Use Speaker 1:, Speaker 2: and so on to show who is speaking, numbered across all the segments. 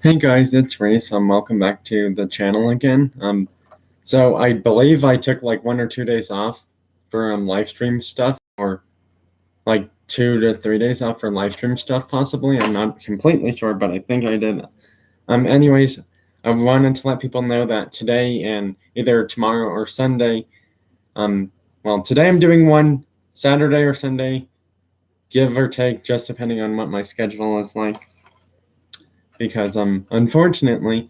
Speaker 1: Hey guys, it's Reese. Welcome back to the channel again. So I believe I took like 1 or 2 days off for live stream stuff, or like 2 to 3 days off for live stream stuff, possibly. I'm not completely sure, but I think I did. Anyways, I wanted to let people know that today and either tomorrow or Sunday, well, today I'm doing one, Saturday or Sunday, give or take, just depending on what my schedule is like. Because unfortunately,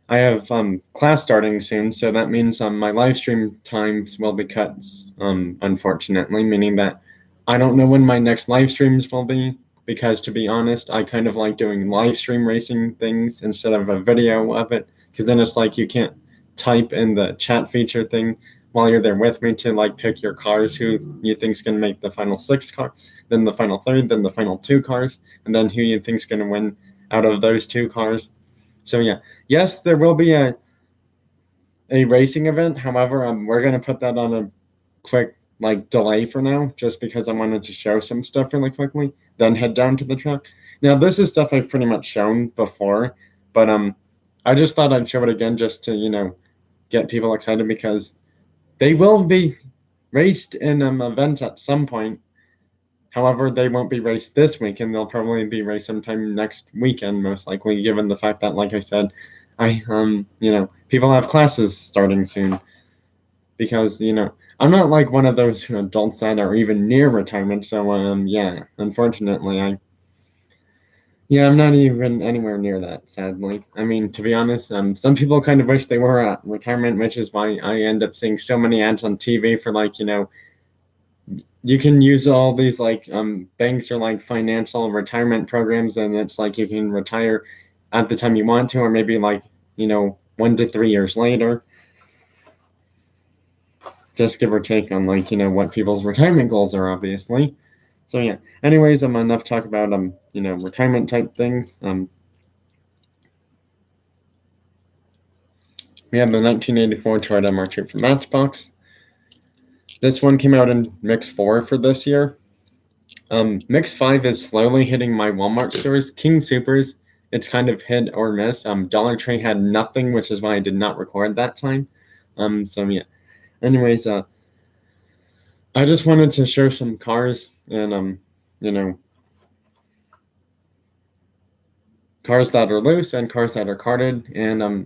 Speaker 1: I have class starting soon, so that means my live stream times will be cut, unfortunately, meaning that I don't know when my next live streams will be, because to be honest, I kind of like doing live stream racing things instead of a video of it, because then it's like you can't type in the chat feature thing while you're there with me to like pick your cars, who you think's going to make the final 6 cars, then the final 3, then the final 2 cars, and then who you think's going to win out of those 2 cars. So yeah, yes, there will be a racing event. However, we're gonna put that on a quick like delay for now, just because I wanted to show some stuff really quickly, then head down to the track. Now, this is stuff I've pretty much shown before, but I just thought I'd show it again just to get people excited, because they will be raced in events at some point. However, they won't be raced this weekend. They'll probably be raced sometime next weekend, most likely, given the fact that, like I said, people have classes starting soon. Because, I'm not like one of those adults that are even near retirement. So, unfortunately, I'm not even anywhere near that, sadly. I mean, to be honest, some people kind of wish they were at retirement, which is why I end up seeing so many ads on TV for you can use all these banks or like financial retirement programs, and it's like you can retire at the time you want to, or maybe 1 to 3 years later, just give or take on what people's retirement goals are, obviously. So yeah, anyways, enough talk about retirement type things. We have the 1984 Toyota March 8 from Matchbox. This one came out in Mix 4 for this year. Mix 5 is slowly hitting my Walmart stores. King Supers, it's kind of hit or miss. Dollar Tree had nothing, which is why I did not record that time. So yeah. Anyways, I just wanted to show some cars and cars that are loose and cars that are carded, and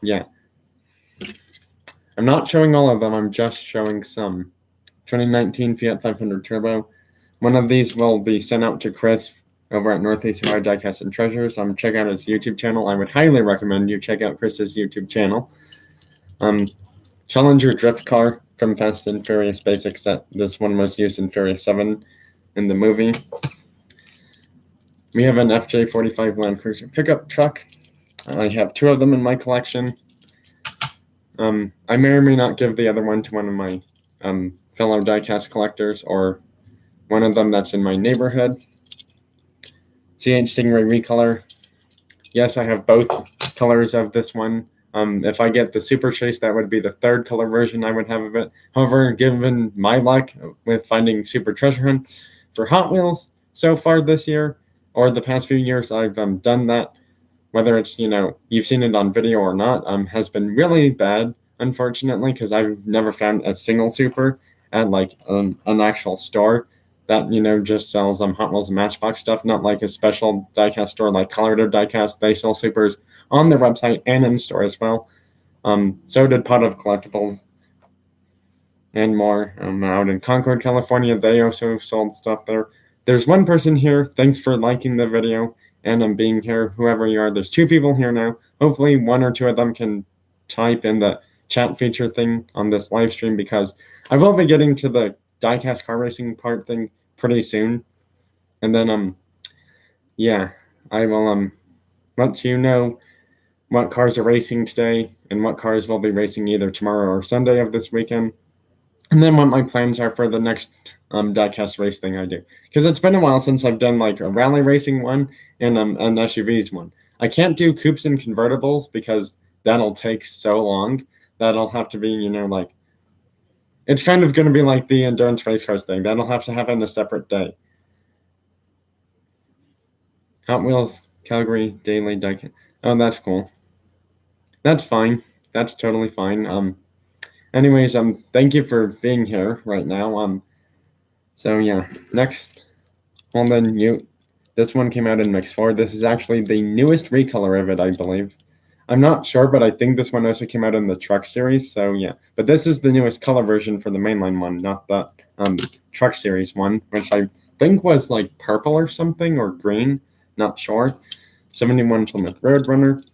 Speaker 1: yeah. I'm not showing all of them, I'm just showing some. 2019 Fiat 500 Turbo. One of these will be sent out to Chris over at Northeast Ohio Diecast and Treasures. Check out his YouTube channel. I would highly recommend you check out Chris's YouTube channel. Challenger drift car from Fast and Furious Basics. That this one was used in Furious 7 in the movie. We have an FJ45 Land Cruiser pickup truck. I have 2 of them in my collection. I may or may not give the other one to one of my fellow diecast collectors, or one of them that's in my neighborhood. CH Stingray Recolor. Yes, I have both colors of this one. If I get the Super Chase, that would be the 3rd color version I would have of it. However, given my luck with finding Super Treasure Hunt for Hot Wheels so far this year, or the past few years, I've done that. Whether it's, you've seen it on video or not, has been really bad, unfortunately, because I've never found a single Super at an actual store that just sells Hot Wheels and Matchbox stuff, not like a special diecast store like Colorado Diecast. They sell Supers on their website and in store as well. So did Pot of Collectibles and more. Out in Concord, California, they also sold stuff there. There's one person here. Thanks for liking the video and being here, whoever you are. There's 2 people here now. Hopefully 1 or 2 of them can type in the chat feature thing on this live stream, because I will be getting to the diecast car racing part thing pretty soon. And then yeah, I will let you know what cars are racing today and what cars will be racing either tomorrow or Sunday of this weekend, and then what my plans are for the next diecast race thing I do, because it's been a while since I've done like a rally racing one and an SUVs one. I can't do coupes and convertibles because that'll take so long. That'll have to be it's kind of going to be like the endurance race cars thing. That'll have to happen a separate day. Hot Wheels Calgary daily diecast. Oh, that's cool. That's fine. That's totally fine. Anyways, thank you for being here right now. So yeah, next. Well then, this one came out in Mix 4. This is actually the newest recolor of it, I believe. I'm not sure, but I think this one also came out in the truck series, so yeah. But this is the newest color version for the mainline one, not the truck series one, which I think was like purple or something, or green, not sure. 71 Plymouth Roadrunner.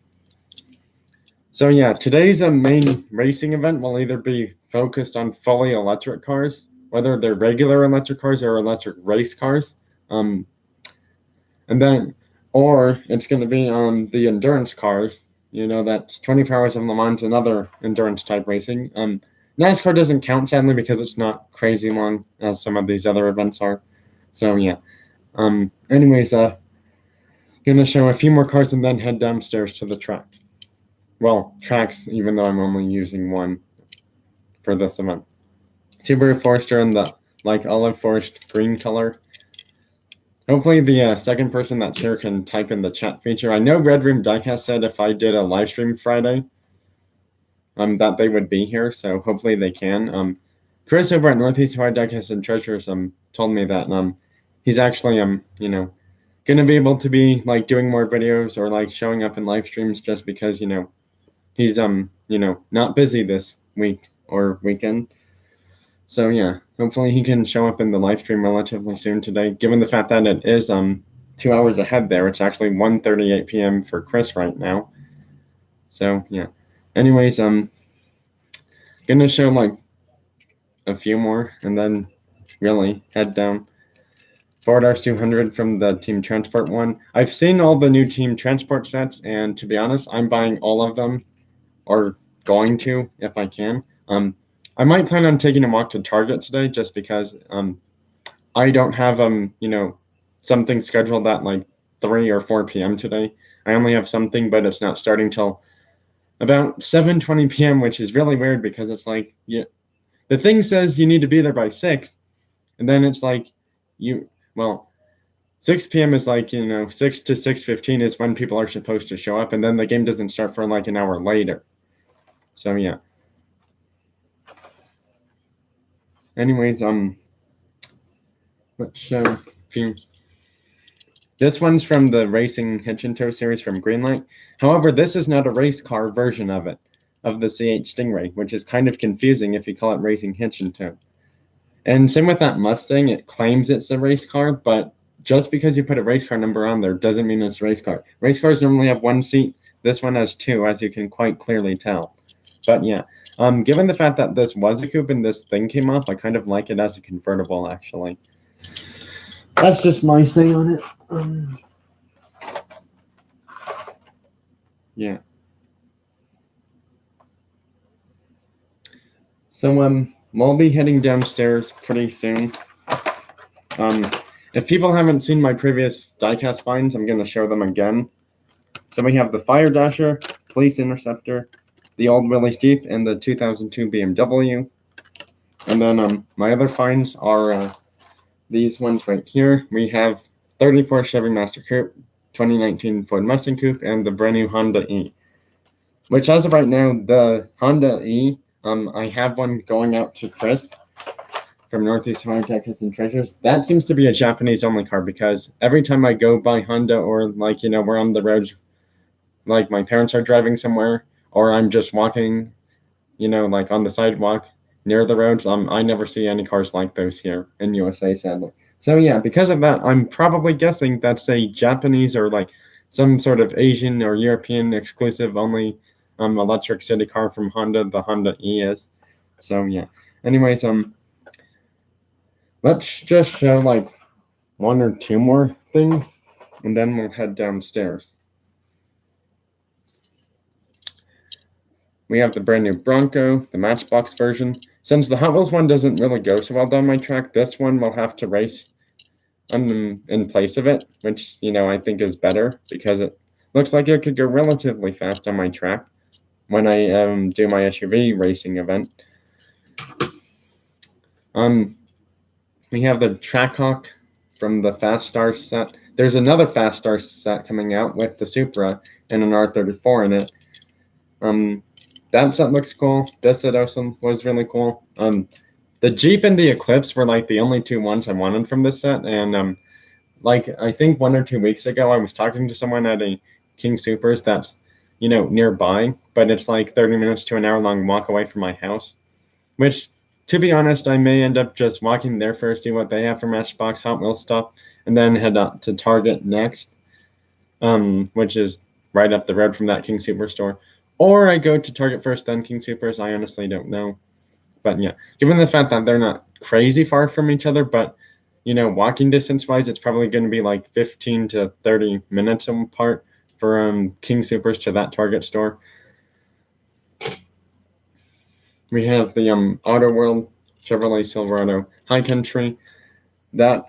Speaker 1: So yeah, today's main racing event will either be focused on fully electric cars, whether they're regular electric cars or electric race cars. And then, or it's going to be on the endurance cars. That's 24 Hours of Le Mans and other endurance type racing. NASCAR doesn't count, sadly, because it's not crazy long as some of these other events are. So yeah. Anyways, gonna show a few more cars and then head downstairs to the track. Well, tracks, even though I'm only using one for this event. Subaru Forester in the olive forest green color. Hopefully the second person that's here can type in the chat feature. I know Red Room Diecast said if I did a live stream Friday, that they would be here, so hopefully they can. Chris over at Northeast Ohio Diecast and Treasures told me that he's actually gonna be able to be doing more videos or showing up in live streams just because he's not busy this week or weekend. So yeah, hopefully he can show up in the live stream relatively soon today, given the fact that it is 2 hours ahead there. It's actually 1:38 p.m. for Chris right now. So yeah. Anyways, gonna show a few more and then really head down. Ford R200 from the Team Transport one. I've seen all the new Team Transport sets, and to be honest, I'm buying all of them, or going to if I can. I might plan on taking a walk to Target today just because I don't have something scheduled at 3 or 4 p.m. today. I only have something, but it's not starting till about 7:20 p.m., which is really weird because it's the thing says you need to be there by 6, and then it's 6 p.m. is 6 to 6:15 is when people are supposed to show up, and then the game doesn't start for an hour later. So yeah. Anyways, let's show a few. This one's from the Racing Hitch and Tow series from Greenlight. However, this is not a race car version of it, of the C8 Stingray, which is kind of confusing if you call it Racing Hitch and Tow. And same with that Mustang, it claims it's a race car, but just because you put a race car number on there doesn't mean it's a race car. Race cars normally have one seat. This one has two, as you can quite clearly tell. But yeah, given the fact that this was a coupe and this thing came off, I kind of like it as a convertible, actually. That's just my say on it. Yeah. So we'll be heading downstairs pretty soon. If people haven't seen my previous diecast finds, I'm going to show them again. So we have the Fire Dasher, Police Interceptor, the old Willys Jeep, and the 2002 BMW. And then my other finds are these ones right here. We have 34 Chevy Master Coupe, 2019 Ford Mustang Coupe, and the brand new Honda E. Which as of right now, the Honda E, I have one going out to Chris from Northeast Ohio Diecast and Treasures. That seems to be a Japanese only car because every time I go by Honda or we're on the roads, my parents are driving somewhere or I'm just walking, on the sidewalk near the roads, I never see any cars like those here in USA, sadly. So yeah, because of that, I'm probably guessing that's a Japanese or some sort of Asian or European exclusive only electric city car from Honda, the Honda E is. So yeah. Anyways, let's just show one or two more things and then we'll head downstairs. We have the brand new Bronco, the Matchbox version. Since the Hot Wheels one doesn't really go so well down my track, this one will have to race in place of it, which, I think is better because it looks like it could go relatively fast on my track when I do my SUV racing event. We have the Trackhawk from the Fast Stars set. there's another Fast Star set coming out with the Supra and an R34 in it. That set looks cool. This set also was really cool. The Jeep and the Eclipse were like the only two ones I wanted from this set, and like I think 1 or 2 weeks ago, I was talking to someone at a King Soopers that's nearby, but it's like 30 minutes to an hour long walk away from my house. Which, to be honest, I may end up just walking there first, see what they have for Matchbox Hot Wheels stuff, and then head up to Target next, which is right up the road from that King Superstore. Or I go to Target first, then King Supers. I honestly don't know. But yeah, given the fact that they're not crazy far from each other, but walking distance wise, it's probably going to be like 15 to 30 minutes apart for King Supers to that Target store. We have the Auto World Chevrolet Silverado High Country that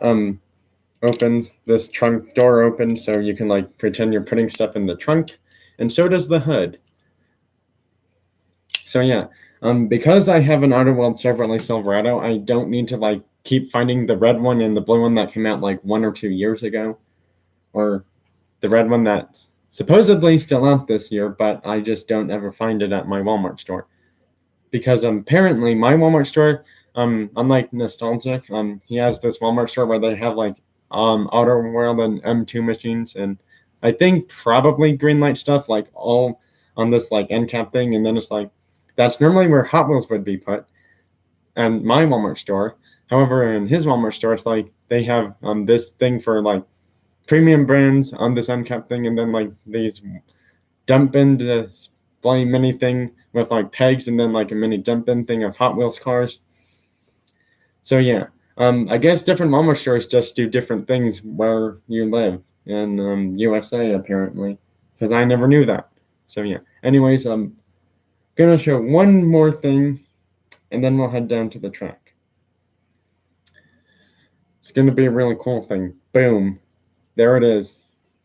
Speaker 1: opens. This trunk door opens so you can like pretend you're putting stuff in the trunk, and so does the hood. So yeah, because I have an Auto World Chevrolet Silverado, I don't need to like keep finding the red one and the blue one that came out like 1 or 2 years ago, or the red one that's supposedly still out this year, but I just don't ever find it at my Walmart store. Because apparently my Walmart store, unlike Nostalgic, he has this Walmart store where they have like Auto World and M2 machines, and I think probably Greenlight stuff, like all on this like end cap thing, and then it's like that's normally where Hot Wheels would be put, and my Walmart store. However, in his Walmart store, it's like they have this thing for like premium brands on this end cap thing, and then like these dump bin display mini thing with like pegs, and then like a mini dump bin thing of Hot Wheels cars. So yeah, I guess different Walmart stores just do different things where you live in USA apparently, because I never knew that. So yeah. Anyways, I'm gonna show one more thing, and then we'll head down to the track. It's gonna be a really cool thing. Boom, there it is.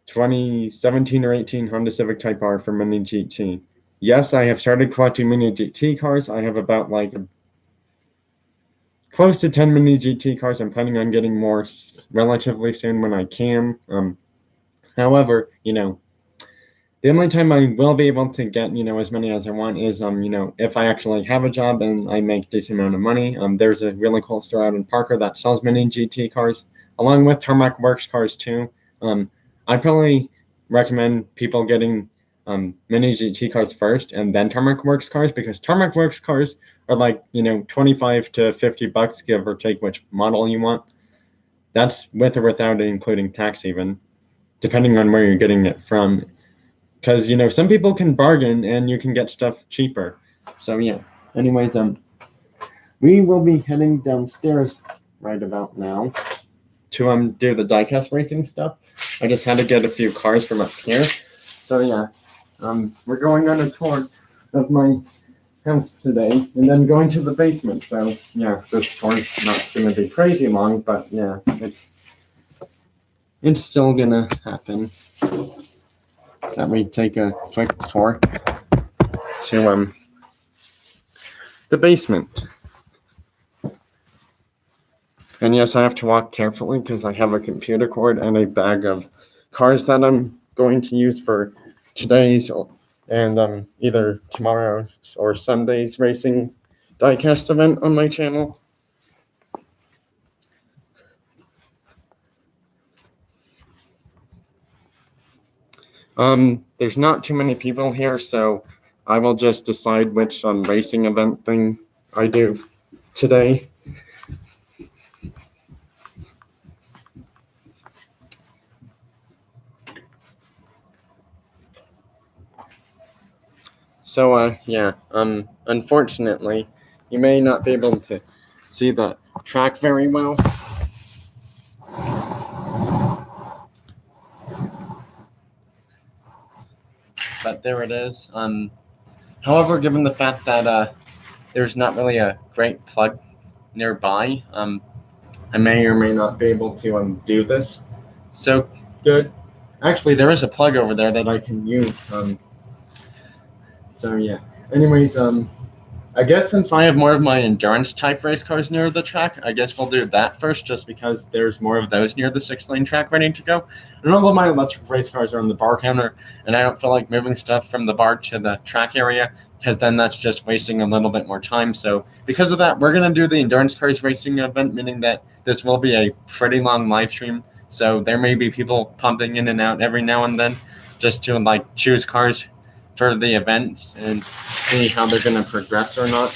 Speaker 1: 2017 or 18 Honda Civic Type R for Mini GT. Yes, I have started collecting Mini GT cars. I have about like close to 10 Mini GT cars. I'm planning on getting more relatively soon when I can. However, the only time I will be able to get, as many as I want is, if I actually have a job and I make a decent amount of money. There's a really cool store out in Parker that sells Mini GT cars, along with Tarmac Works cars too. I'd probably recommend people getting Mini GT cars first and then Tarmac Works cars, because Tarmac Works cars are like, $25 to $50, give or take which model you want. That's with or without including tax even, depending on where you're getting it from. Because, some people can bargain and you can get stuff cheaper. So, yeah. Anyways, we will be heading downstairs right about now to do the diecast racing stuff. I just had to get a few cars from up here. So, yeah. We're going on a tour of my house today and then going to the basement. So, yeah, this tour's not going to be crazy long, but, yeah, it's still going to happen. That we take a quick tour to the basement. And yes, I have to walk carefully because I have a computer cord and a bag of cars that I'm going to use for today's and either tomorrow's or Sunday's racing diecast event on my channel. There's not too many people here, so I will just decide which racing event thing I do today. So, yeah, unfortunately, you may not be able to see the track very well. But there it is. However, given the fact that there's not really a great plug nearby, I may or may not be able to do this. So good. Actually, there is a plug over there that I can use. So yeah. Anyways, I I guess since I have more of my endurance type race cars near the track, I guess we'll do that first, just because there's more of those near the 6-lane track ready to go. And all of my electric race cars are on the bar counter, and I don't feel like moving stuff from the bar to the track area, because then that's just wasting a little bit more time. So because of that, we're going to do the endurance cars racing event, meaning that this will be a pretty long live stream. So there may be people pumping in and out every now and then just to like choose cars for the event and see how they're going to progress or not.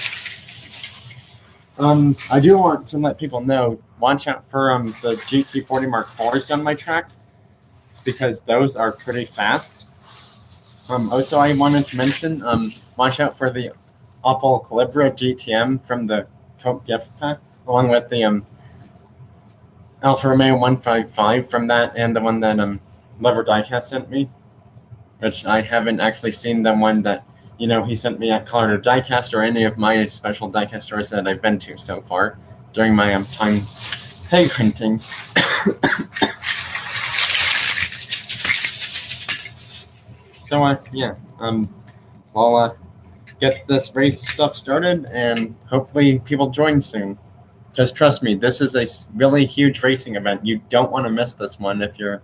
Speaker 1: I do want to let people know, watch out for the GT40 Mark IVs on my track, because those are pretty fast. Also, I wanted to mention, watch out for the Opel Calibra GTM from the Coke gift pack, along with the Alfa Romeo 155 from that, and the one that Lever Diecast sent me, which I haven't actually seen the one that he sent me at Colorado Diecast or any of my special diecast stores that I've been to so far during my time pig hunting. So yeah, I'll get this race stuff started, and hopefully people join soon. Because trust me, this is a really huge racing event. You don't want to miss this one. If you're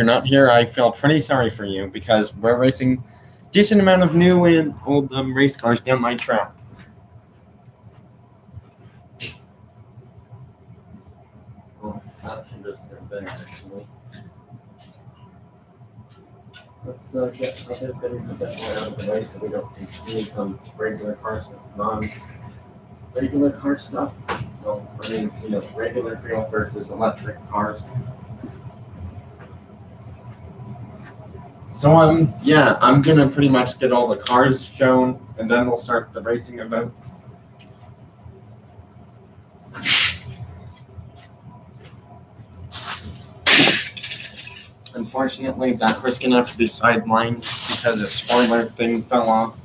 Speaker 1: not here, I feel pretty sorry for you, because we're racing decent amount of new and old race cars down my track. Well, that can just go there, actually. Let's get other things a bit more out of the way so we don't confuse regular cars with non-regular car stuff. Well, I mean, regular fuel versus electric cars. So yeah, I'm gonna pretty much get all the cars shown, and then we'll start the racing event. Unfortunately, that was gonna have to be sidelined because its spoiler thing fell off.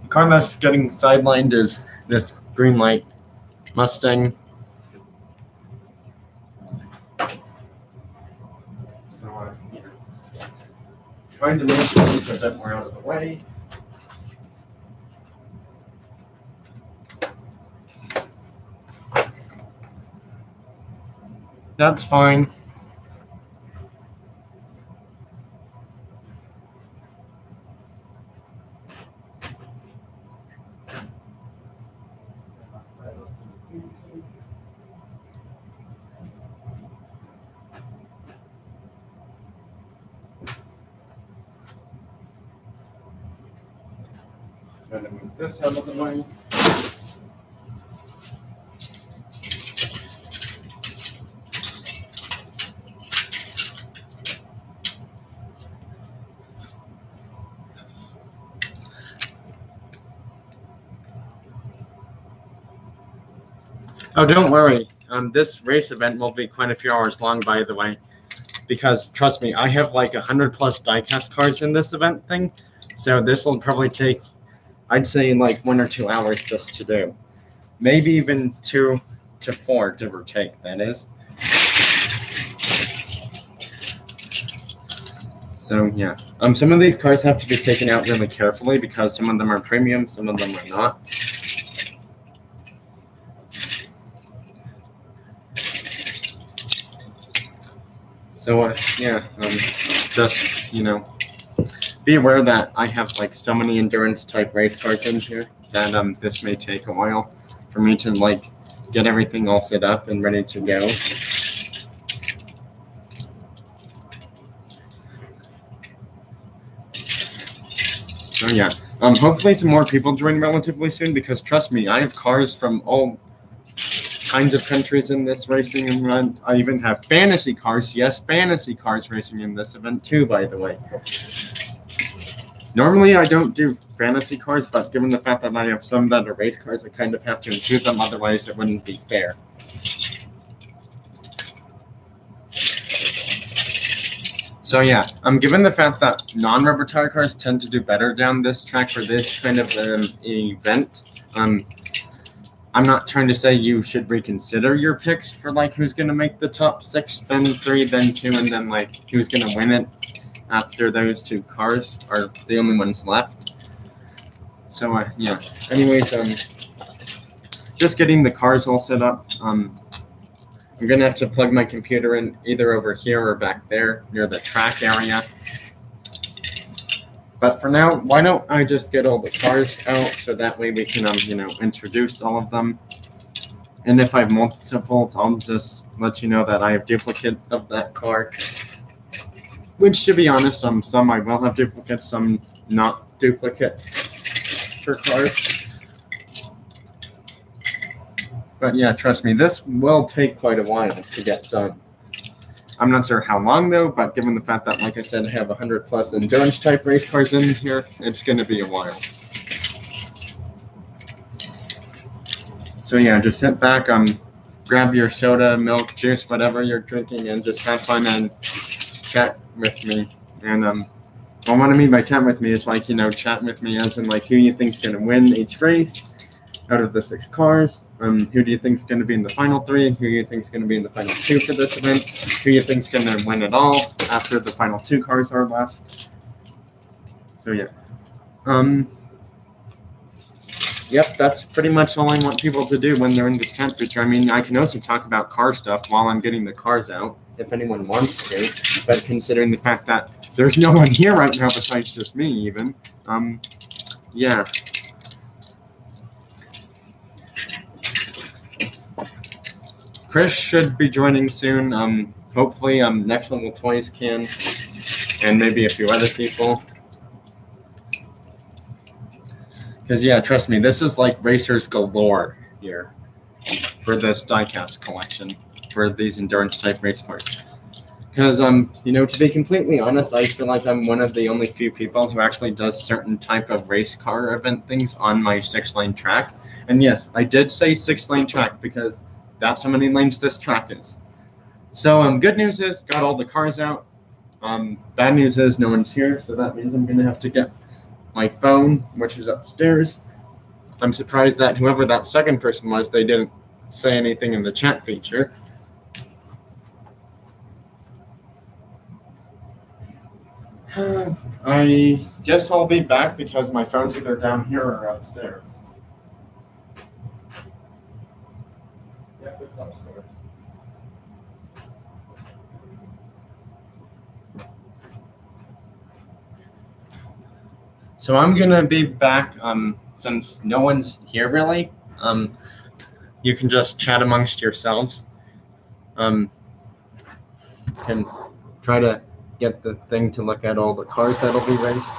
Speaker 1: The car that's getting sidelined is this green light Mustang. Trying to move things a bit more out of the way. That's fine. Trying to move this out of the way. Oh, don't worry. This race event will be quite a few hours long, by the way, because trust me, I have like 100+ diecast cars in this event thing, so this will probably take, I'd say, like 1 or 2 hours just to do, maybe even 2 to 4, give or take. That is. So yeah, some of these cars have to be taken out really carefully because some of them are premium, some of them are not. So yeah, just be aware that I have like so many endurance type race cars in here that this may take a while for me to like get everything all set up and ready to go. So yeah, hopefully some more people join relatively soon, because trust me, I have cars from all kinds of countries in this racing event. I even have fantasy cars. Yes, fantasy cars racing in this event too, by the way. Normally I don't do fantasy cars, but given the fact that I have some that are race cars, I kind of have to include them, otherwise it wouldn't be fair. So yeah, given the fact that non-rubber tire cars tend to do better down this track for this kind of event, I'm not trying to say you should reconsider your picks for like who's going to make the top 6, then 3, then 2, and then like who's going to win it after those 2 cars are the only ones left. So yeah. Anyways, just getting the cars all set up. I'm gonna have to plug my computer in either over here or back there near the track area. But for now, why don't I just get all the cars out so that way we can introduce all of them. And if I have multiples, I'll just let you know that I have duplicate of that car. Which, to be honest, some I will have duplicates, some not duplicate for cars. But yeah, trust me, this will take quite a while to get done. I'm not sure how long though, but given the fact that, like I said, I have 100 plus endurance type race cars in here, it's going to be a while. So yeah, just sit back, grab your soda, milk, juice, whatever you're drinking, and just have fun and chat with me. And what I mean by chat with me is like, chat with me as in like who you think's going to win each race out of the 6 cars. Who do you think's going to be in the final 3? Who do you think's going to be in the final 2 for this event? Who do you think's going to win it all after the final 2 cars are left? So yeah. Yep, that's pretty much all I want people to do when they're in this chat feature. I mean, I can also talk about car stuff while I'm getting the cars out, if anyone wants to. But considering the fact that there's no one here right now besides just me, even, yeah. Chris should be joining soon. Hopefully, Next Level Toys can, and maybe a few other people. Because, yeah, trust me, this is like racers galore here for this diecast collection for these endurance type race cars. Because, to be completely honest, I feel like I'm one of the only few people who actually does certain type of race car event things on my 6-lane track. And yes, I did say 6-lane track because that's how many lanes this track is. So, good news is, got all the cars out. Bad news is, no one's here, so that means I'm going to have to get my phone, which is upstairs. I'm surprised that whoever that second person was, they didn't say anything in the chat feature. I guess I'll be back because my phone's either down here or upstairs. Yep, it's upstairs. So I'm gonna be back since no one's here really. You can just chat amongst yourselves. Can try to get the thing to look at all the cars that'll be raced.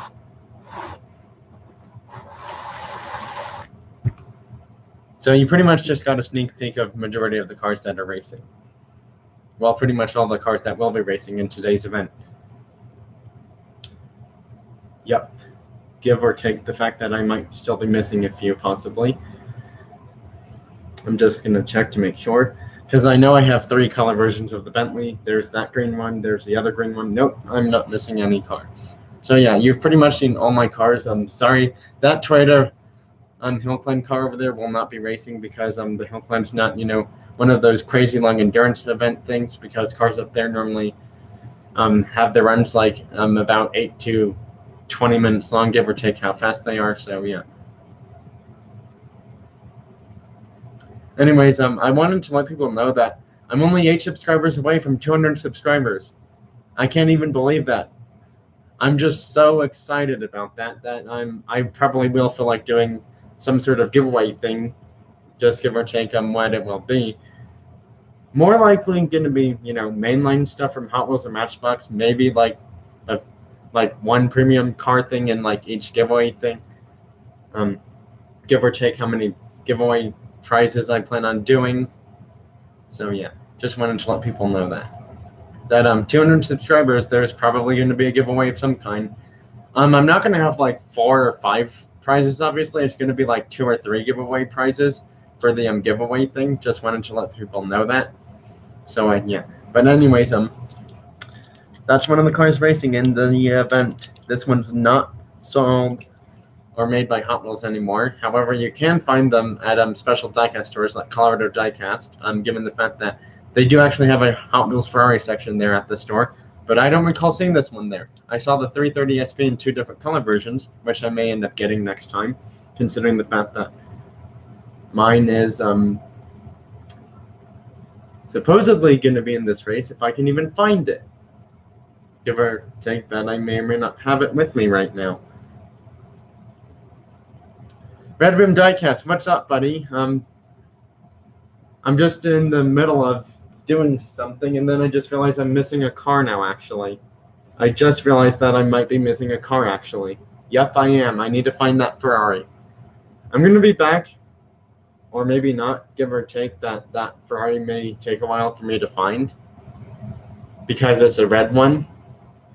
Speaker 1: So you pretty much just got a sneak peek of majority of the cars that are racing. Well, pretty much all the cars that will be racing in today's event. Yep. Give or take the fact that I might still be missing a few, possibly. I'm just going to check to make sure, because I know I have 3 color versions of the Bentley. There's that green one, there's the other green one. Nope, I'm not missing any cars. So yeah, you've pretty much seen all my cars. I'm sorry, that Toyota Hill Climb car over there will not be racing because the Hill Climb's not, one of those crazy long endurance event things, because cars up there normally have their runs like about 8 to 20 minutes long, give or take how fast they are. So yeah. Anyways, I wanted to let people know that I'm only 8 subscribers away from 200 subscribers. I can't even believe that. I'm just so excited about that I probably will feel like doing some sort of giveaway thing, just give or take what it will be. More likely going to be, mainline stuff from Hot Wheels or Matchbox, maybe like one premium car thing in like each giveaway thing. Give or take how many giveaway prizes I plan on doing. So yeah, just wanted to let people know that 200 subscribers, there's probably going to be a giveaway of some kind. I'm not going to have like 4 or 5 prizes, obviously. It's going to be like 2 or 3 giveaway prizes for the giveaway thing. Just wanted to let people know that. So yeah, but anyways, that's one of the cars racing in the event. This one's not sold or made by Hot Wheels anymore. However, you can find them at special diecast stores like Colorado Diecast, given the fact that they do actually have a Hot Wheels Ferrari section there at the store. But I don't recall seeing this one there. I saw the 330 SP in 2 different color versions, which I may end up getting next time. considering the fact that mine is supposedly going to be in this race if I can even find it. Give or take that I may or may not have it with me right now. Red Room Diecast, what's up, buddy? I'm just in the middle of doing something, and then I just realized I'm missing a car now, actually. I just realized that I might be missing a car, actually. Yep, I am. I need to find that Ferrari. I'm going to be back, or maybe not, give or take, that Ferrari may take a while for me to find, because it's a red one,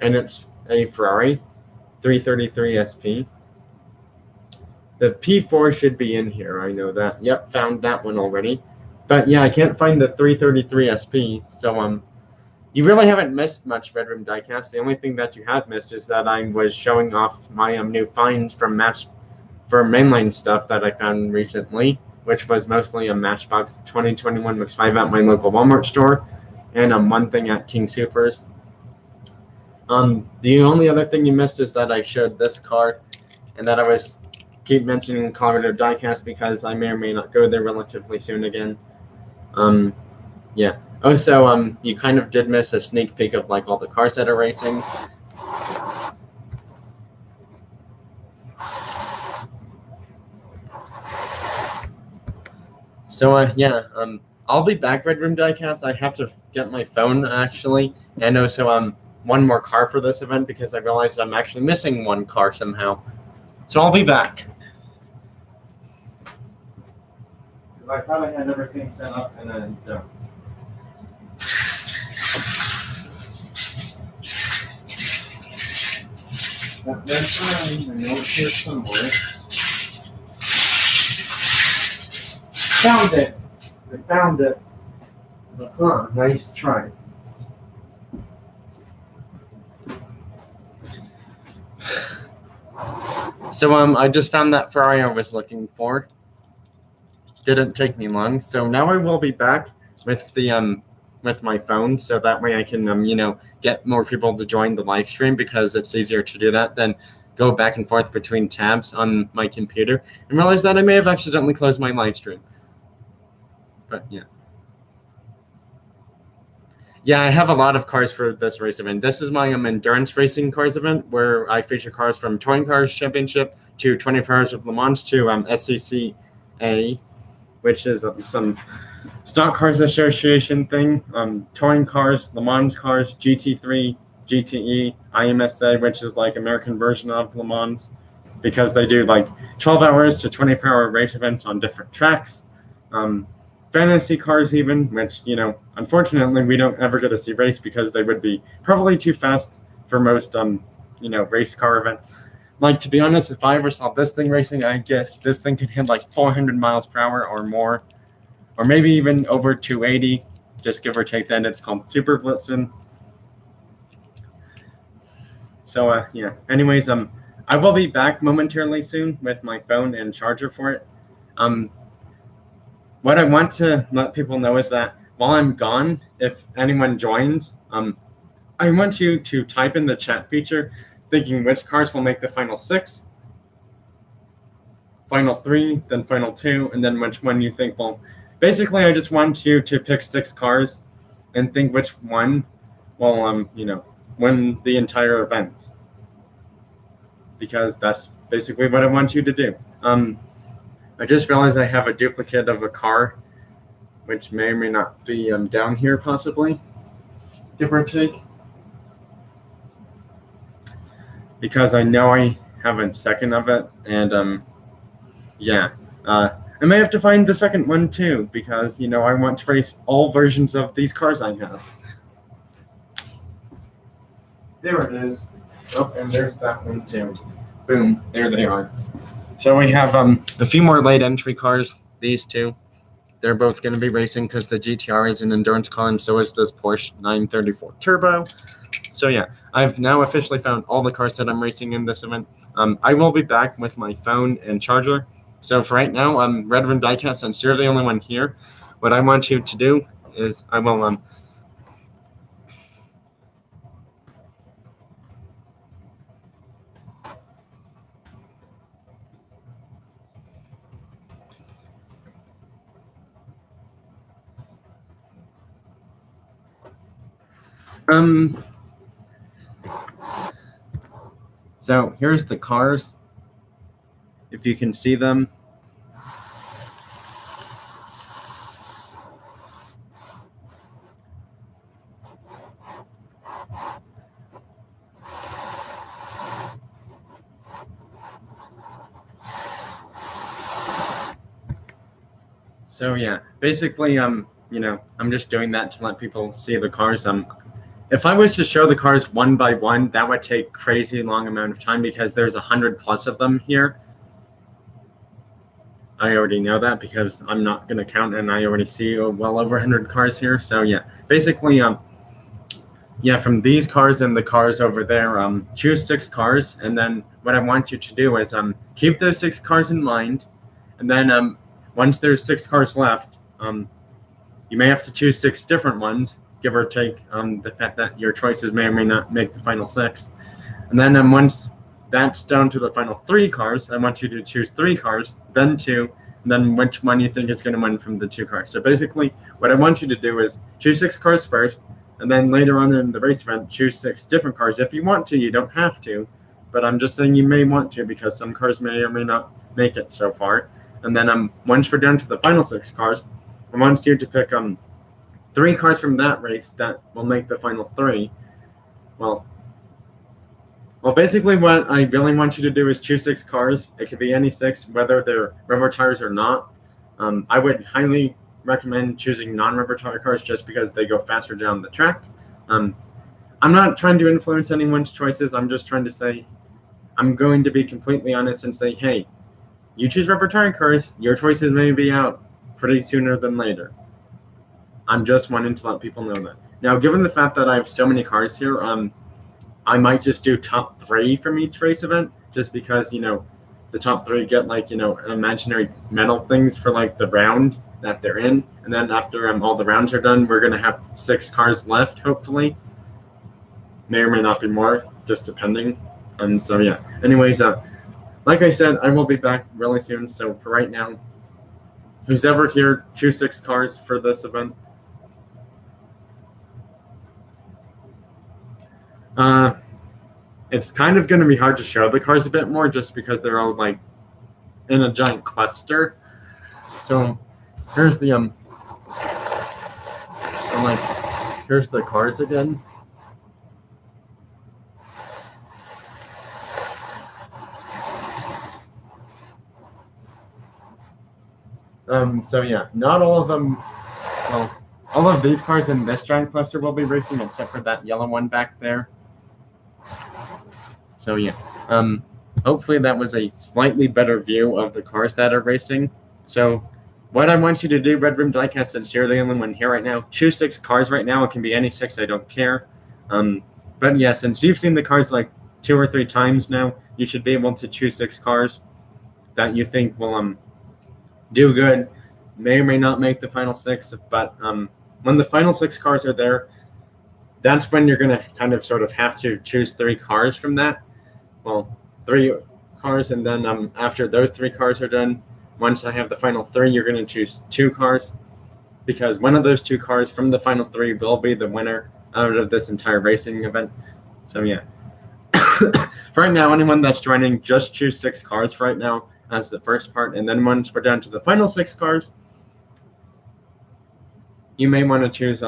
Speaker 1: and it's a Ferrari 333 SP. The P4 should be in here, I know that. Yep, found that one already. But yeah, I can't find the 333 SP, so you really haven't missed much Red Room Diecast. The only thing that you have missed is that I was showing off my new finds from mainline stuff that I found recently, which was mostly a Matchbox 2021 X5 at my local Walmart store, and one thing at King Supers. The only other thing you missed is that I showed this car, and that I was keep mentioning Colorado Diecast because I may or may not go there relatively soon again. Yeah. Oh, so you kind of did miss a sneak peek of like all the cars that are racing. So yeah, I'll be back, Red Room Diecast. I have to get my phone actually, and also one more car for this event because I realized I'm actually missing one car somehow. So I'll be back. Because I thought I had everything set up, and then no. That's fine. I know it's here somewhere. Found it. I found it. Nice try. So I just found that Ferrari I was looking for. Didn't take me long. So now I will be back with the with my phone, so that way I can get more people to join the live stream, because it's easier to do that than go back and forth between tabs on my computer and realize that I may have accidentally closed my live stream. But yeah. Yeah, I have a lot of cars for this race event. This is my endurance racing cars event, where I feature cars from Touring Cars Championship to 24 Hours of Le Mans to SCCA, which is some Stock Cars Association thing, touring cars, Le Mans cars, GT3, GTE, IMSA, which is like American version of Le Mans, because they do like 12 hours to 24-hour race events on different tracks. Fantasy cars even, which, unfortunately we don't ever get to see race because they would be probably too fast for most, race car events. Like, to be honest, if I ever saw this thing racing, I guess this thing could hit like 400 miles per hour or more, or maybe even over 280, just give or take that. It's called Super Blitzen. So, yeah. Anyways, I will be back momentarily soon with my phone and charger for it. What I want to let people know is that while I'm gone, if anyone joins, I want you to type in the chat feature thinking which cars will make the final 6, final 3, then final 2, and then which one you think will. Basically, I just want you to pick 6 cars and think which one will, win the entire event. Because that's basically what I want you to do. I just realized I have a duplicate of a car, which may or may not be down here, possibly, give or take. Because I know I have a second of it, and yeah. I may have to find the second one too, because, I want to race all versions of these cars I have. There it is. Oh, and there's that one too. Boom, there they are. So we have a few more late entry cars, these two. They're both going to be racing because the GTR is an endurance car, and so is this Porsche 934 Turbo. So yeah, I've now officially found all the cars that I'm racing in this event. I will be back with my phone and charger. So for right now, Red Room Diecast, since you're the only one here, what I want you to do is I will So here's the cars, if you can see them. So yeah, basically, I'm just doing that to let people see the cars. If I was to show the cars one by one, that would take crazy long amount of time because there's 100+ of them here. I already know that because I'm not gonna count, and I already see well over 100 cars here. So yeah, basically, yeah, from these cars and the cars over there, choose 6 cars, and then what I want you to do is keep those 6 cars in mind, and then once there's 6 cars left, you may have to choose 6 different ones, give or take the fact that your choices may or may not make the final 6. And then once that's down to the final 3 cars, I want you to choose 3 cars, then 2, and then which one you think is going to win from the 2 cars. So basically, what I want you to do is choose 6 cars first, and then later on in the race event, choose 6 different cars. If you want to, you don't have to, but I'm just saying you may want to because some cars may or may not make it so far. And then once we're down to the final 6 cars, I want you to pick 3 cars from that race that will make the final 3. Well, basically, what I really want you to do is choose 6 cars. It could be any 6, whether they're rubber tires or not. I would highly recommend choosing non-rubber tire cars just because they go faster down the track. I'm not trying to influence anyone's choices. I'm just trying to say, I'm going to be completely honest and say, hey, you choose rubber tire cars, your choices may be out pretty sooner than later. I'm just wanting to let people know that. Now, given the fact that I have so many cars here, I might just do top 3 from each race event, just because the top 3 get imaginary medal things for the round that they're in, and then after all the rounds are done, we're gonna have 6 cars left, hopefully. May or may not be more, just depending. And so yeah. Anyways, like I said, I will be back really soon. So for right now, who's ever here, choose 6 cars for this event. It's kind of going to be hard to show the cars a bit more just because they're all in a giant cluster. So here's the here's the cars again. So yeah, not all of them. Well, all of these cars in this giant cluster will be racing, except for that yellow one back there. So yeah, hopefully that was a slightly better view of the cars that are racing. So what I want you to do, Red Room Diecast, since you're the only one here right now, choose 6 cars right now. It can be any 6, I don't care. But yeah, since you've seen the cars 2 or 3 times now, you should be able to choose 6 cars that you think will do good. May or may not make the final 6, but when the final 6 cars are there, that's when you're going to kind of sort of have to choose 3 cars from that. Well, 3 cars, and then after those 3 cars are done, once I have the final 3, you're going to choose 2 cars, because one of those 2 cars from the final 3 will be the winner out of this entire racing event. So yeah. For right now, anyone that's joining, just choose 6 cars for right now as the first part, and then once we're down to the final 6 cars, you may want to choose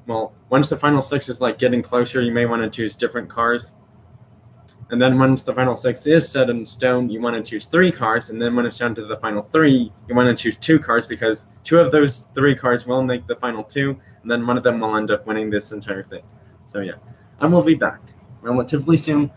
Speaker 1: once the final 6 is getting closer, you may want to choose different cars. And then once the final 6 is set in stone, you want to choose 3 cars. And then when it's down to the final 3, you want to choose 2 cars, because 2 of those 3 cars will make the final 2. And then one of them will end up winning this entire thing. So yeah, I will be back relatively soon.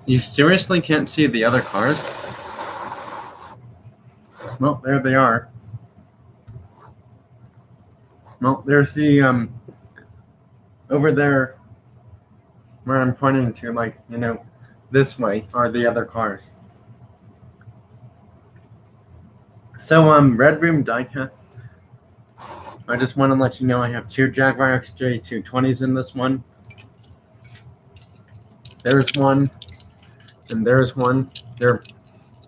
Speaker 1: You seriously can't see the other cars? Well, there they are. Well, there's the, over there where I'm pointing to, like, you know, this way are the other cars. So, Red Room diecast. I just want to let you know I have two Jaguar XJ 220s in this one. There's one, and there's one.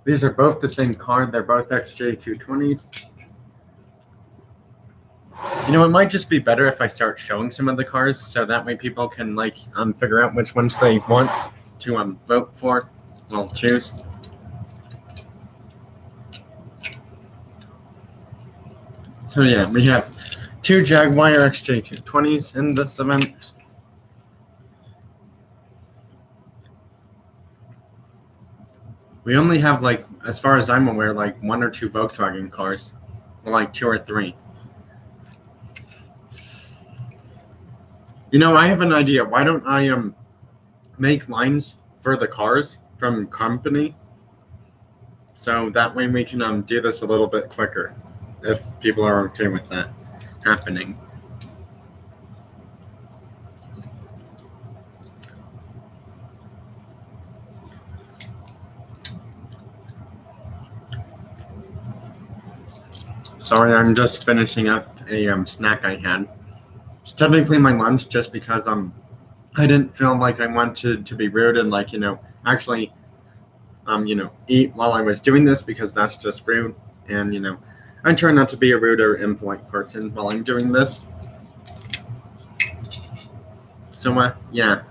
Speaker 1: These are both the same car. They're both XJ 220s. You know, it might just be better if I start showing some of the cars, so that way people can, like, figure out which ones they want to vote for. Well, choose. So yeah, we have two Jaguar XJ 220s in this event. We only have, like, as far as I'm aware, like 1 or 2 Volkswagen cars, or like 2 or 3. You know, I have an idea. Why don't I make lines for the cars from company, so that way we can do this a little bit quicker, if people are okay with that happening. Sorry, I'm just finishing up a snack I had. It's technically my lunch, just because I didn't feel like I wanted to be rude and, like, you know, actually eat while I was doing this, because that's just rude. And, you know, I try not to be a rude or impolite person while I'm doing this. So, yeah.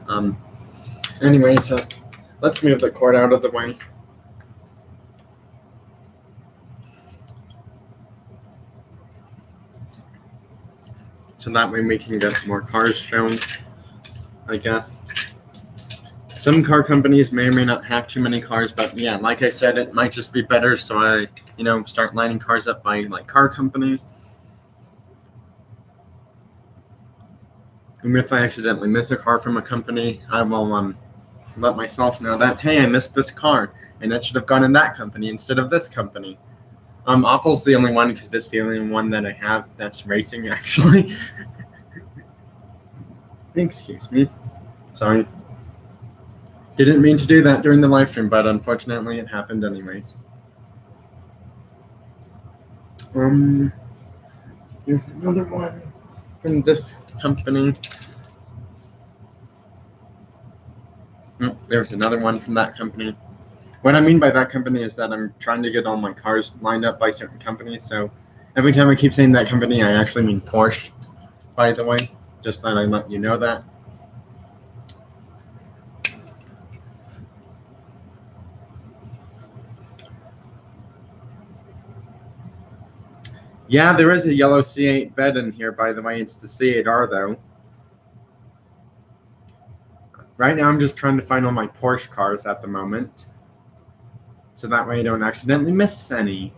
Speaker 1: Anyways, let's move the cord out of the way. So that way we can get more cars shown, I guess. Some car companies may or may not have too many cars, but yeah, like I said, it might just be better, so I, start lining cars up by, like, car company. And if I accidentally miss a car from a company, I will let myself know that, hey, I missed this car, and it should have gone in that company instead of this company. Apple's the only one, because it's the only one that I have that's racing, actually. Excuse me. Sorry. Didn't mean to do that during the live stream, but unfortunately it happened anyways. Here's another one from this company. Oh, there's another one from that company. What I mean by that company is that I'm trying to get all my cars lined up by certain companies, so every time I keep saying that company, I actually mean Porsche, by the way, just that I let you know that. Yeah, there is a yellow C8 bed in here, by the way. It's the C8R, though. Right now, I'm just trying to find all my Porsche cars at the moment, so that way I don't accidentally miss any.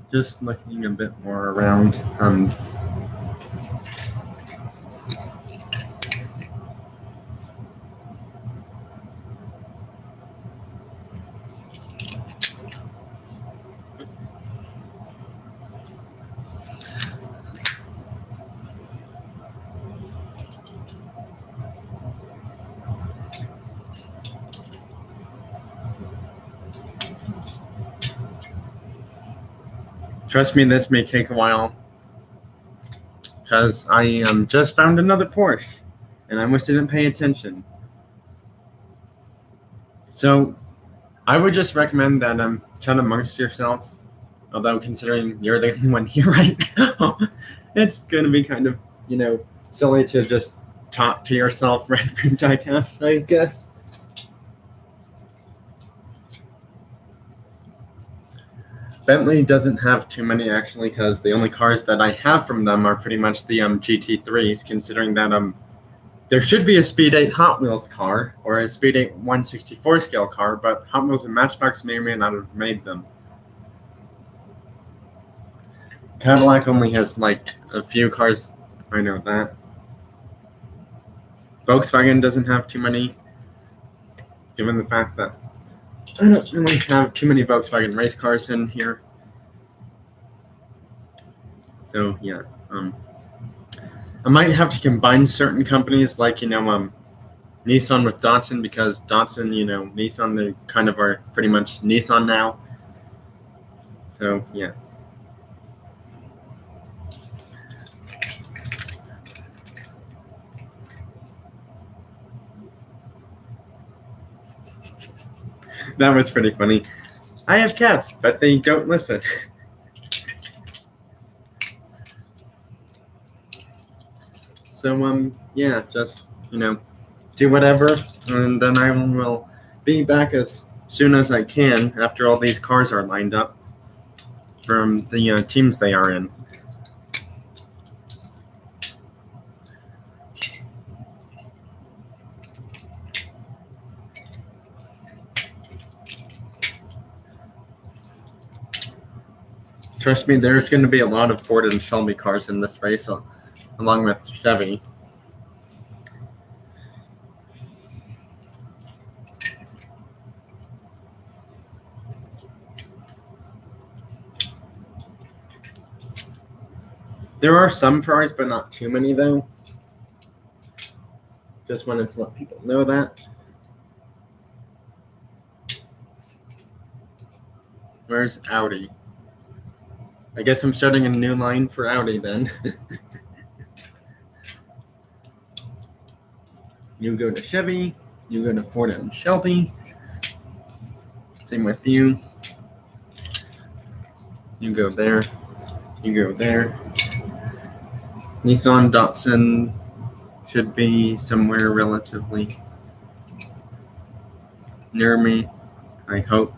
Speaker 1: Just looking a bit more around. Trust me, this may take a while, because I just found another Porsche, and I wish I didn't pay attention. So I would just recommend that chat amongst yourselves, although considering you're the only one here right now, it's going to be kind of, silly to just talk to yourself right through diecast, I guess. Bentley doesn't have too many, actually, because the only cars that I have from them are pretty much the GT3s, considering that there should be a Speed 8 Hot Wheels car, or a Speed 8 1/64 scale car, but Hot Wheels and Matchbox may or may not have made them. Cadillac only has, like, a few cars. I know that. Volkswagen doesn't have too many, given the fact that I don't really have too many Volkswagen race cars in here. So yeah, I might have to combine certain companies, like Nissan with Datsun, because Datsun, Nissan, they kind of are pretty much Nissan now. So yeah. That was pretty funny. I have cats, but they don't listen. So yeah, just do whatever, and then I will be back as soon as I can after all these cars are lined up from the teams they are in. Trust me, there's going to be a lot of Ford and Shelby cars in this race, along with Chevy. There are some Ferraris, but not too many, though. Just wanted to let people know that. Where's Audi? I guess I'm starting a new line for Audi then. You go to Chevy, you go to Ford and Shelby. Same with you. You go there, you go there. Nissan, Datsun should be somewhere relatively near me, I hope.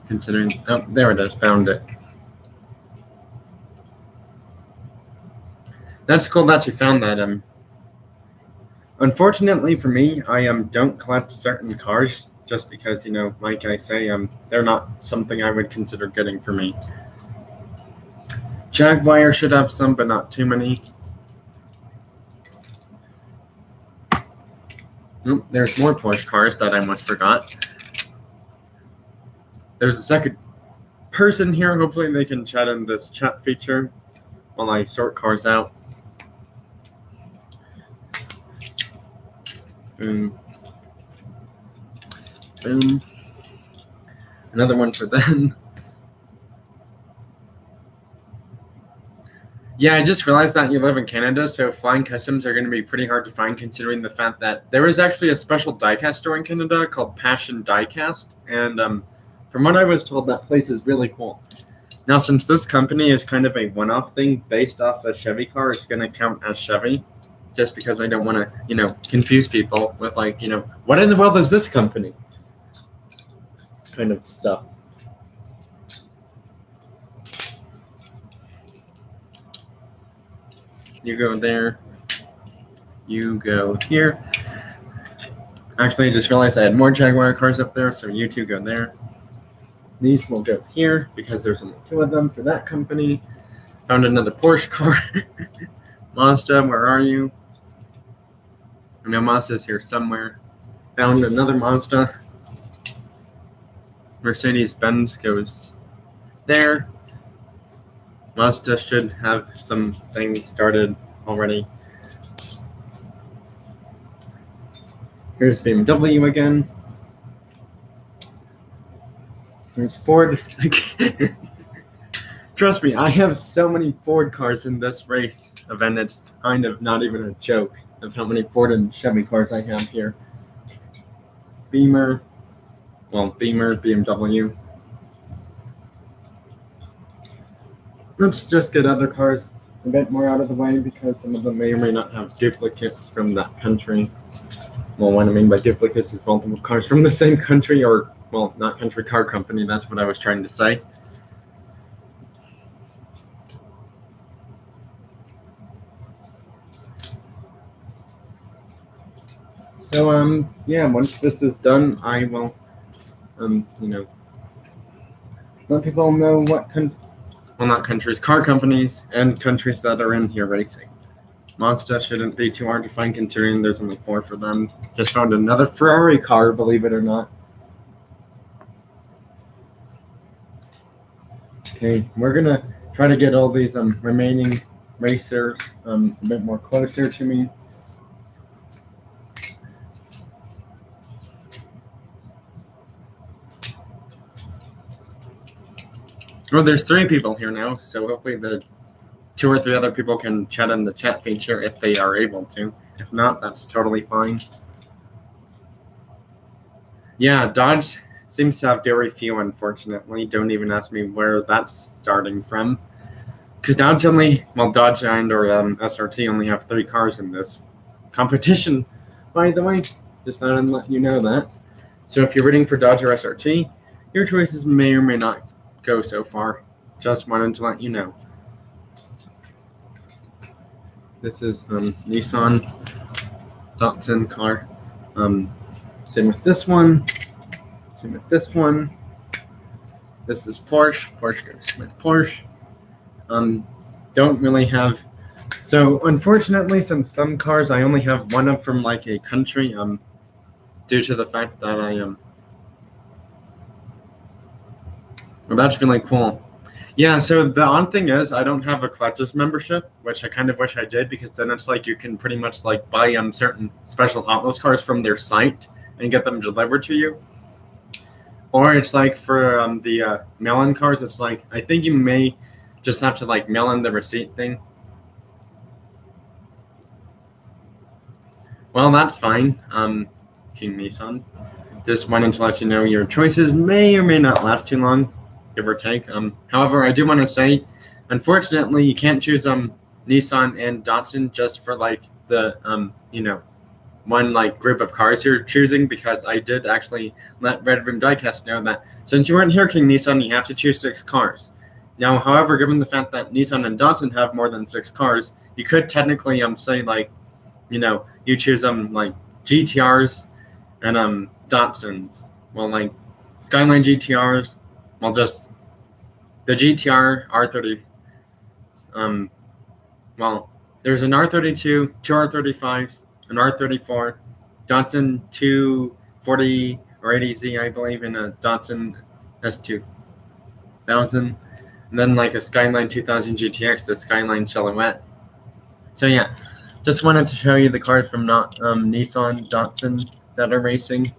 Speaker 1: Considering, oh, there it is, found it. That's cool that you found that. Unfortunately for me, I don't collect certain cars just because, like I say, they're not something I would consider getting for me. Jaguar should have some, but not too many. Oh, there's more Porsche cars that I almost forgot. There's a second person here. Hopefully they can chat in this chat feature while I sort cars out. Boom. Boom. Another one for them. Yeah, I just realized that you live in Canada, so flying customs are going to be pretty hard to find, considering the fact that there is actually a special diecast store in Canada called Passion Diecast, and from what I was told, that place is really cool. Now, since this company is kind of a one-off thing based off a Chevy car, it's going to count as Chevy, just because I don't want to, confuse people with what in the world is this company? Kind of stuff. You go there. You go here. Actually, I just realized I had more Jaguar cars up there, so you two go there. These will go here because there's only two of them for that company. Found another Porsche car. Mazda, where are you? I know Mazda's here somewhere. Found another Mazda. Mercedes-Benz goes there. Mazda should have some things started already. Here's BMW again. There's Ford. Trust me, I have so many Ford cars in this race event. It's kind of not even a joke of how many Ford and Chevy cars I have here. Beamer, BMW. Let's just get other cars a bit more out of the way because some of them may or may not have duplicates from that country. Well, what I mean by duplicates is multiple cars from the same country, or, well, not country, car company. That's what I was trying to say. So, yeah, once this is done, I will, let people know what not countries, car companies and countries that are in here racing. Mazda shouldn't be too hard to find considering there's only 4 for them. Just found another Ferrari car, believe it or not. Okay, we're gonna try to get all these remaining racers a bit more closer to me. Well, there's 3 people here now, so hopefully the 2 or 3 other people can chat in the chat feature if they are able to. If not, that's totally fine. Yeah, Dodge seems to have very few, unfortunately. Don't even ask me where that's starting from. Because Dodge and or SRT only have 3 cars in this competition, by the way. Just thought I'd let you know that. So if you're rooting for Dodge or SRT, your choices may or may not go so far. Just wanted to let you know. This is Nissan Datsun car. Same with this one. Same with this one. This is Porsche. Porsche goes with Porsche. Don't really have. So unfortunately, since some cars I only have one of from like a country, due to the fact that I am. Well, that's really cool. Yeah, so the odd thing is I don't have a collector's membership, which I kind of wish I did, because then it's like you can pretty much like buy certain special Hot Wheels cars from their site and get them delivered to you. Or it's like for the mail-in cars, it's like I think you may just have to like mail in the receipt thing. Well, that's fine. King Nissan. Just wanted to let you know your choices may or may not last too long, give or take. However, I do want to say, unfortunately, you can't choose Nissan and Datsun just for like the one like group of cars you're choosing, because I did actually let Red Room Diecast know that since you weren't here, King Nissan, you have to choose 6 cars. Now, however, given the fact that Nissan and Datsun have more than 6 cars, you could technically say like, you choose like GTRs and Datsuns. Well, like Skyline GTRs, well, just the GTR R30. Well, there's an R32, 2 R35s, an R34, Datsun 240 or 80Z, I believe, and a Datsun S2000, and then like a Skyline 2000 GTX, the Skyline Silhouette. So yeah, just wanted to show you the cars from Nissan, Datsun that are racing.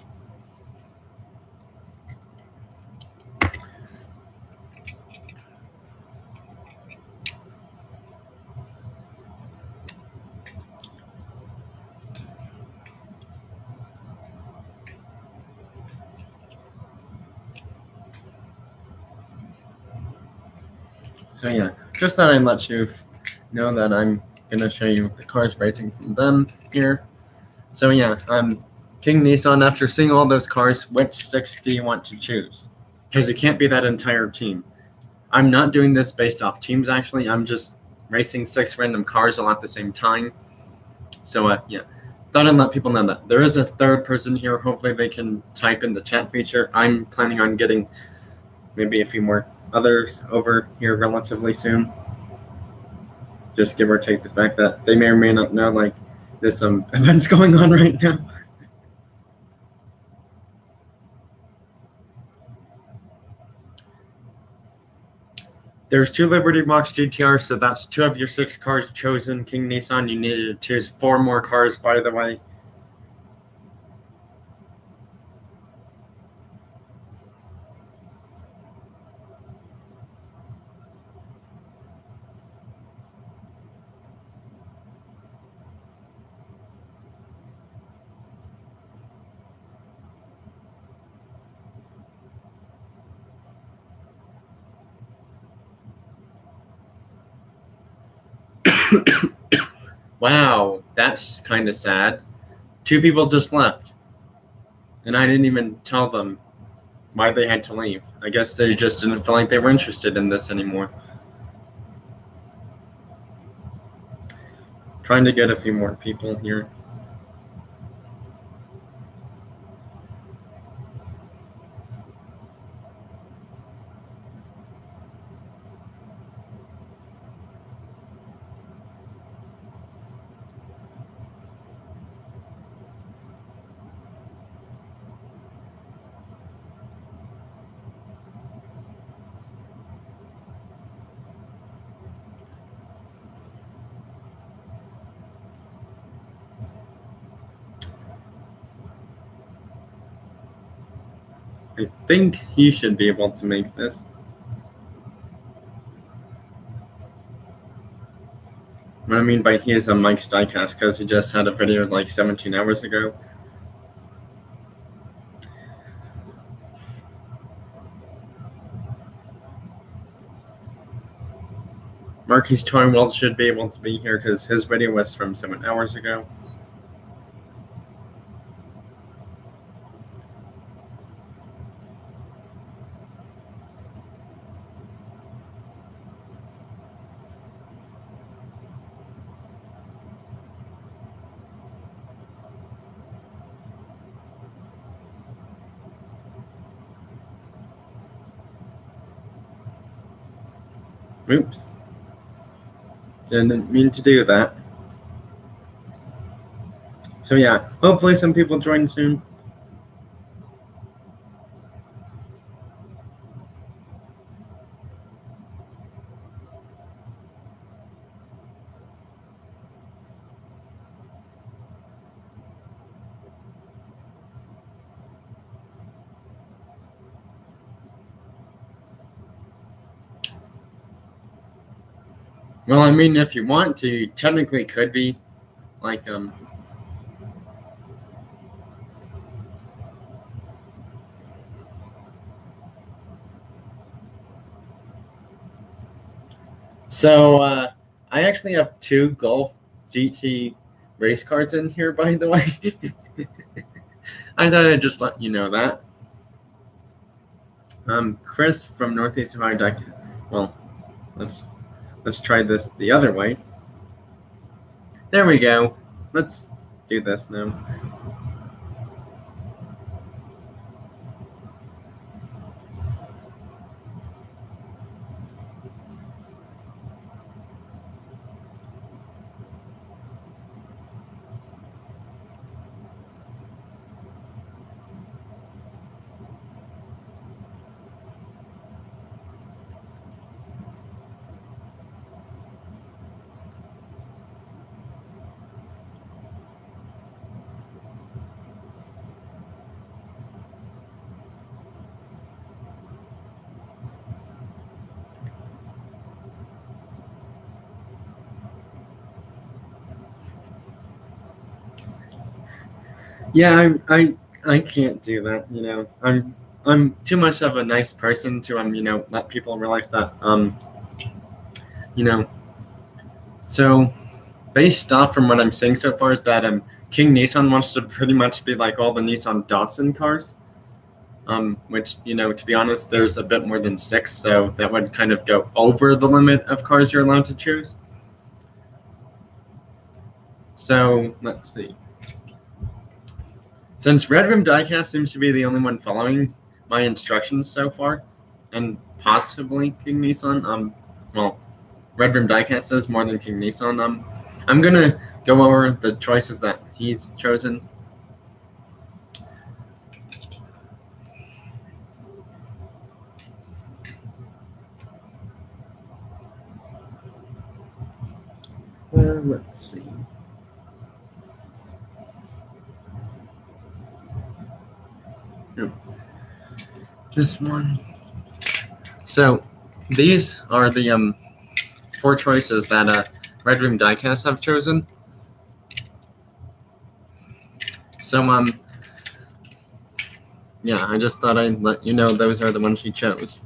Speaker 1: So yeah, just thought I'd let you know that I'm gonna show you the cars racing from them here. So yeah, King Nissan, after seeing all those cars, which 6 do you want to choose? Because it can't be that entire team. I'm not doing this based off teams, actually. I'm just racing 6 random cars all at the same time. So yeah, thought I'd let people know that. There is a third person here. Hopefully they can type in the chat feature. I'm planning on getting maybe a few more others over here relatively soon. Just give or take the fact that they may or may not know like there's some events going on right now. There's 2 Liberty Box GTRs, so that's 2 of your 6 cars chosen. King Nissan, you needed to choose 4 more cars, by the way. Wow, that's kind of sad. 2 people just left, and I didn't even tell them why they had to leave. I guess they just didn't feel like they were interested in this anymore. Trying to get a few more people here. I think he should be able to make this. What I mean by he is a Mike's diecast because he just had a video like 17 hours ago. Marquis Tornwell should be able to be here because his video was from 7 hours ago. Oops. Didn't mean to do that. So yeah, hopefully some people join soon. Well, I mean, if you want to, you technically could be like So I actually have 2 Golf GT race cards in here, by the way. I thought I'd just let you know that. Chris from Northeast Ohio. Well, let's try this the other way. There we go. Let's do this now. Yeah, I can't do that. You know, I'm too much of a nice person to let people realize that you know. So based off from what I'm seeing so far is that King Nissan wants to pretty much be like all the Nissan Datsun cars. Which, to be honest, there's a bit more than 6, so that would kind of go over the limit of cars you're allowed to choose. So, let's see. Since Red Room Diecast seems to be the only one following my instructions so far, and possibly King Nissan, well, Red Room Diecast does more than King Nissan, I'm going to go over the choices that he's chosen. Let's see. This one. So these are the 4 choices that Red Room Diecast have chosen. So yeah, I just thought I'd let you know those are the ones she chose.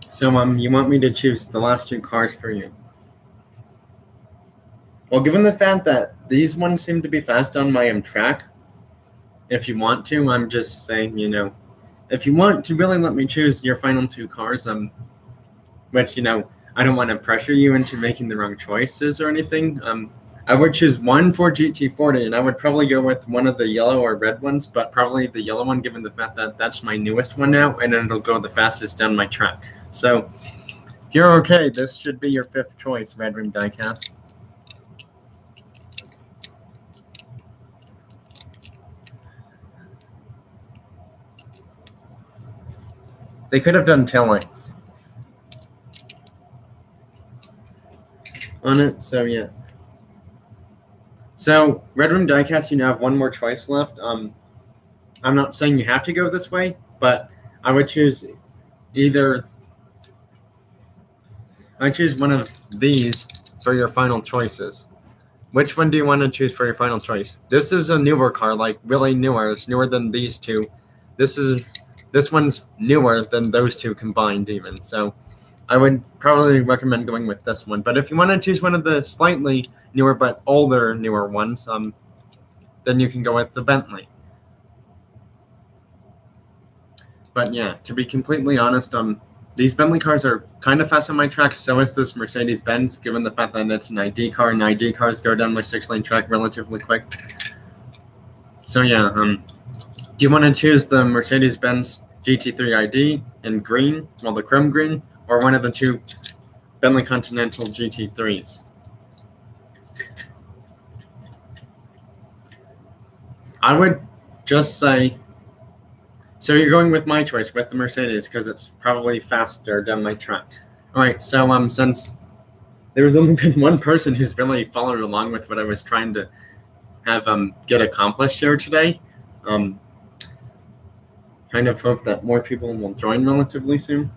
Speaker 1: So you want me to choose the last 2 cars for you? Well, given the fact that these ones seem to be fast on my track, if you want to, I'm just saying, if you want to really let me choose your final 2 cars, which, I don't want to pressure you into making the wrong choices or anything. I would choose one for GT40, and I would probably go with one of the yellow or red ones, but probably the yellow one, given the fact that that's my newest one now, and it'll go the fastest down my track. So, if you're okay, this should be your 5th choice, Red Room Diecast. They could have done taillights. on it. So yeah. So Red Room Diecast, you now have one more choice left. I'm not saying you have to go this way, but I would choose either. I choose one of these for your final choices. Which one do you want to choose for your final choice? This is a newer car, like really newer. It's newer than these two. This one's newer than those two combined, even. So I would probably recommend going with this one. But if you want to choose one of the slightly newer but newer ones, then you can go with the Bentley. But yeah, to be completely honest, these Bentley cars are kind of fast on my track. So is this Mercedes-Benz, given the fact that it's an ID car, and ID cars go down my 6-lane track relatively quick. So yeah, do you want to choose the Mercedes-Benz GT3 ID in green, well, the chrome green, or one of the two Bentley Continental GT3s? I would just say, so you're going with my choice, with the Mercedes, because it's probably faster down my track. All right, so since there was only been one person who's really followed along with what I was trying to have get accomplished here today, kind of hope that more people will join relatively soon.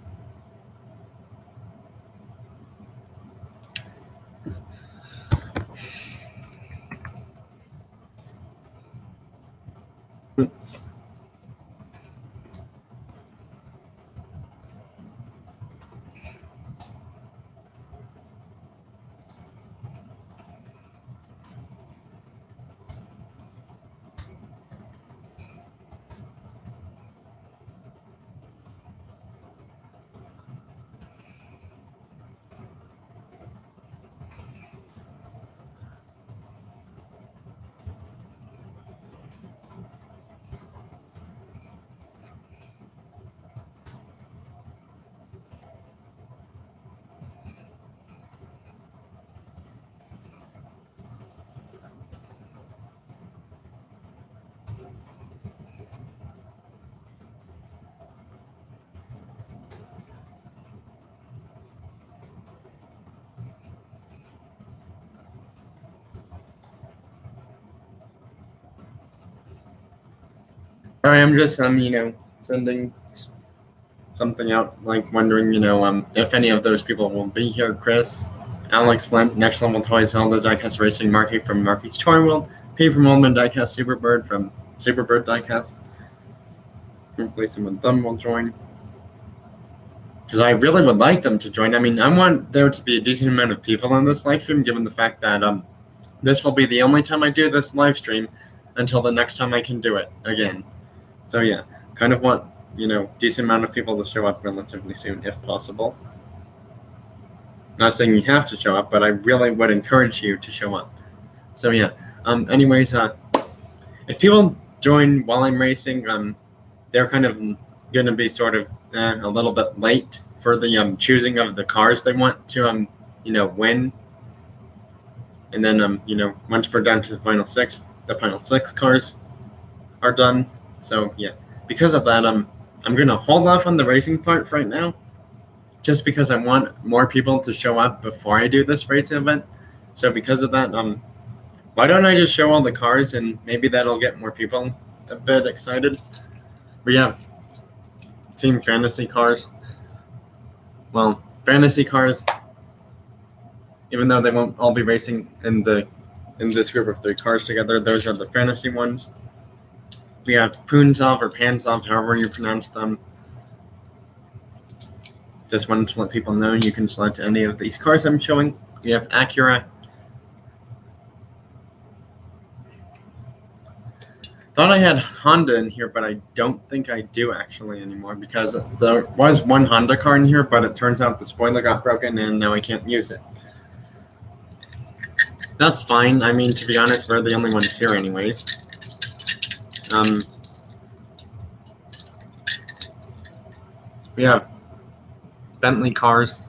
Speaker 1: All right, I'm just sending something out, like wondering, if any of those people will be here. Chris, Alex, Flint, Next Level Toys, Zelda, Diecast Racing, Marky from Marky's Toy World, P from Oldman Diecast, Superbird from Superbird Diecast. Hopefully some of them will join, because I really would like them to join. I mean, I want there to be a decent amount of people in this live stream, given the fact that this will be the only time I do this live stream until the next time I can do it again. So yeah, kind of want, decent amount of people to show up relatively soon, if possible. Not saying you have to show up, but I really would encourage you to show up. So yeah, anyways, if people join while I'm racing, they're kind of going to be sort of a little bit late for the choosing of the cars they want to, win. And then, once we're down to the final six cars are done. So yeah, because of that, I'm going to hold off on the racing part right now, just because I want more people to show up before I do this racing event. So because of that, why don't I just show all the cars, and maybe that'll get more people a bit excited. We have Team Fantasy cars. Well, Fantasy cars, even though they won't all be racing in this group of 3 cars together, those are the Fantasy ones. We have Punzov or Panzov, however you pronounce them. Just wanted to let people know you can select any of these cars I'm showing. We have Acura. Thought I had Honda in here, but I don't think I do actually anymore, because there was one Honda car in here, but it turns out the spoiler got broken and now I can't use it. That's fine. I mean, to be honest, we're the only ones here anyways. We have Bentley cars,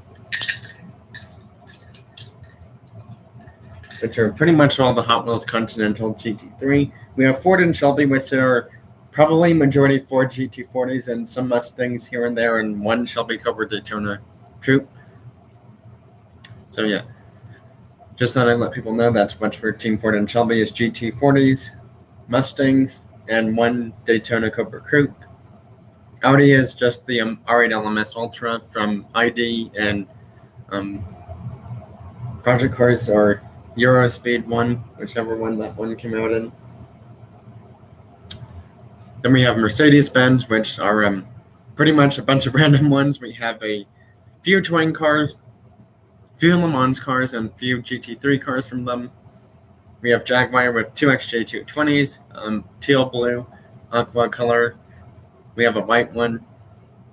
Speaker 1: which are pretty much all the Hot Wheels Continental GT3. We have Ford and Shelby, which are probably majority Ford GT40s and some Mustangs here and there, and one Shelby Cobra Daytona Coupe. So yeah. Just thought I'd let people know that's much for Team Ford and Shelby is GT40s, Mustangs, and one Daytona Cobra Coupe. Audi is just the R8 LMS Ultra from ID and Project Cars or Eurospeed 1, whichever one that one came out in. Then we have Mercedes-Benz, which are pretty much a bunch of random ones. We have a few touring cars, few Le Mans cars, and few GT3 cars from them. We have Jaguar with two XJ220s, teal blue, aqua color. We have a white one.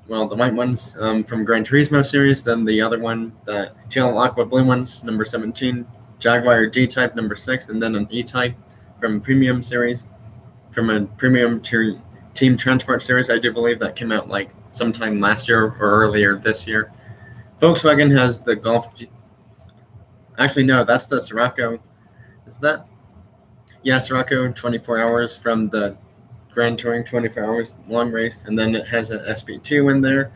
Speaker 1: Well, the white one's from Gran Turismo series. Then the other one, the teal aqua blue one's number 17. Jaguar D-Type number 6, and then an E-Type from Premium series, from a Premium Team Transport series. I do believe that came out like sometime last year or earlier this year. Volkswagen has the Golf. Actually, no, that's the Scirocco. Is that? Yeah, Scirocco 24 hours from the Grand Touring 24 hours long race, and then it has an SP2 in there.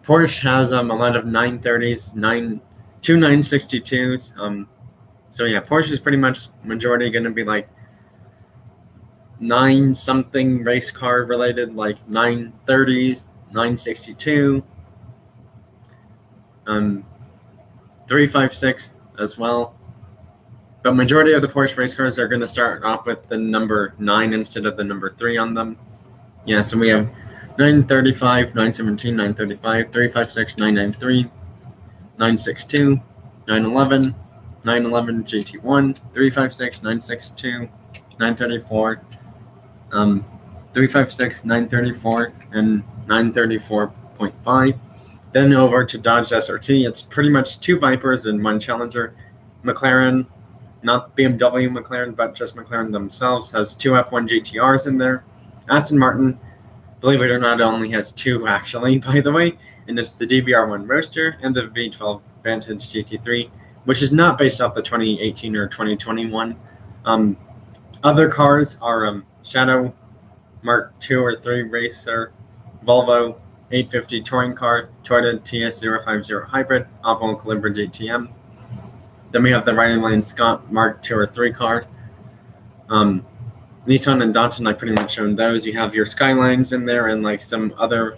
Speaker 1: Porsche has a lot of 930s, two 962s. So yeah, Porsche is pretty much majority going to be like 9 something race car related, like 930s, 962, 356 as well. But majority of the Porsche race cars are going to start off with the number 9 instead of the number 3 on them. Yeah, so we have 935, 917, 935, 356, 993, 962, 911, 911 GT1, 356, 962, 934, 356, 934, and 934.5. Then over to Dodge SRT. It's pretty much 2 Vipers and 1 Challenger. McLaren, not BMW McLaren, but just McLaren themselves, has 2 F1 GTRs in there. Aston Martin, believe it or not, only has 2 actually, by the way, and it's the DBR1 Roadster and the V12 Vantage GT3, which is not based off the 2018 or 2021. Other cars are Shadow Mark 2 or 3 Racer, Volvo 850 touring car, Toyota TS050 Hybrid, Opel Calibra GTM. Then we have the Riley and Scott Mark 2 or 3 car. Nissan and Datsun, I pretty much own those. You have your Skylines in there and like some other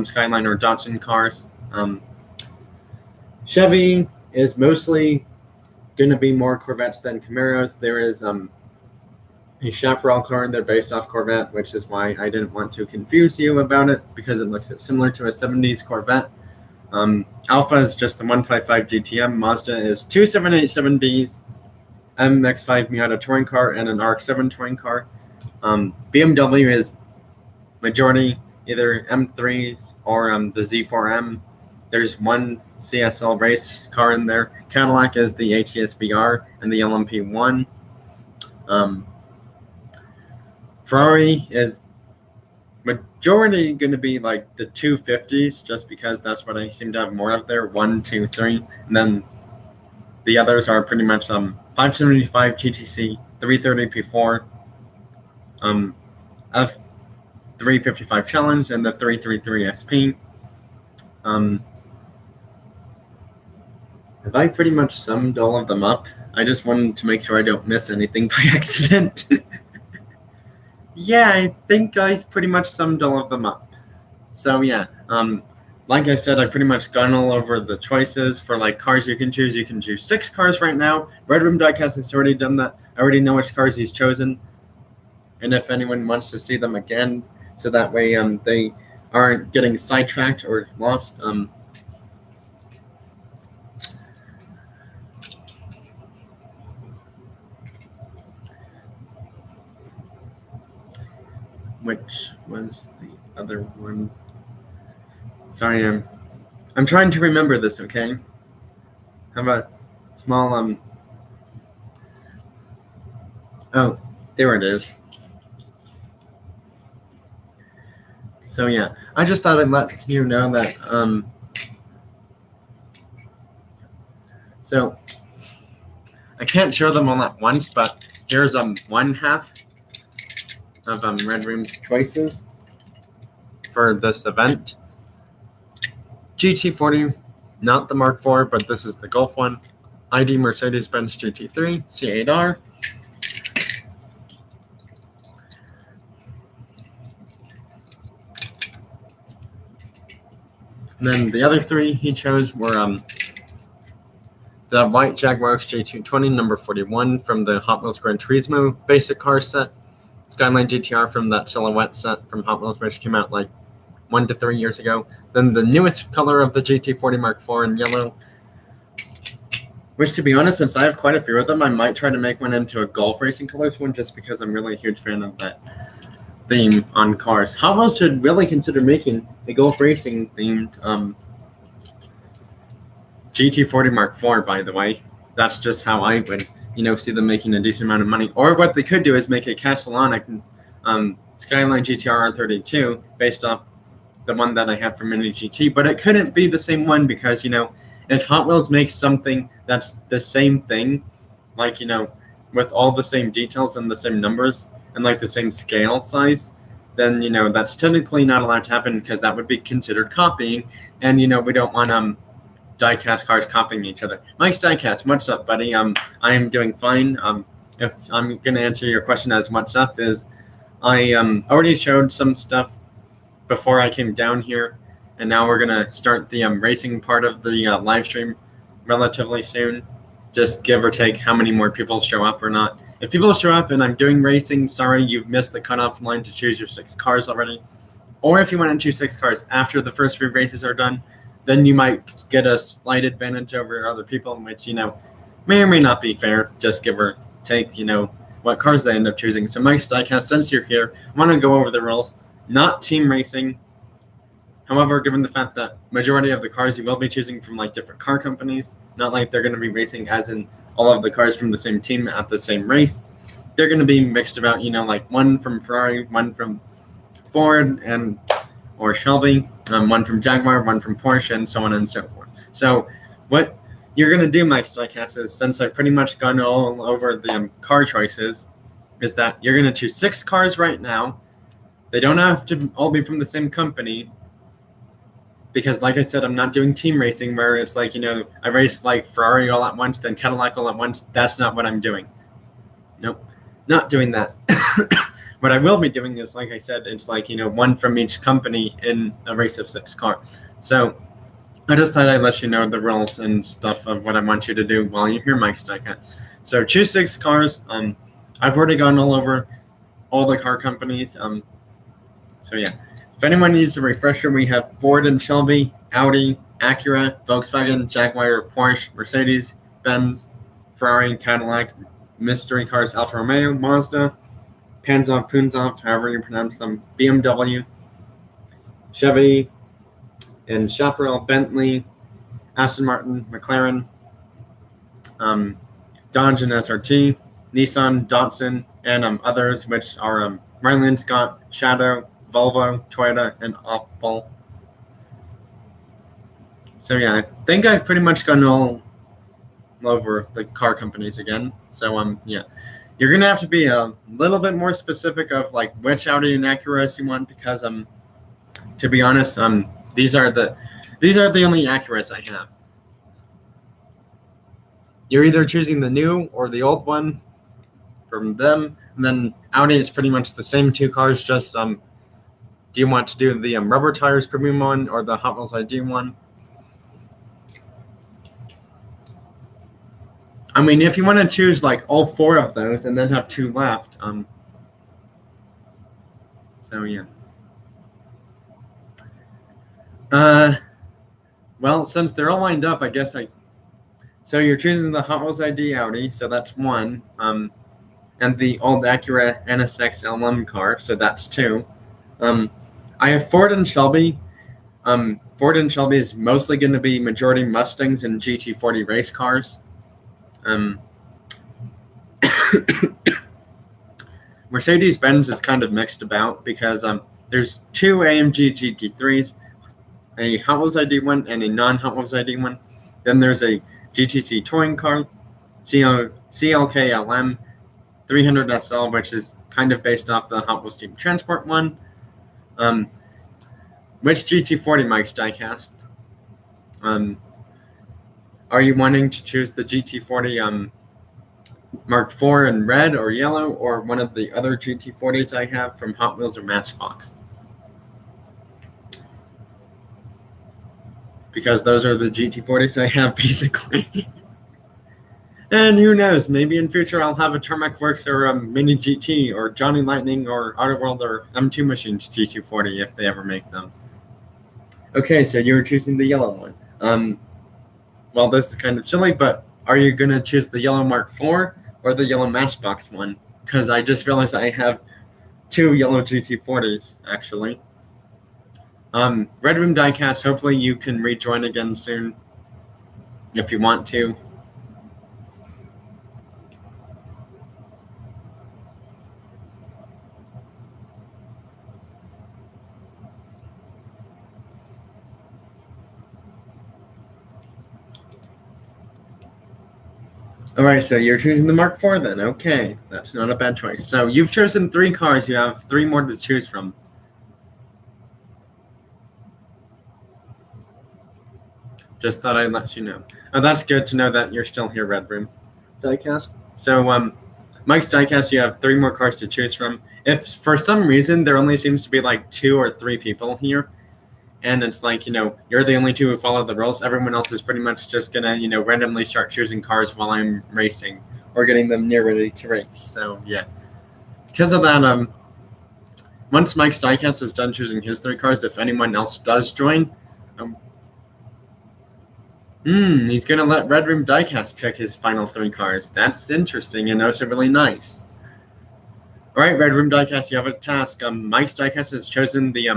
Speaker 1: Skyline or Datsun cars. Chevy is mostly going to be more Corvettes than Camaros. There is a Chaparral car, they're based off Corvette, which is why I didn't want to confuse you about it, because it looks similar to a 70s Corvette. Alpha is just the 155 GTM. Mazda is 2 787Bs, MX-5 Miata touring car, and an RX-7 touring car. BMW is majority either M3s or the Z4M. There's 1 CSL race car in there. Cadillac is the ATS VR and the LMP1. Ferrari is majority going to be like the 250s, just because that's what I seem to have more of there. 1, 2, 3, and then the others are pretty much 575 GTC, 330 P4, F355 Challenge, and the 333 SP. Have I pretty much summed all of them up? I just wanted to make sure I don't miss anything by accident. Yeah, I think I've pretty much summed all of them up. So yeah, like I said, I've pretty much gone all over the choices for like cars you can choose. You can choose 6 cars right now. Red Room Diecast has already done that. I already know which cars he's chosen. And if anyone wants to see them again, so that way they aren't getting sidetracked or lost. Which was the other one? Sorry, I'm trying to remember this, okay? How about small, oh, there it is. So yeah, I just thought I'd let you know that, so I can't show them all at once, but here's one half of Red Room's choices for this event. GT40, not the Mark IV, but this is the Golf one. ID Mercedes-Benz GT3 C8R. And then the other three he chose were the white Jaguar XJ220 number 41 from the Hot Wheels Gran Turismo basic car set, Skyline GTR from that silhouette set from Hot Wheels, which came out like 1 to 3 years ago. Then the newest color of the GT40 Mark IV in yellow, which, to be honest, since I have quite a few of them, I might try to make one into a golf racing colors one, just because I'm really a huge fan of that theme on cars. Hot Wheels should really consider making a golf racing themed GT40 Mark IV, by the way. That's just how I would, see them making a decent amount of money. Or what they could do is make a Castellanic Skyline GTR R32 based off the one that I have from Mini GT, but it couldn't be the same one because, if Hot Wheels makes something that's the same thing, like, with all the same details and the same numbers and like the same scale size, then, that's technically not allowed to happen because that would be considered copying. And, we don't want diecast cars copying each other. Mike's Diecast, what's up, buddy? I am doing fine. If I'm going to answer your question as what's up is I already showed some stuff before I came down here, and now we're going to start the racing part of the live stream relatively soon. Just give or take how many more people show up or not. If people show up and I'm doing racing, sorry, you've missed the cutoff line to choose your 6 cars already. Or if you want to choose 6 cars after the first 3 races are done, then you might get a slight advantage over other people, which, may or may not be fair. Just give or take, what cars they end up choosing. So Mike's Diecast, since you're here, I want to go over the rules. Not team racing. However, given the fact that majority of the cars you will be choosing from like different car companies, not like they're going to be racing as in all of the cars from the same team at the same race. They're going to be mixed about, like one from Ferrari, one from Ford or Shelby, one from Jaguar, one from Porsche, and so on and so forth. So what you're going to do, Mike's Diecast, is since I've pretty much gone all over the car choices, is that you're going to choose 6 cars right now. They don't have to all be from the same company because, like I said, I'm not doing team racing where it's like, I race like Ferrari all at once, then Cadillac all at once. That's not what I'm doing. Nope, not doing that. What I will be doing is, like I said, it's like, one from each company in a race of 6 cars. So I just thought I'd let you know the rules and stuff of what I want you to do while you're here, Mike's Diecast. So choose 6 cars. I've already gone all over all the car companies. So yeah, if anyone needs a refresher, we have Ford and Shelby, Audi, Acura, Volkswagen, Jaguar, Porsche, Mercedes, Benz, Ferrari, Cadillac, mystery cars, Alfa Romeo, Mazda, Panzov, Punzov, however you pronounce them, BMW, Chevy, and Chaparral, Bentley, Aston Martin, McLaren, Dodge and SRT, Nissan, Datsun, and others, which are Riley Scott, Shadow, Volvo, Toyota, and Opel. So yeah, I think I've pretty much gone all over the car companies again. So yeah, you're gonna have to be a little bit more specific of like which Audi and Acuras you want because to be honest, these are the only Acuras I have. You're either choosing the new or the old one from them, and then Audi is pretty much the same 2 cars. Just do you want to do the rubber tires premium one or the Hot Wheels ID one? I mean, if you want to choose like all 4 of those and then have 2 left, so yeah. Well, since they're all lined up, I guess so you're choosing the Hot Wheels ID Audi, so that's 1, and the old Acura NSX LM car, so that's 2. I have Ford and Shelby. Ford and Shelby is mostly going to be majority Mustangs and GT40 race cars. Mercedes-Benz is kind of mixed about because there's 2 AMG GT3s, a Hot Wheels ID one and a non-Hot Wheels ID one. Then there's a GTC touring car, CLK LM 300 SL, which is kind of based off the Hot Wheels Team Transport one. Which GT40, Mike's Diecast? Are you wanting to choose the GT40 Mark IV in red or yellow, or one of the other GT40s I have from Hot Wheels or Matchbox? Because those are the GT40s I have, basically. And who knows, maybe in future I'll have a Tarmac Works or a Mini GT or Johnny Lightning or Outer World or M2 Machines GT40 if they ever make them. Okay, so you were choosing the yellow one. Well, this is kind of silly, but are you going to choose the yellow Mark IV or the yellow Matchbox one? Because I just realized I have two yellow GT40s, actually. Red Room Diecast, hopefully you can rejoin again soon if you want to. All right, so you're choosing the Mark IV then. Okay, that's not a bad choice. So you've chosen 3 cars. You have 3 more to choose from. Just thought I'd let you know. Oh, that's good to know that you're still here, Red Room Diecast. So, Mike's Diecast, you have 3 more cars to choose from. If for some reason there only seems to be like 2 or 3 people here, and it's like, you're the only 2 who follow the rules, everyone else is pretty much just gonna, randomly start choosing cars while I'm racing or getting them near ready to race. So, yeah. Because of that, once Mike's Diecast is done choosing his 3 cars, if anyone else does join, he's going to let Red Room Diecast pick his final 3 cars. That's interesting and also really nice. All right, Red Room Diecast, you have a task. Mike's Diecast has chosen the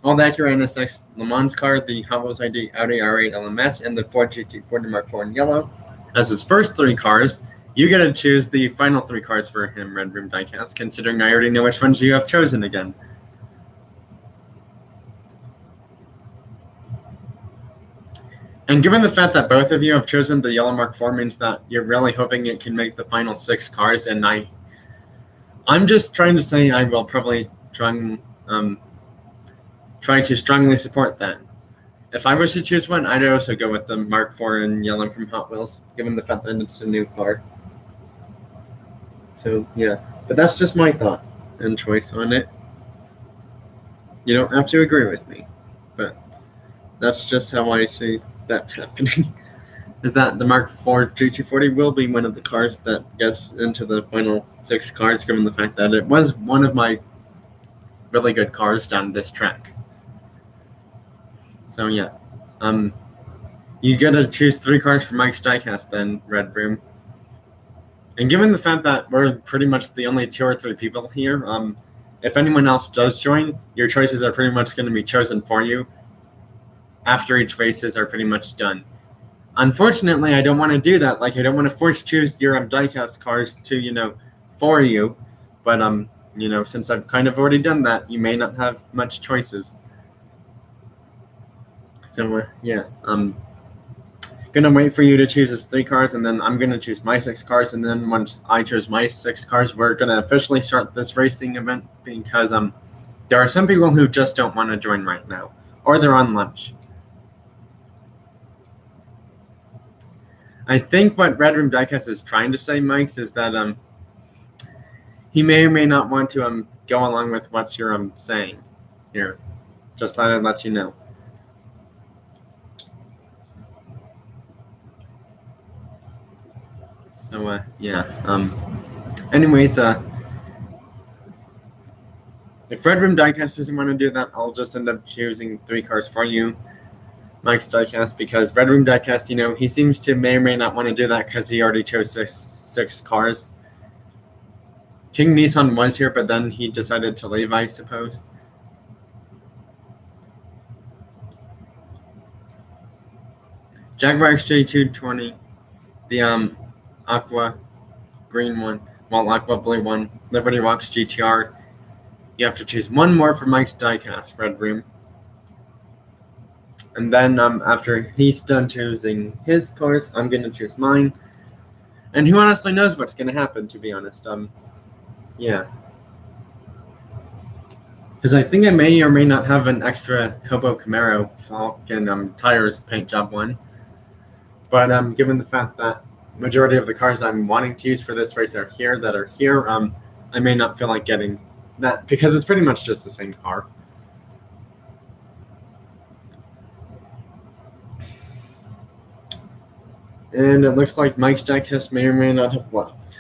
Speaker 1: All-Acura NSX Le Mans car, the Hot Wheels ID Audi R8 LMS, and the Ford GT40 Mark IV in yellow. As his first 3 cars, you get to choose the final 3 cars for him, Red Room Diecast, considering I already know which ones you have chosen again. And given the fact that both of you have chosen the yellow Mark IV means that you're really hoping it can make the final 6 cars, and I'm just trying to say I will probably try to strongly support that. If I was to choose one, I'd also go with the Mark IV in yellow from Hot Wheels, given the fact that it's a new car. So, yeah. But that's just my thought and choice on it. You don't have to agree with me, but that's just how I see that happening. Is that the Mark IV GT40 will be one of the cars that gets into the final 6 cars, given the fact that it was one of my really good cars down this track. So yeah, you get to choose 3 cars for Mike's Diecast then, Red Room. And given the fact that we're pretty much the only 2 or 3 people here, if anyone else does join, your choices are pretty much going to be chosen for you after each races are pretty much done. Unfortunately, I don't want to do that. Like, I don't want to force choose your diecast cars to, for you. But, since I've kind of already done that, you may not have much choices. So, yeah, I'm going to wait for you to choose his 3 cars, and then I'm going to choose my 6 cars. And then once I choose my 6 cars, we're going to officially start this racing event because there are some people who just don't want to join right now, or they're on lunch. I think what Red Room Diecast is trying to say, Mike's, is that he may or may not want to go along with what you're saying here. Just thought I'd let you know. So yeah. Anyways, if Red Room Diecast doesn't want to do that, I'll just end up choosing 3 cars for you, Mike's Diecast, because Red Room Diecast, he seems to may or may not want to do that because he already chose 6 cars. King Nissan was here, but then he decided to leave, I suppose. Jaguar XJ220, the Aqua green one, well, Aqua blue one, Liberty Rocks GTR. You have to choose 1 more for Mike's Diecast, Red Room. And then after he's done choosing his cars, I'm going to choose mine. And who honestly knows what's going to happen, to be honest. Yeah. Because I think I may or may not have an extra Kobo Camaro Falcon tires paint job one. But given the fact that majority of the cars I'm wanting to use for this race are here, I may not feel like getting that because it's pretty much just the same car. And it looks like Mike's diecast may or may not have left.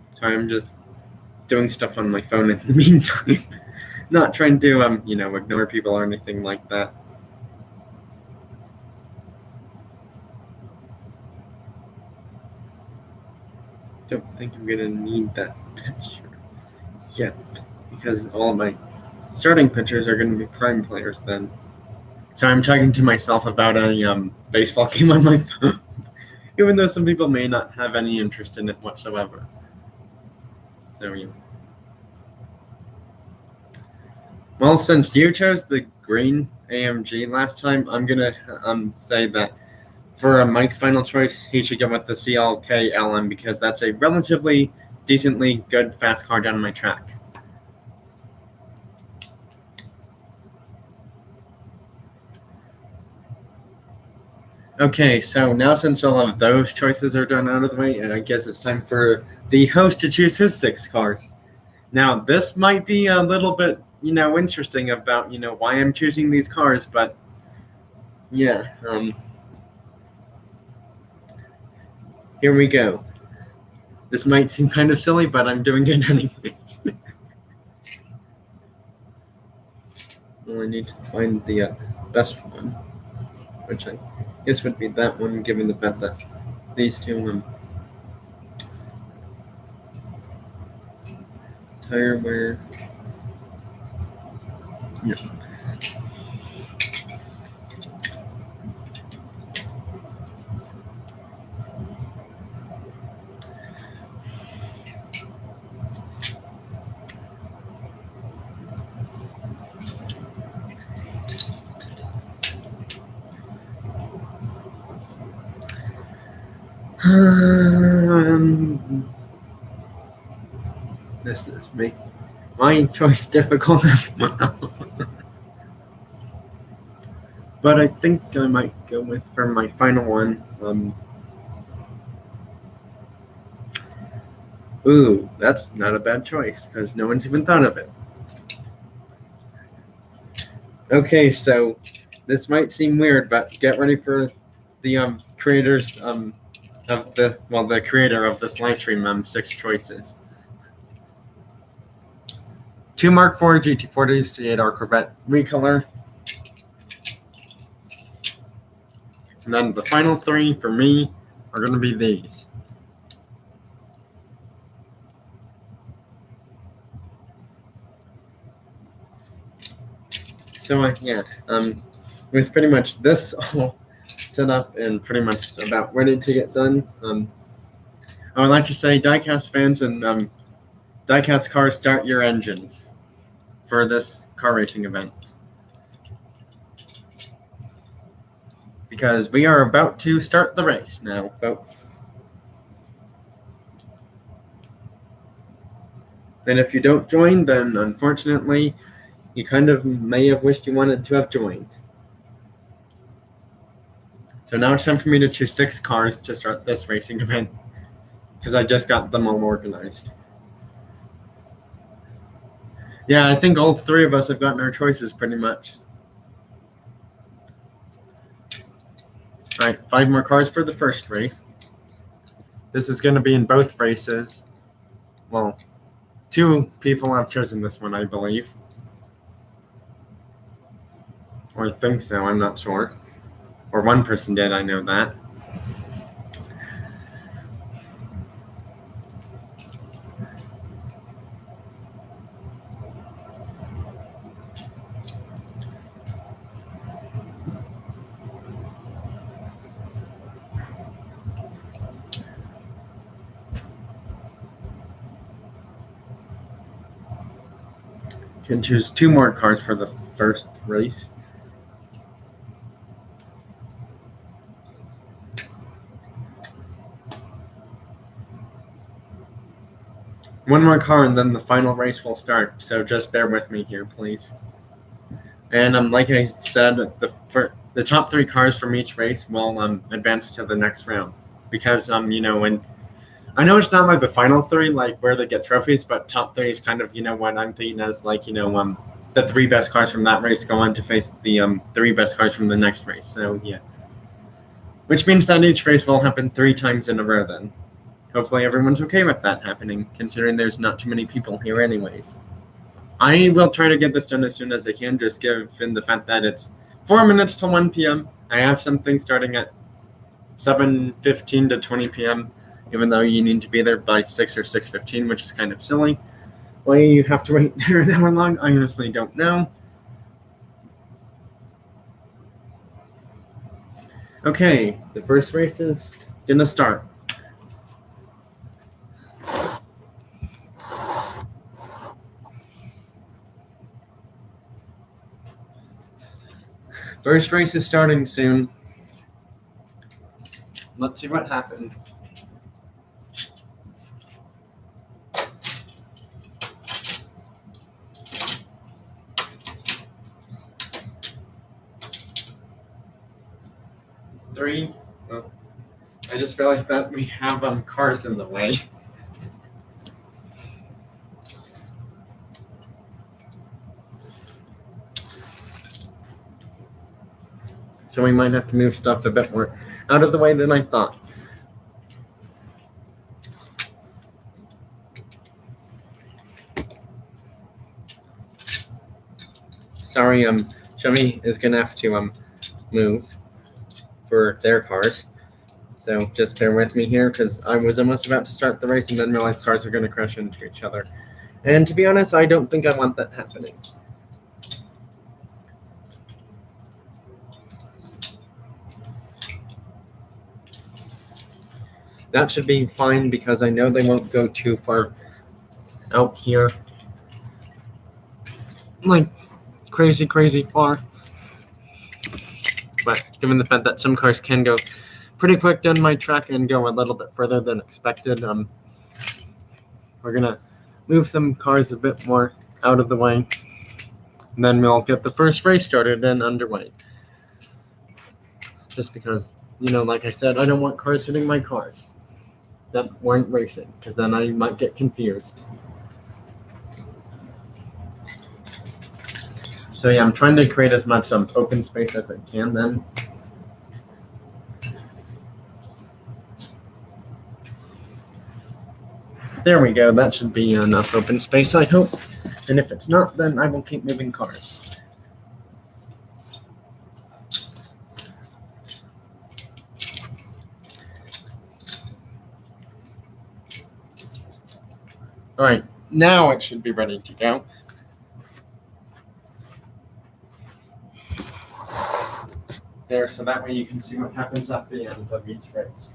Speaker 1: So I'm just doing stuff on my phone in the meantime. Not trying to, ignore people or anything like that. Don't think I'm gonna need that picture yet, because all of my starting pictures are gonna be prime players then. So I'm talking to myself about a baseball game on my phone, even though some people may not have any interest in it whatsoever. So yeah. Well, since you chose the green AMG last time, I'm gonna say that for Mike's final choice, he should go with the CLK LM because that's a relatively decently good fast car down my track. Okay, so now since all of those choices are done out of the way, I guess it's time for the host to choose his 6 cars. Now, this might be a little bit, interesting about, why I'm choosing these cars, but yeah, here we go. This might seem kind of silly, but I'm doing it anyways. Well, I need to find the best one, which I guess would be that one, given the fact that these two tire wear. Yeah. This is making my choice difficult as well. But I think I might go with, for my final one, ooh, that's not a bad choice, because no one's even thought of it. Okay, so this might seem weird, but get ready for the creators the creator of this live stream 6 choices. 2 Mark IV GT40 C8R Corvette recolor. And then the final 3 for me are going to be these. So yeah, with pretty much this all set up and pretty much about ready to get done, I would like to say, diecast fans and diecast cars, start your engines for this car racing event, because we are about to start the race now, folks. And if you don't join, then unfortunately, you kind of may have wished you wanted to have joined. So now it's time for me to choose 6 cars to start this racing event, because I just got them all organized. Yeah, I think all 3 of us have gotten our choices pretty much. All right, 5 more cars for the first race. This is going to be in both races. Well, 2 people have chosen this one, I believe. Or I think so, I'm not sure. Or 1 person did, I know that. Can choose 2 more cars for the first race. One more car and then the final race will start, so just bear with me here, please. And like I said, the top 3 cars from each race will advance to the next round. Because when I know it's not like the final 3, like where they get trophies, but top 3 is kind of what I'm thinking as like the 3 best cars from that race go on to face the 3 best cars from the next race. So yeah, which means that each race will happen 3 times in a row. Then hopefully everyone's okay with that happening, considering there's not too many people here anyways. I will try to get this done as soon as I can, just given the fact that it's 4 minutes till 1 p.m. I have something starting at 7:15 to 20 p.m., even though you need to be there by 6 or 6:15, which is kind of silly. Why you have to wait there an hour long, I honestly don't know. Okay, the first race is gonna start. First race is starting soon. Let's see what happens. Three. Oh, I just realized that we have cars in the way. So we might have to move stuff a bit more out of the way than I thought. Sorry, Chevy is gonna have to move for their cars. So just bear with me here, because I was almost about to start the race and then realized cars are gonna crash into each other. And to be honest, I don't think I want that happening. That should be fine, because I know they won't go too far out here. Like, crazy far. But given the fact that some cars can go pretty quick down my track and go a little bit further than expected, we're gonna move some cars a bit more out of the way. And then we'll get the first race started and underway. Just because, like I said, I don't want cars hitting my cars that weren't racing, because then I might get confused. So yeah, I'm trying to create as much open space as I can then. There we go, that should be enough open space, I hope. And if it's not, then I will keep moving cars. All right, now it should be ready to go. There, so that way you can see what happens at the end of each race.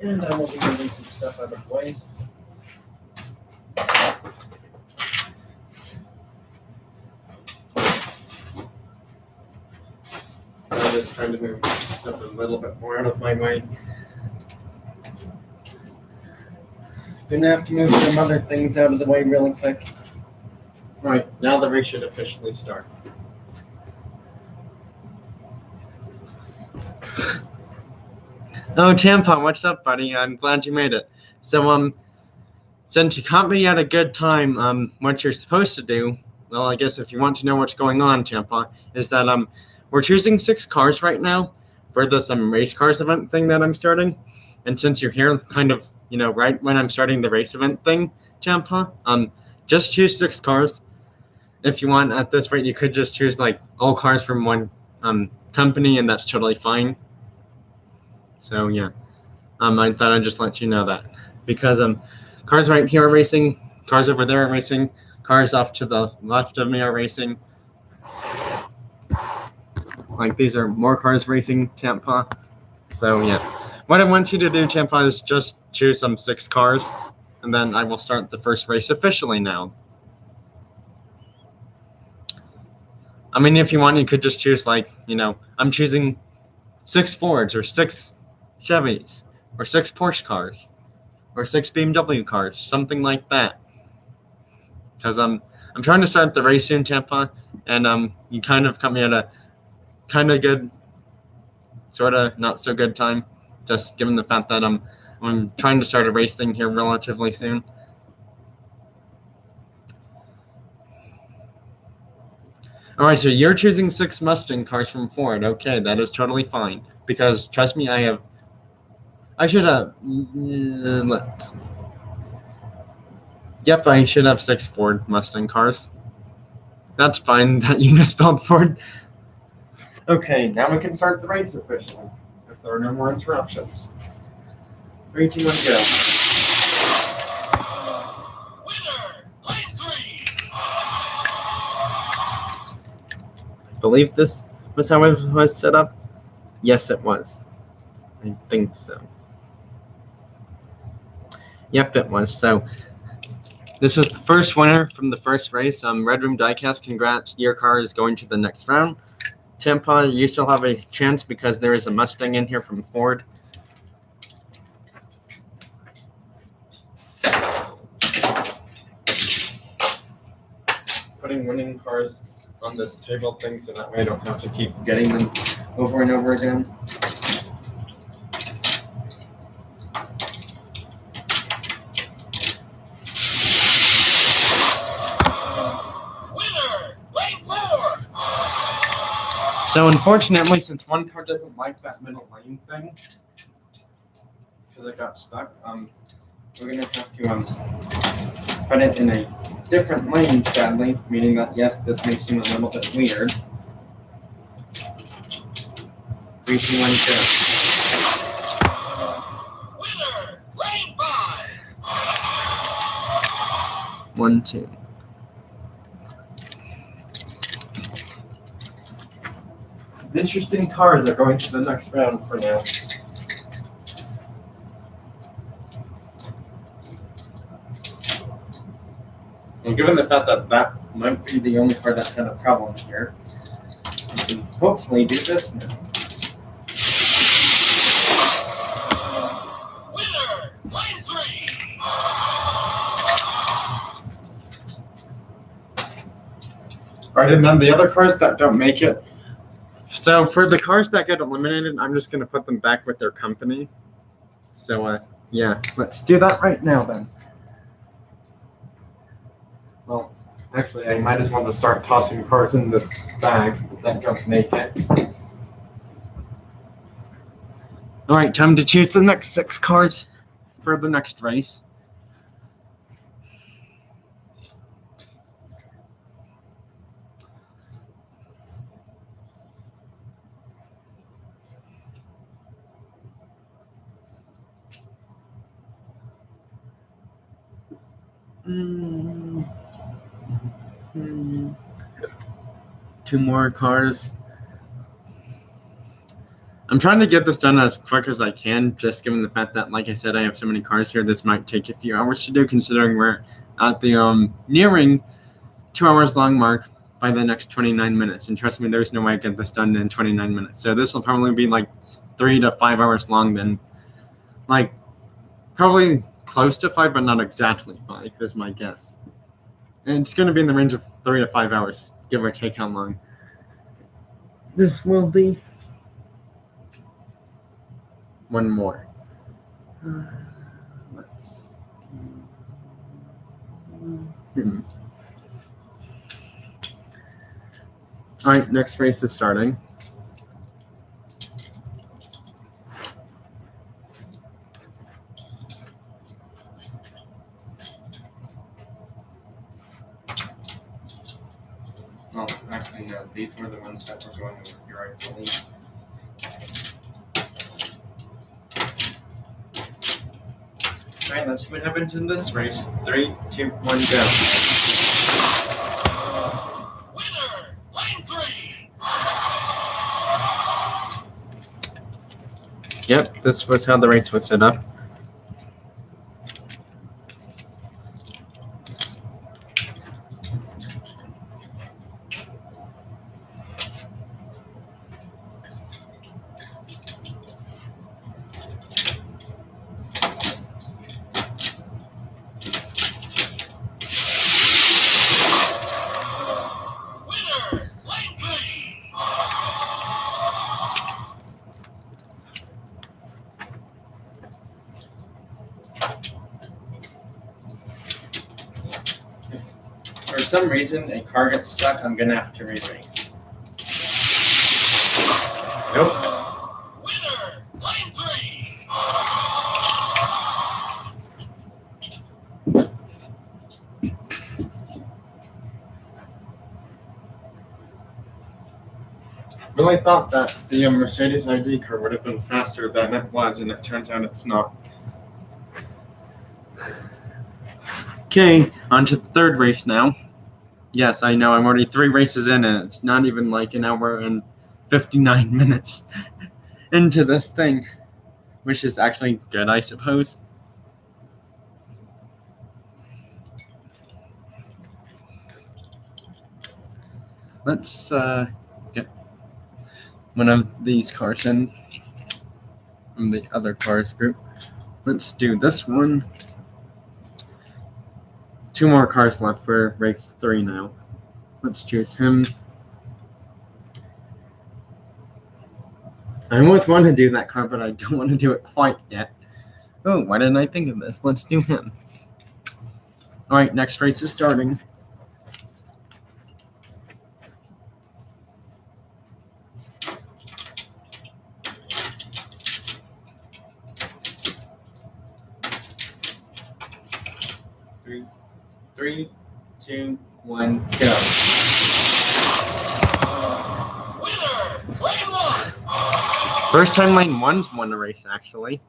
Speaker 1: And I will be moving some stuff out of the way. I'm just trying to move stuff a little bit more out of my way. Gonna have to move some other things out of the way really quick. Right, now the race should officially start. Oh, Tampon, what's up, buddy? I'm glad you made it. So, since you caught me at a good time, what you're supposed to do, well, I guess if you want to know what's going on, Tampon, is that, we're choosing 6 cars right now for this, race cars event thing that I'm starting. And since you're here kind of, right when I'm starting the race event thing, Tampon, just choose 6 cars. If you want, at this rate, you could just choose, like, all cars from one, company, and that's totally fine. So yeah, I thought I'd just let you know that, because cars right here are racing, cars over there are racing, cars off to the left of me are racing. Like, these are more cars racing, Tampa. So yeah, what I want you to do, Tampa, is just choose some 6 cars, and then I will start the first race officially now. I mean, if you want, you could just choose, like, I'm choosing 6 Fords or 6 Chevys or 6 Porsche cars or 6 BMW cars, something like that. Because I'm trying to start the race soon, Tampa, and you kind of caught me at a kind of good, sort of not so good time, just given the fact that I'm trying to start a race thing here relatively soon. All right, so you're choosing 6 Mustang cars from Ford. Okay, that is totally fine. Because trust me, I should have. Yep, I should have 6 Ford Mustang cars. That's fine that you misspelled Ford. Okay, now we can start the race officially. If there are no more interruptions. 3, 2, 1, go. I believe this was how it was set up. Yes, it was. I think so. Yep, it was. So this was the first winner from the first race. Red Room Diecast, congrats. Your car is going to the next round. Tampa, you still have a chance because there is a Mustang in here from Ford. Putting winning cars on this table thing so that way I don't have to keep getting them over and over again. So unfortunately, since one car doesn't like that middle lane thing, because it got stuck, we're gonna have to put it in a different lane, sadly, meaning that yes, this may seem a little bit weird. 3, 2, 1, go. Winner, lane 5. 1, 2. Interesting cars are going to the next round for now. And given the fact that that might be the only car that had a problem here, we can hopefully do this now. Winner, lane 3. Alright, and then the other cars that don't make it. So for the cars that get eliminated, I'm just going to put them back with their company. So, yeah, let's do that right now then. Well, actually, I might as well just start tossing cars in this bag that don't make it. All right, time to choose the next 6 cars for the next race. Two more cars. I'm trying to get this done as quick as I can, just given the fact that, like I said, I have so many cars here, this might take a few hours to do, considering we're at the nearing 2 hours long mark by the next 29 minutes. And trust me, there's no way I get this done in 29 minutes. So this will probably be like 3 to 5 hours long then. Like, probably close to 5, but not exactly 5 is my guess. And it's going to be in the range of 3 to 5 hours, give or take how long this will be. One more. Let's. All right, next race is starting. Well, actually, no. These were the ones that were going over here, I believe. All right, let's see what happens in this race. 3, 2, 1, go. Winner, lane 3. Yep, this was how the race was set up. some reason a car gets stuck, I'm gonna have to re-race. Nope.
Speaker 2: Winner, lane 3.
Speaker 1: Really thought that the Mercedes ID car would have been faster than it was, and it turns out it's not. Okay, on to the third race now. Yes, I know, I'm already 3 races in, and it's not even like an hour and 59 minutes into this thing, which is actually good, I suppose. Let's get one of these cars in from the other cars group. Let's do this one. 2 more cars left for race 3 now. Let's choose him. I almost want to do that car, but I don't want to do it quite yet. Oh, why didn't I think of this? Let's do him. Alright, next race is starting. Three, 2, 1, go.
Speaker 2: Winner, lane 1.
Speaker 1: First time lane 1's won a race, actually.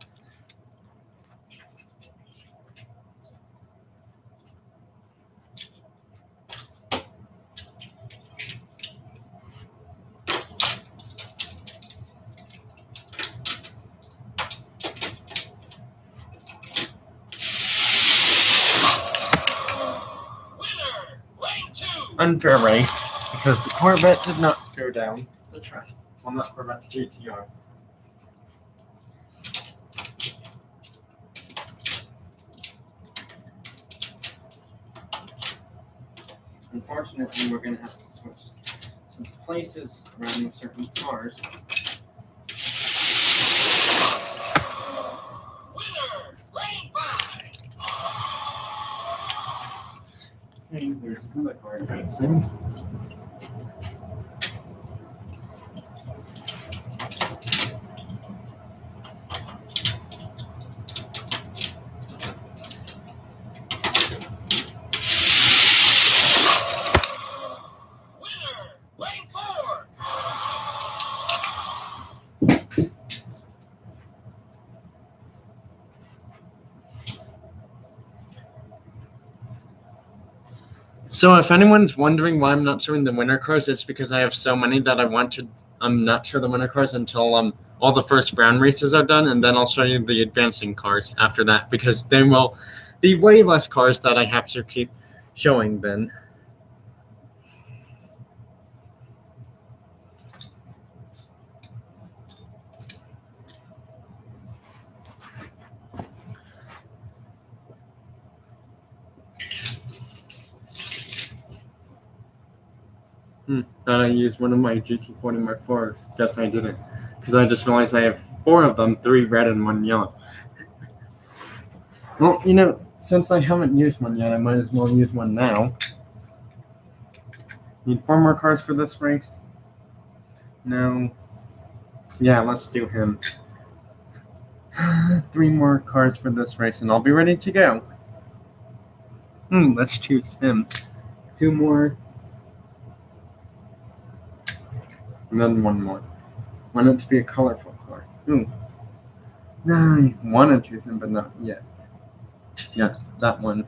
Speaker 2: Winner, lane 2.
Speaker 1: Unfair race, because the Corvette did not go down the track. Well, not Corvette, GTR. Unfortunately, we're going to have to switch some places around with certain cars.
Speaker 2: Winner, lane 5.
Speaker 1: Okay, there's another car racing.
Speaker 2: Winner, lane 4.
Speaker 1: So if anyone's wondering why I'm not showing the winner cars, it's because I have so many that I'm not sure the winner cars until all the first round races are done, and then I'll show you the advancing cars after that, because there will be way less cars that I have to keep showing then. Thought I used one of my GT40 Mark IVs. Guess I didn't, because I just realized I have 4 of them, 3 red and 1 yellow. Well, you know, since I haven't used one yet, I might as well use one now. Need 4 more cars for this race? No. Yeah, let's do him. 3 more cars for this race, and I'll be ready to go. Let's choose him. 2 more. And then 1 more. Want it to be a colorful car. No, I want to choose him, but not yet. Yeah, that one.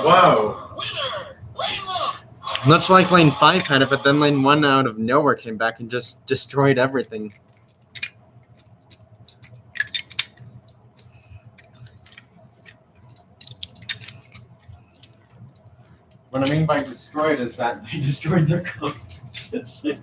Speaker 1: Whoa!
Speaker 2: Winner, lane 1.
Speaker 1: Looks like lane 5 had it, but then lane 1 out of nowhere came back and just destroyed everything. What I mean by destroyed is that they destroyed their competition.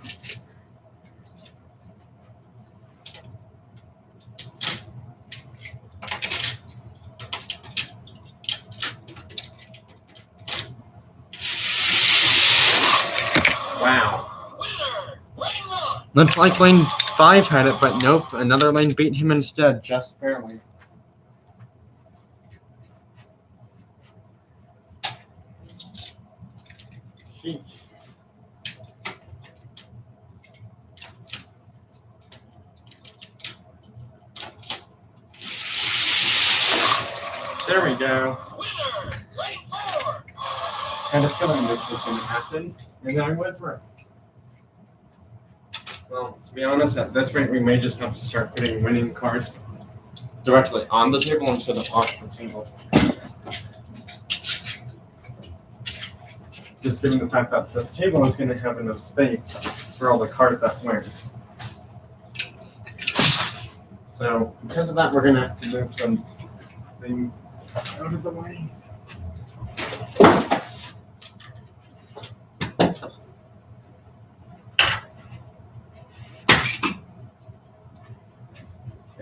Speaker 1: Wow.
Speaker 2: Winner. Lane 1.
Speaker 1: Looks like lane 5 had it, but nope. Another lane beat him instead, just barely. Sheesh. There we go.
Speaker 2: Winner. Lane 4.
Speaker 1: Had a feeling this was going to happen, and I was right. Well, to be honest, at this rate, we may just have to start putting winning cards directly on the table instead of off the table. Just given the fact that this table is going to have enough space for all the cards that win. So, because of that, we're going to have to move some things out of the way.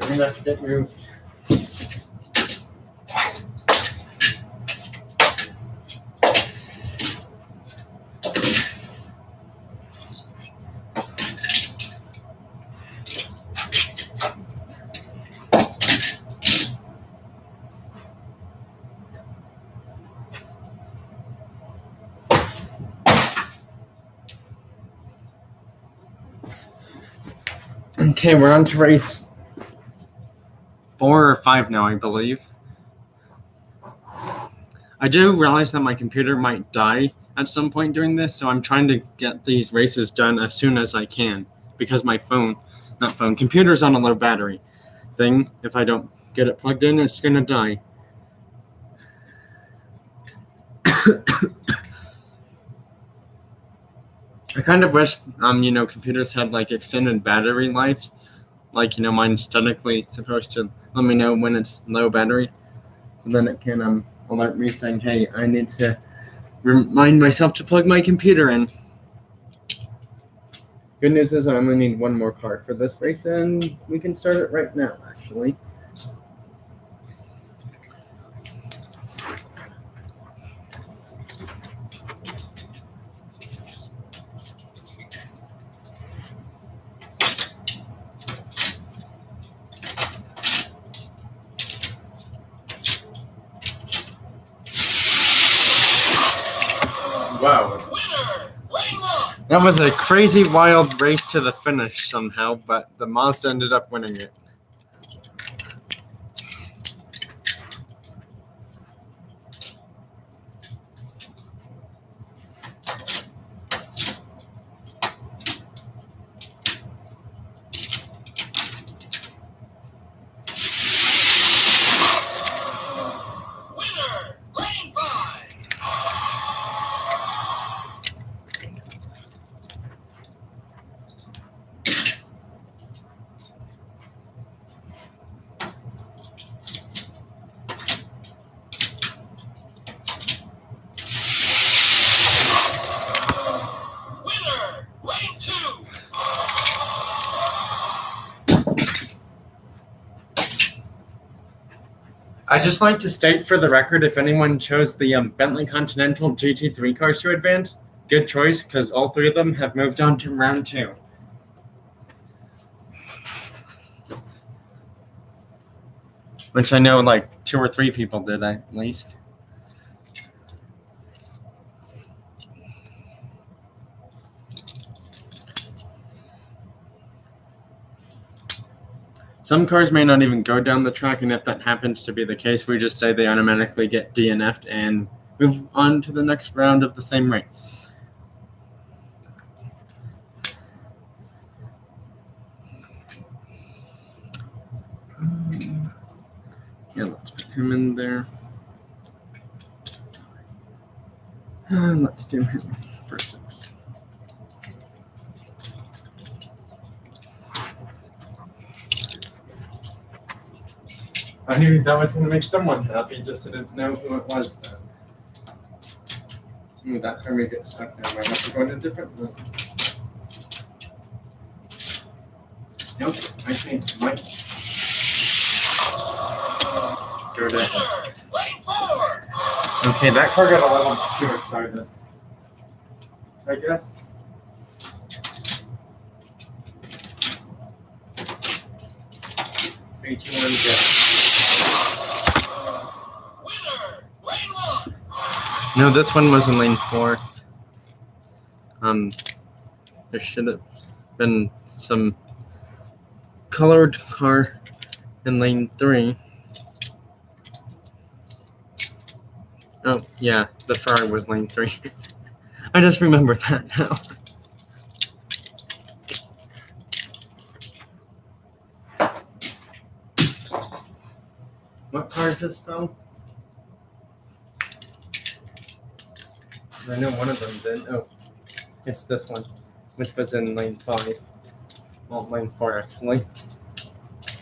Speaker 1: We're going to have to get moved. Okay, we're on to race 4 or 5 now, I believe. I do realize that my computer might die at some point during this, so I'm trying to get these races done as soon as I can, because my computer's on a low battery thing. If I don't get it plugged in, it's gonna die. I kind of wish, computers had like extended battery lives. Like, mine's technically supposed to let me know when it's low battery, so then it can alert me saying, hey, I need to remind myself to plug my computer in. Good news is I only need one more card for this race, and we can start it right now, actually. Wow.
Speaker 2: Winner. Lane 1.
Speaker 1: That was a crazy wild race to the finish somehow, but the Mazda ended up winning it.
Speaker 2: Winner. Lane 5. Winner. Lane 2.
Speaker 1: I'd just like to state for the record, if anyone chose the Bentley Continental GT3 cars to advance, good choice, because all 3 of them have moved on to round 2. Which I know like 2 or 3 people did at least. Some cars may not even go down the track, and if that happens to be the case, we just say they automatically get DNF'd and move on to the next round of the same race. Yeah, let's put him in there. Let's do him for 6. I knew that was going to make someone happy, just didn't know who it was, though. Ooh, that time we get stuck there. Might have to go in a different room. Nope, I think Mike. Go to.
Speaker 2: Winner. Lane 4.
Speaker 1: Okay, that car got a little too excited, I guess. 3, 2, 1, go.
Speaker 2: Winner, lane 1.
Speaker 1: No, this one was in lane 4. There should have been some colored car in lane 3. Oh, yeah, the Ferrari was lane 3. I just remembered that now. What car just fell? I know one of them did. Oh, it's this one, which was in lane 5. Well, lane 4 actually.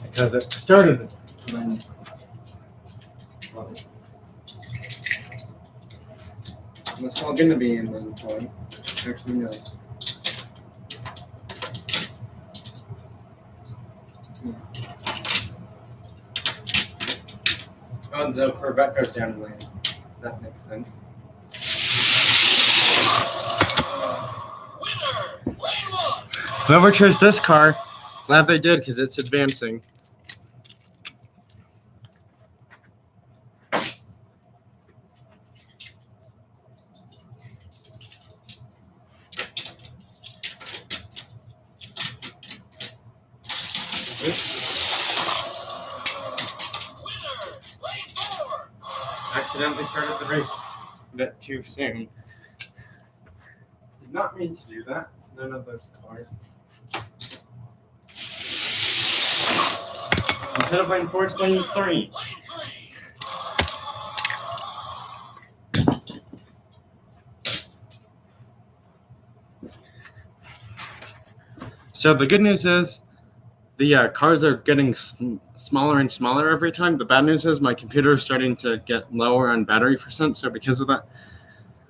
Speaker 1: Because it started in lane 5. It's all going to be in lane 5. Actually, no. Oh, the Corvette goes down in lane. That makes sense.
Speaker 2: Winner, lane 1.
Speaker 1: Whoever chose this car, glad they did because it's advancing.
Speaker 2: Winner, lane 4.
Speaker 1: Accidentally started the race a bit too soon. Did not mean to do that. None of those cars. Instead of lane 4, it's lane 3.
Speaker 2: Lane 3.
Speaker 1: So the good news is the cars are getting smaller and smaller every time. The bad news is my computer is starting to get lower on battery percent. So because of that,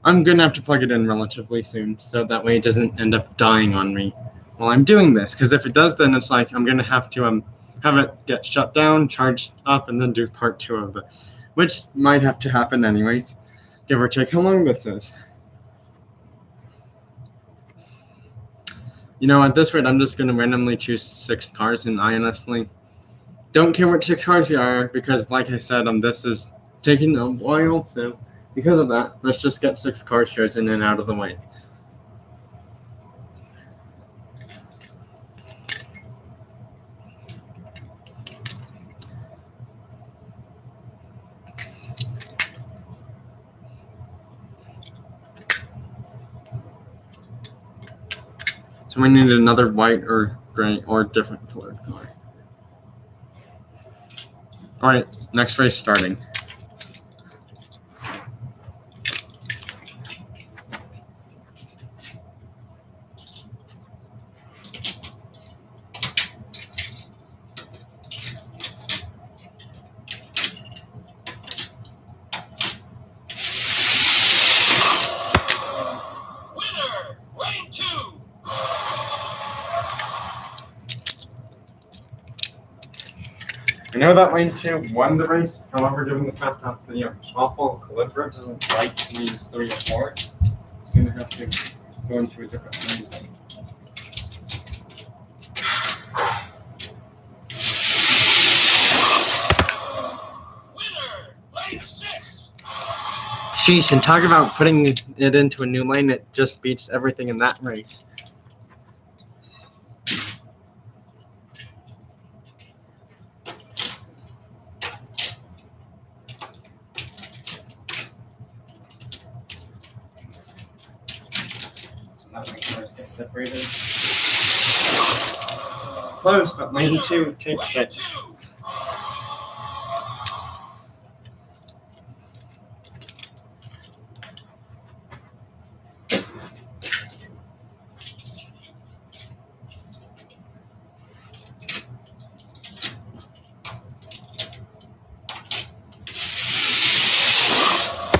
Speaker 1: I'm going to have to plug it in relatively soon. So that way it doesn't end up dying on me while I'm doing this. Because if it does, then it's like I'm going to have to have it get shut down, charged up, and then do part 2 of it. Which might have to happen anyways. Give or take how long this is. You know, at this rate, I'm just going to randomly choose 6 cars, and I honestly don't care what 6 cars they are, because like I said, this is taking a while, so because of that, let's just get 6 cars chosen and out of the way. So we need another white or gray or different colored car. All right, next race starting.
Speaker 2: Winner, lane 2.
Speaker 1: I know that lane 2 won the race. However, given the fact that the awful Calibra doesn't like lanes 3 or 4, it's going to have to go into a different lane.
Speaker 2: Winner, lane 6.
Speaker 1: Sheesh, and talk about putting it into a new lane, it just beats everything in that race. So now my cars get separated. Close, but lane 2 takes
Speaker 2: Lane
Speaker 1: it.
Speaker 2: 2.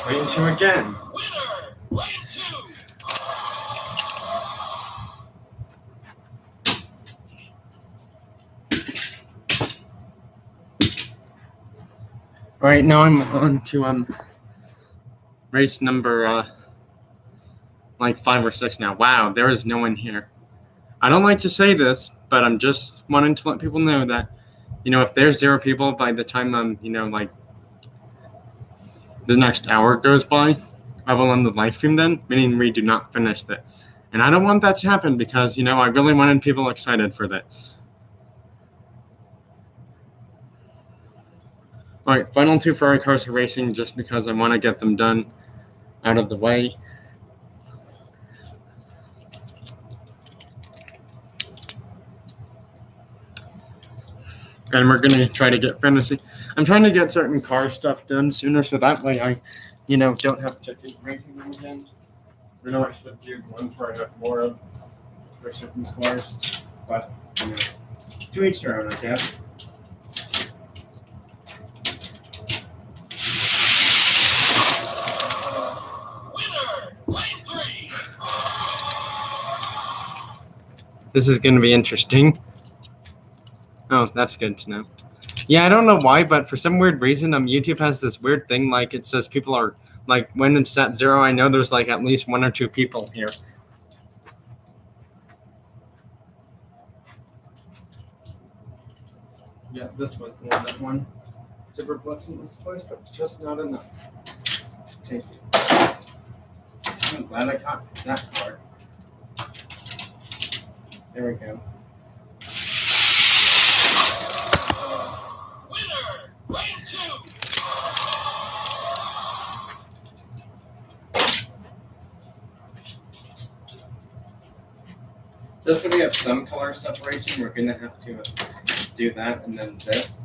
Speaker 1: Lane 2 again.
Speaker 2: Winner, lane 2.
Speaker 1: All right, now I'm on to race number like 5 or 6 now. Wow, there is no one here. I don't like to say this, but I'm just wanting to let people know that if there's 0 people by the time like the next hour goes by, I will end the live stream then, meaning we do not finish this. And I don't want that to happen because, I really wanted people excited for this. All right, final 2 Ferrari cars are racing just because I want to get them done out of the way. And we're going to try to get fantasy. I'm trying to get certain car stuff done sooner so that way I, don't have to keep racing them again. I know I should do one where I have more of for certain cars, but, to each their own, I guess. This is going to be interesting. Oh, that's good to know. Yeah, I don't know why, but for some weird reason, YouTube has this weird thing, like it says people are, like when it's at 0, I know there's like at least 1 or 2 people here. Yeah, this was the one that won. Super Blitz in this place, but just not enough. Thank you. I'm glad I caught that card. There we go. Just so we have some color separation, we're going to have to do that and then this.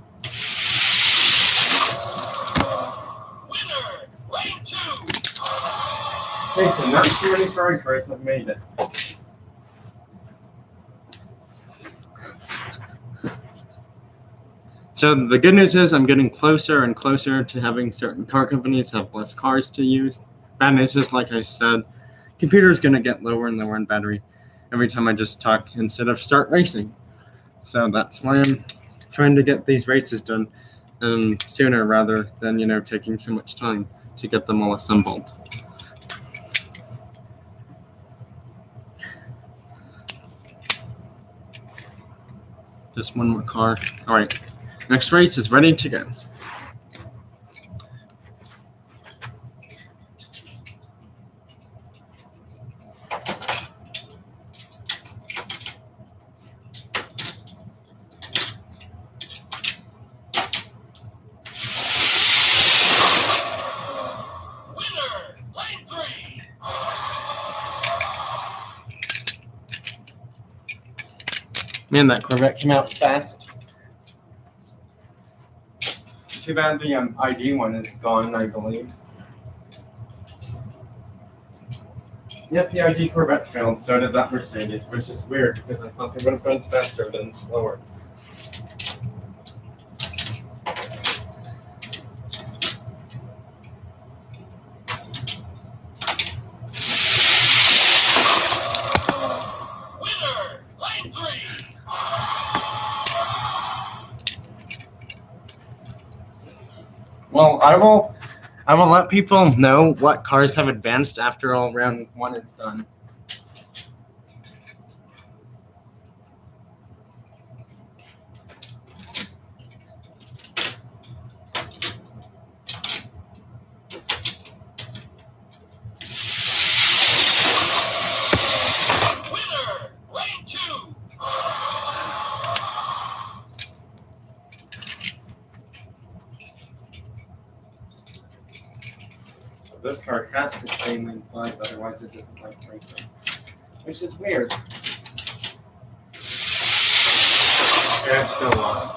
Speaker 1: Okay, so not too many Ferrari cars have made it. So the good news is I'm getting closer and closer to having certain car companies have less cars to use. Bad news is, like I said, computer is going to get lower and lower in battery every time I just talk instead of start racing. So that's why I'm trying to get these races done sooner rather than, taking so much time to get them all assembled. Just one more car. All right, next race is ready to go. Man, that Corvette came out fast. Too bad the ID one is gone, I believe. Yep, the ID Corvette failed, so did that Mercedes, which is weird because I thought they would have been faster than slower. Well, I will let people know what cars have advanced after all round 1 is done. This car has to stay in lane 5, otherwise it doesn't like racing, which is weird. Okay, I'm still lost.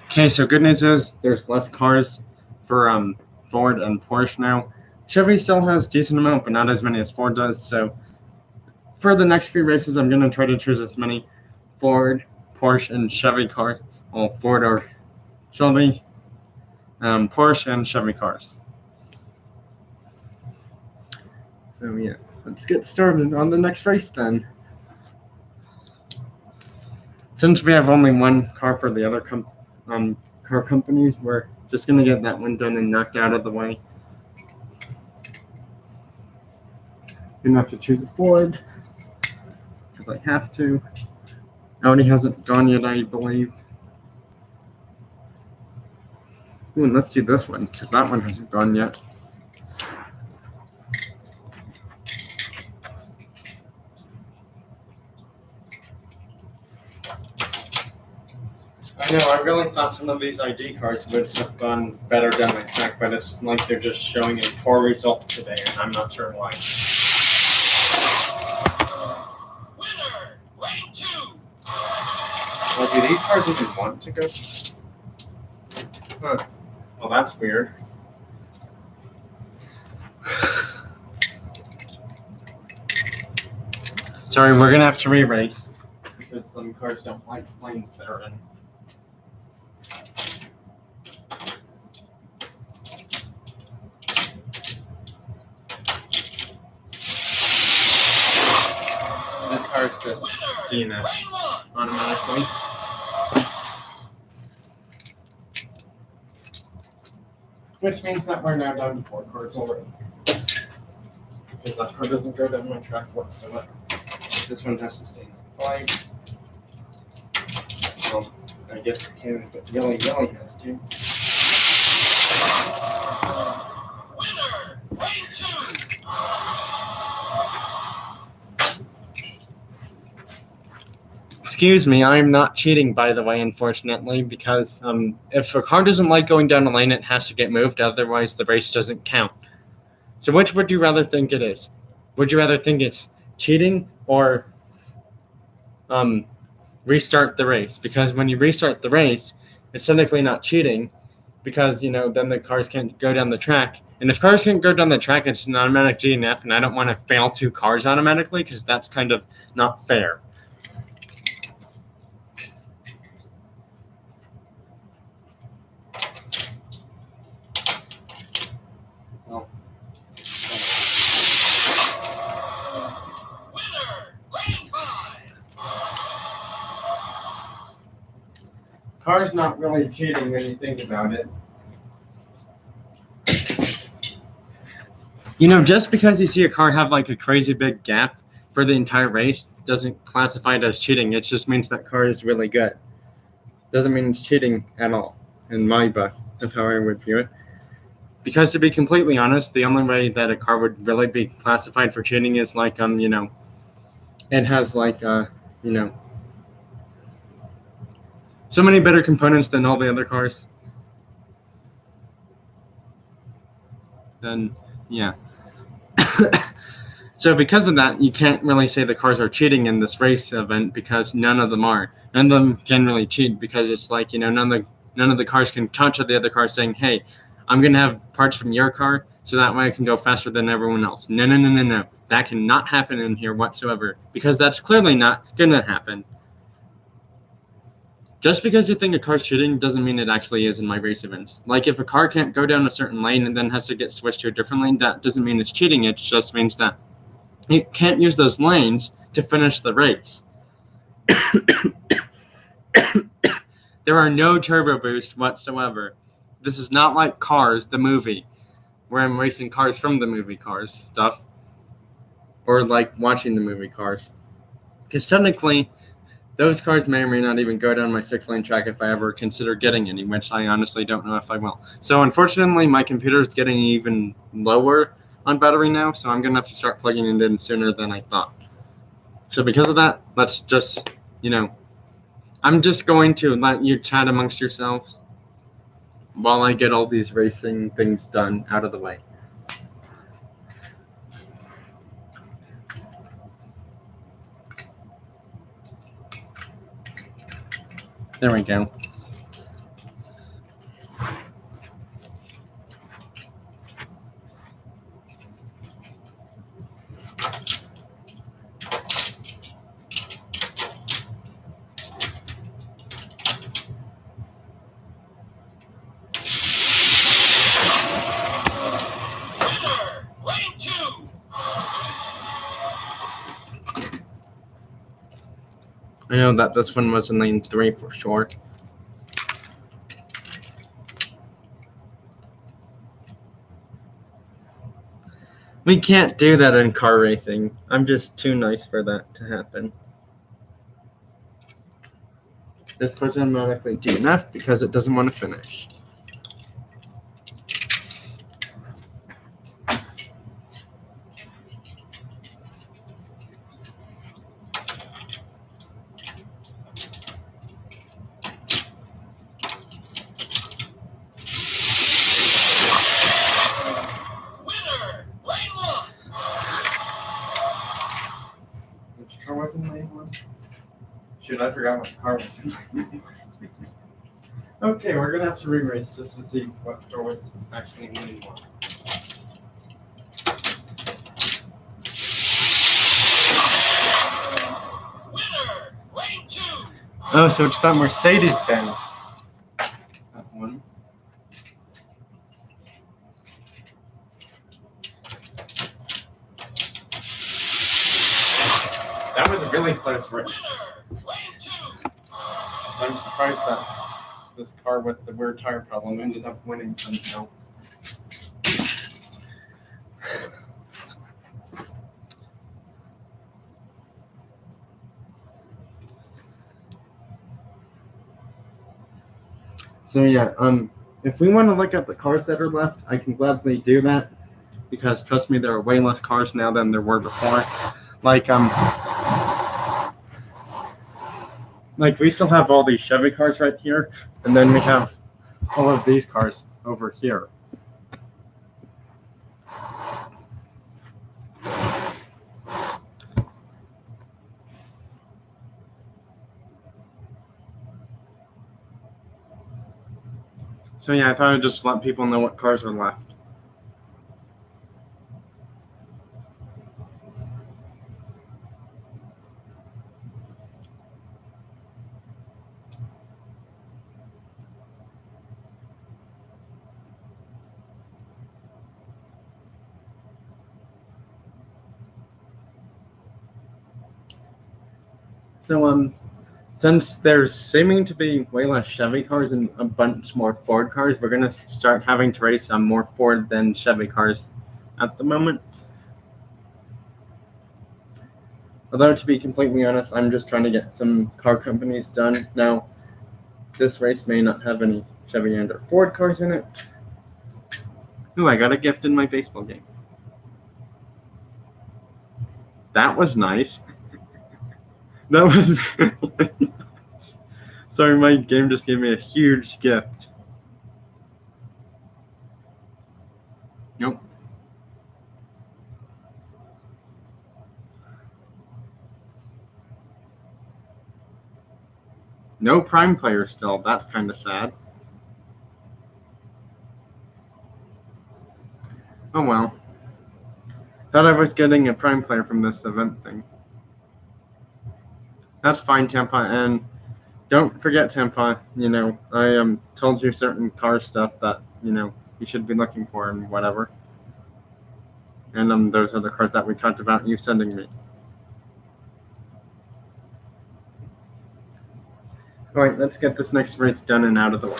Speaker 1: Okay, so good news is there's less cars for Ford and Porsche now. Chevy still has a decent amount, but not as many as Ford does. So for the next few races, I'm going to try to choose as many Ford, Porsche, and Chevy cars. Well, Ford or Shelby, Porsche, and Chevy cars. So yeah, let's get started on the next race then. Since we have only one car for the other car companies. We're just gonna get that one done and knocked out of the way. Gonna have to choose a Ford because I have to. Audi hasn't gone yet, I believe. Ooh, and let's do this one because that one hasn't gone yet. I know, I really thought some of these ID cards would have gone better down the track, but it's like they're just showing a poor result today, and I'm not sure why.
Speaker 2: Winner, lane 2.
Speaker 1: Well, do these cards even want to go? Huh. Well, that's weird. Sorry, we're gonna have to re-race because some cars don't like lanes they're in. This car's just DNF
Speaker 2: Lane 1.
Speaker 1: automatically. Which means that we're now down to 4 cars already. Because that car doesn't go down my track whatsoever. This one has to stay in the 5. Well, I guess it can, but Yelly has to.
Speaker 2: Winner, lane 2.
Speaker 1: Excuse me, I'm not cheating, by the way, unfortunately, because if a car doesn't like going down a lane, it has to get moved, otherwise the race doesn't count. So which would you rather think it is? Would you rather think it's cheating or restart the race? Because when you restart the race, it's technically not cheating because, then the cars can't go down the track. And if cars can't go down the track, it's an automatic DNF, and I don't want to fail 2 cars automatically because that's kind of not fair.
Speaker 2: Winner, lane 5.
Speaker 1: Car's not really cheating when you think about it. Just because you see a car have like a crazy big gap for the entire race doesn't classify it as cheating. It just means that car is really good. Doesn't mean it's cheating at all, in my book, of how I would view it. Because to be completely honest, the only way that a car would really be classified for cheating is like, it has like, so many better components than all the other cars. Then, yeah. So because of that, you can't really say the cars are cheating in this race event because none of them are. None of them can really cheat because it's like, none of the cars can talk to the other car saying, hey, I'm going to have parts from your car so that way I can go faster than everyone else. No. That cannot happen in here whatsoever because that's clearly not going to happen. Just because you think a car's cheating doesn't mean it actually is in my race events. Like if a car can't go down a certain lane and then has to get switched to a different lane, that doesn't mean it's cheating. It just means that it can't use those lanes to finish the race. There are no turbo boosts whatsoever. This is not like Cars, the movie, where I'm racing cars from the movie Cars stuff. Or like watching the movie Cars. Because technically, those cars may or may not even go down my 6-lane track if I ever consider getting any, which I honestly don't know if I will. So unfortunately, my computer is getting even lower on battery now, so I'm going to have to start plugging it in sooner than I thought. So because of that, let's just, I'm just going to let you chat amongst yourselves while I get all these racing things done out of the way. There we go.
Speaker 2: Winner, lane 2.
Speaker 1: I know that this one was in lane 3 for sure. We can't do that in car racing. I'm just too nice for that to happen. This car's automatically DNF because it doesn't want to finish.
Speaker 2: Winner, lane one.
Speaker 1: Which car was in lane one? Shoot, I forgot what car was in lane one. Okay, we're gonna have to re-race just to see what car was actually in lane one.
Speaker 2: Winner, lane two.
Speaker 1: Oh, so it's that Mercedes-Benz. That one. That was a really close race.
Speaker 2: Winner, lane two.
Speaker 1: I'm surprised that this car with the weird tire problem ended up winning somehow. So yeah, if we want to look at the cars that are left, I can gladly do that, because trust me, there are way less cars now than there were before. Like we still have all these Chevy cars right here, and then we have all of these cars over here. So yeah, I thought I'd just let people know what cars are left. So since there's seeming to be way less Chevy cars and a bunch more Ford cars, we're gonna start having to race on more Ford than Chevy cars at the moment. Although, to be completely honest, I'm just trying to get some car companies done. Now, this race may not have any Chevy and or Ford cars in it. Ooh, I got a gift in my baseball game. That was nice. That was really nice. Sorry, my game just gave me a huge gift. Nope. No Prime player still. That's kind of sad. Oh well. Thought I was getting a Prime player from this event thing. That's fine, Tampa, and don't forget, Tampa, I told you certain car stuff that, you should be looking for and whatever. And those are the cars that we talked about you sending me. Alright, let's get this next race done and out of the way.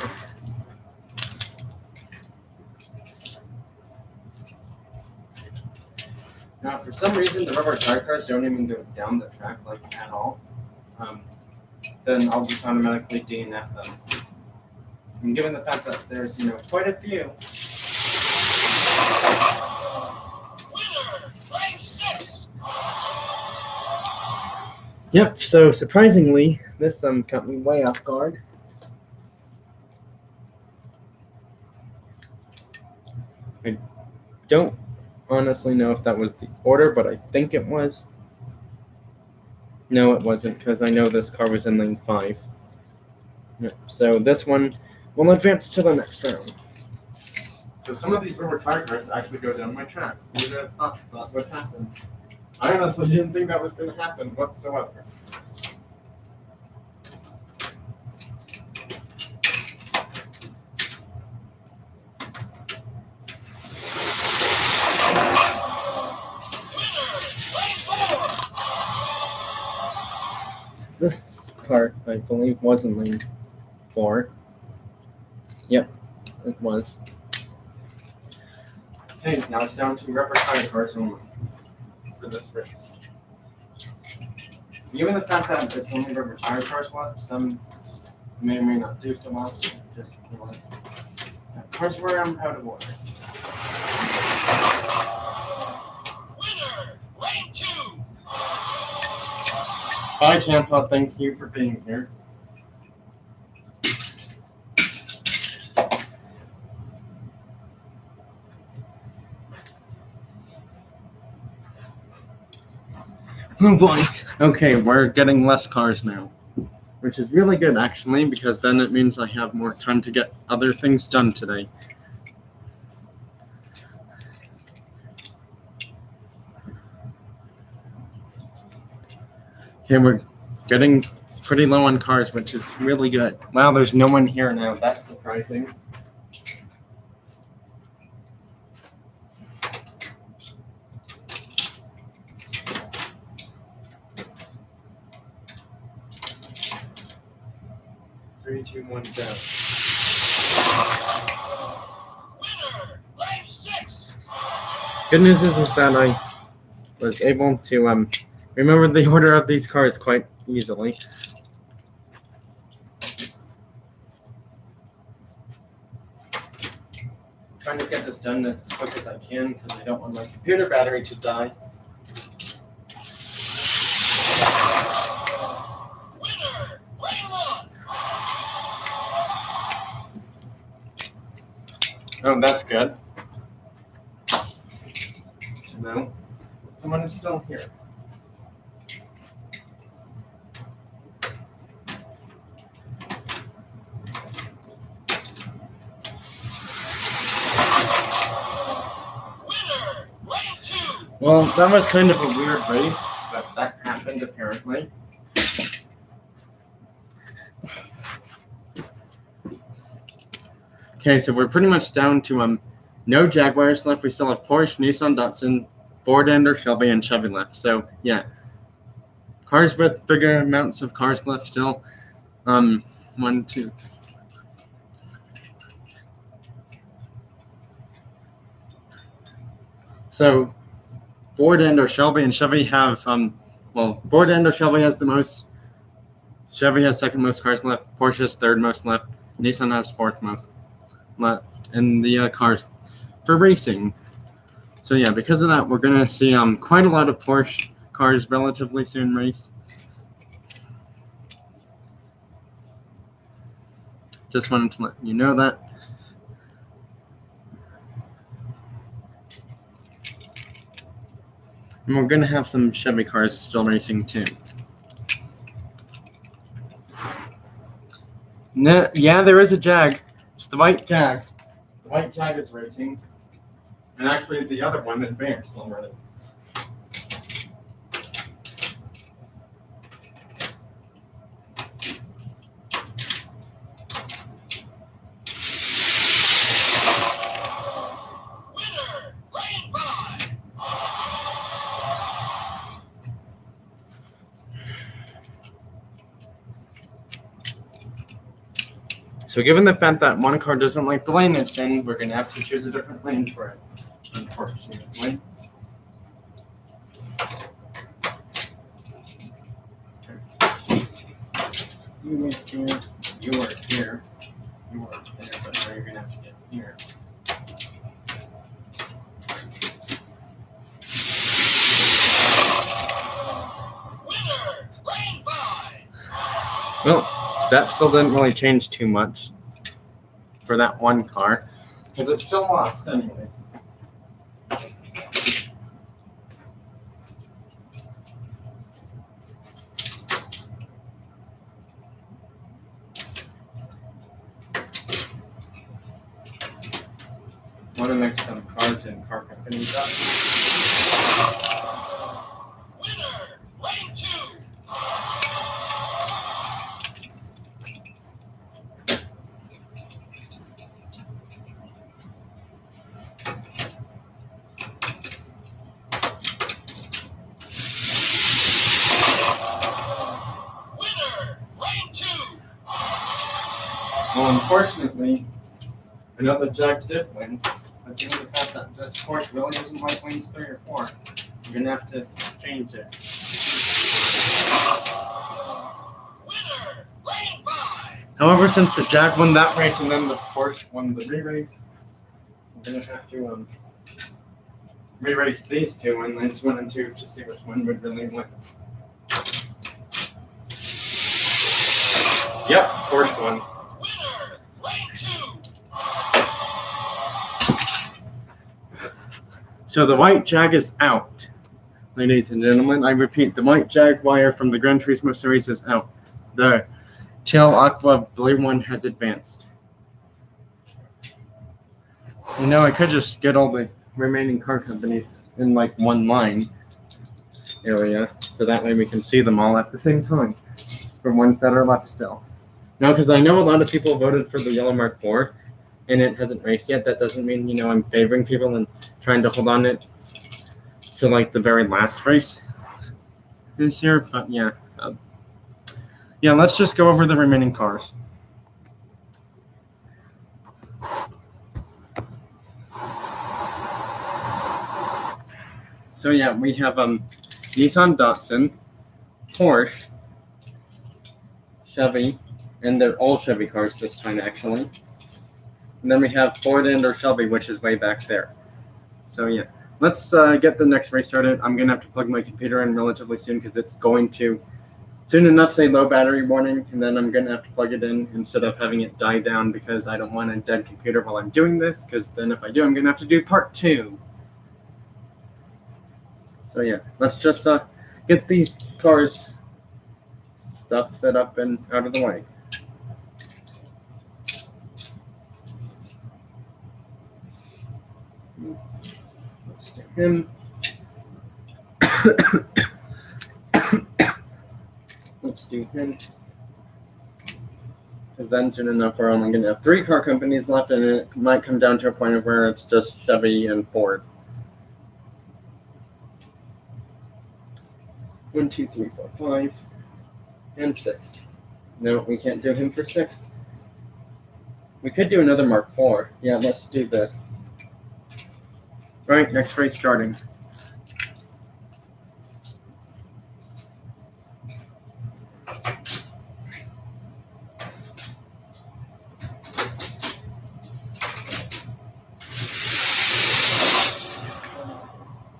Speaker 1: Now, for some reason, the rubber tire cars don't even go down the track, like, at all. Then I'll just automatically DNF them. And given the fact that there's, quite a few.
Speaker 2: Winner, lane six.
Speaker 1: Yep, so surprisingly, this caught me way off guard. I don't honestly know if that was the order, but I think it was. No, it wasn't, because I know this car was in lane 5. Yep, so this one will advance to the next round. So some of these rubber tire cars actually go down my track. Who would have thought that would happen? I honestly didn't think that was going to happen whatsoever. This car, I believe, was in lane 4. Yep, it was. Okay, now it's down to rubber tire cars only for this race. Given the fact that it's only rubber tire cars left, some may or may not do so well. Just realize. Cars were out of order.
Speaker 2: Winner, lane 2.
Speaker 1: Hi, Champa. Thank you for being here. Oh boy. Okay, we're getting less cars now, which is really good actually, because then it means I have more time to get other things done today. Okay, we're getting pretty low on cars, which is really good. Wow, there's no one here now. That's surprising. Three, two, one, go.
Speaker 2: Winner, lane 6.
Speaker 1: Good news is that I was able to remember the order of these cars quite easily. Trying to get this done as quick as I can because I don't want my computer battery to die.
Speaker 2: Winner, lane 1.
Speaker 1: Oh, that's good. To know someone is still here.
Speaker 2: Winner, lane 2.
Speaker 1: Well, that was kind of a weird race, but that happened apparently. Okay, so we're pretty much down to no Jaguars left. We still have Porsche, Nissan, Datsun, Ford, and Shelby, and Chevy left. So yeah, cars with bigger amounts of cars left still. 1, 2. So Ford and Shelby, and Chevy have Ford and Shelby has the most. Chevy has second most cars left. Porsche has third most left. Nissan has fourth most left in the cars for racing. So yeah, because of that, we're gonna see quite a lot of Porsche cars relatively soon race. Just wanted to let you know that. And we're gonna have some Chevy cars still racing too. No, yeah, there is a Jag. It's the white Jag. The white Jag is racing. And actually the other one advanced already.
Speaker 2: Winner, lane 5.
Speaker 1: So given the fact that one car doesn't like the lane it's in, we're going to have to choose a different lane for it, unfortunately. You were here, you were here, you were there, but now you're going to have to get here.
Speaker 2: Winner, lane 5.
Speaker 1: Well, that still didn't really change too much for that one car, because it still lost anyways. Want to mix some cars and car companies up.
Speaker 2: Winner, lane 2. Winner, lane 2.
Speaker 1: Well, unfortunately, another Jag did win. But given the fact that this course really isn't like lanes 3 or 4, I'm gonna have to change it.
Speaker 2: Winner, lane 5.
Speaker 1: However, since the Jag won that race and then the Porsche won the re-race, I'm gonna have to re-race these two and lanes 1 and 2 to see which one would really win. Yep, Porsche won.
Speaker 2: Winner, lane 2.
Speaker 1: So the white Jag is out. Ladies and gentlemen, I repeat, the white Jaguar from the Gran Turismo series is out. The Teal Aqua blue one has advanced. You know, I could just get all the remaining car companies in like one line area, so that way we can see them all at the same time, for ones that are left still. Now, because I know a lot of people voted for the Yellow Mark IV, and it hasn't raced yet, that doesn't mean, you know, I'm favoring people and trying to hold on it to like the very last race this year, but yeah. Yeah, let's just go over the remaining cars. So yeah, we have Nissan Datsun, Porsche, Chevy, and they're all Chevy cars this time actually. And then we have Ford and or Shelby, which is way back there. So yeah, let's get the next race started. I'm gonna have to plug my computer in relatively soon because it's going to soon enough say low battery warning, and then I'm gonna have to plug it in instead of having it die down because I don't want a dead computer while I'm doing this, because then if I do, I'm gonna have to do part 2. So yeah, let's just get these cars stuff set up and out of the way. Let's do him. Let's do him. Because then soon enough we're only going to have 3 car companies left, and it might come down to a point of where it's just Chevy and Ford. 1, 2, 3, 4, 5, and 6. No, we can't do him for 6. We could do another Mark IV. Yeah, let's do this. Right, next race starting.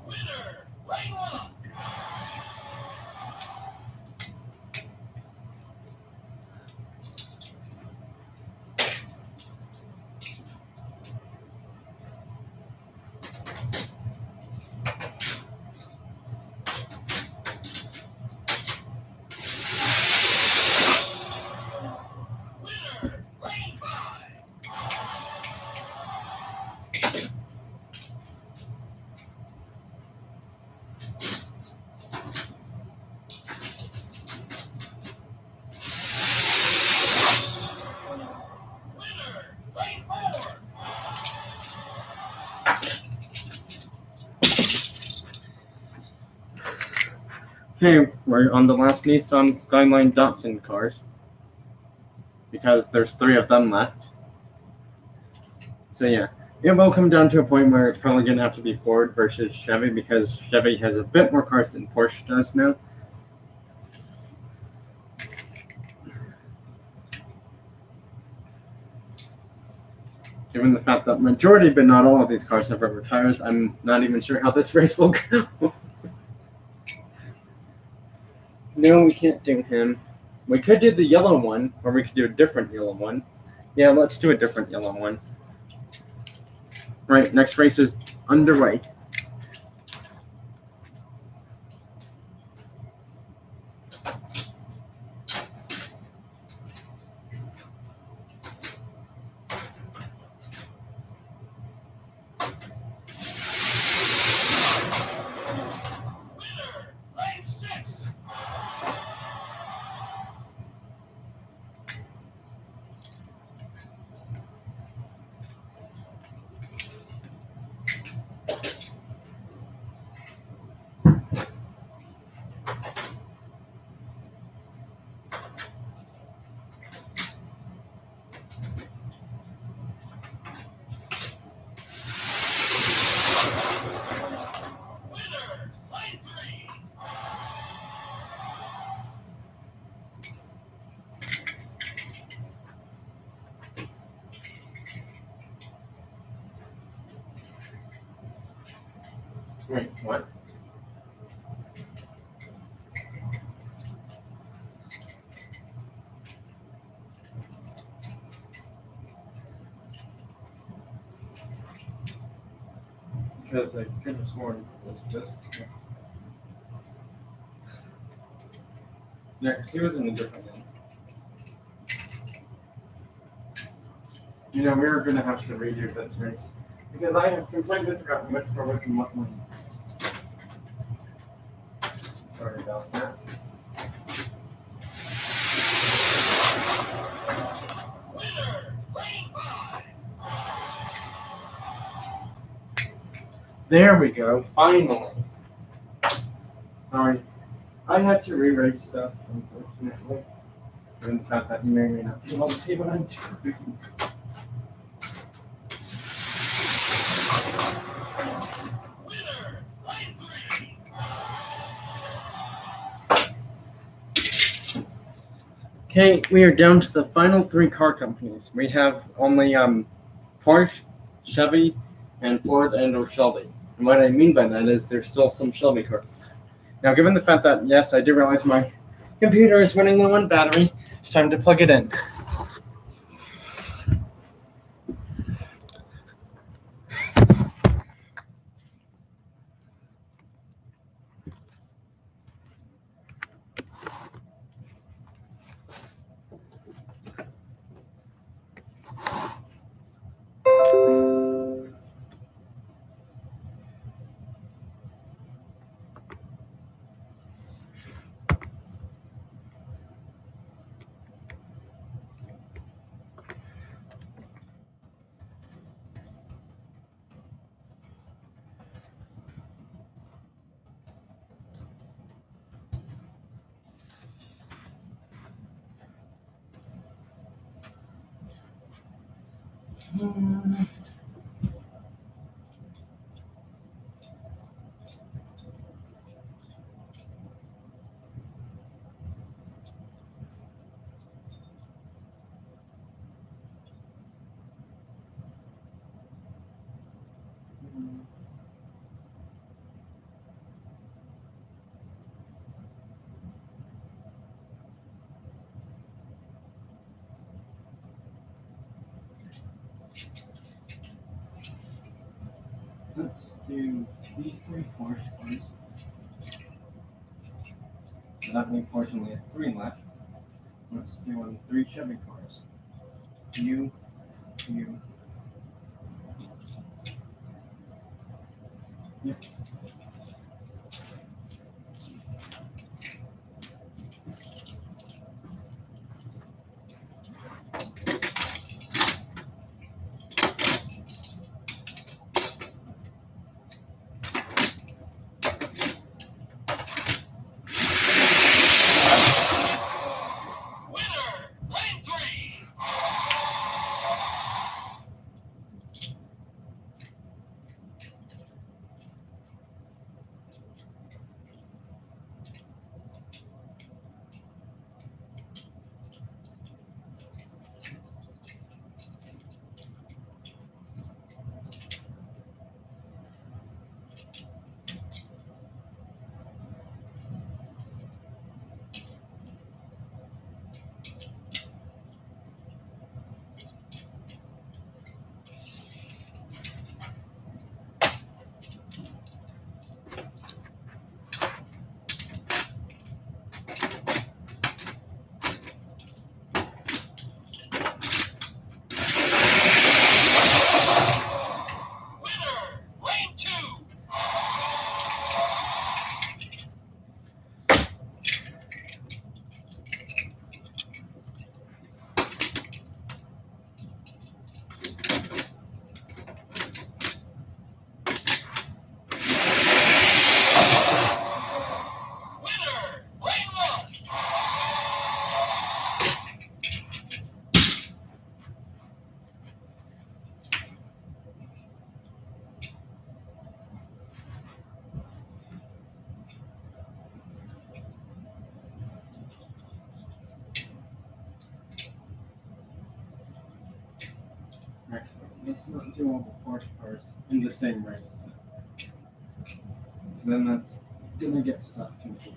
Speaker 2: Winner, lane 1. Winner, lane 5. Winner, lane 4.
Speaker 1: Okay, we're on the last Nissan Skyline Datsun cars, because there's 3 of them left. So yeah, it will come down to a point where it's probably going to have to be Ford versus Chevy, because Chevy has a bit more cars than Porsche does now. Given the fact that majority, but not all of these cars have rubber tires, I'm not even sure how this race will go. No, we can't do him. We could do the yellow one, or we could do a different yellow one. Yeah, let's do a different yellow one. Right, next race is underway.
Speaker 2: Winner, lane 6.
Speaker 1: Wait, what? Because I could have sworn it was this. Yeah, because he was in a different one. You know, we were going to have to redo this race. Because I have completely forgotten which car was in what lane. Sorry about that.
Speaker 2: Winner, lane 5.
Speaker 1: There we go, finally. Sorry. I had to re-race stuff, unfortunately. And the fact that you may or may not be able to see what I'm doing.
Speaker 2: Winner, lane 3.
Speaker 1: Okay, we are down to the final three car companies. We have only Porsche, Chevy, and Ford and or Shelby. And what I mean by that is there's still some Shelby cars. Now, given the fact that, yes, I do realize my computer is running low on battery, it's time to plug it in. Let's do these three Porsche cars. So that unfortunately has three left. Let's do three Chevy cars. You. Yep.
Speaker 2: Winner, lane 3. Winner, lane 2. Winner, lane 1.
Speaker 1: Actually, let's not do all the Porsche cars in the same race. because then that's gonna get stuck in the ears.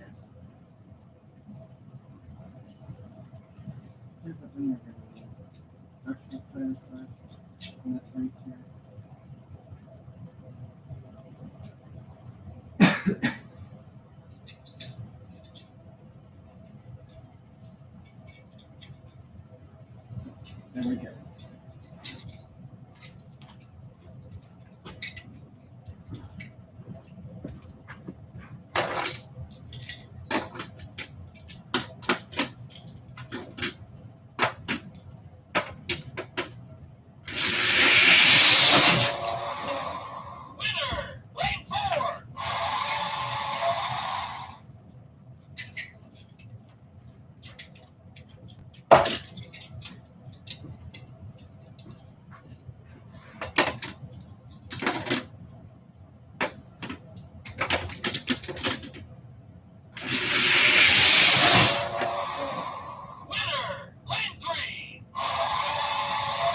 Speaker 1: Yeah, but then we're gonna need actual players in this race here. There we go.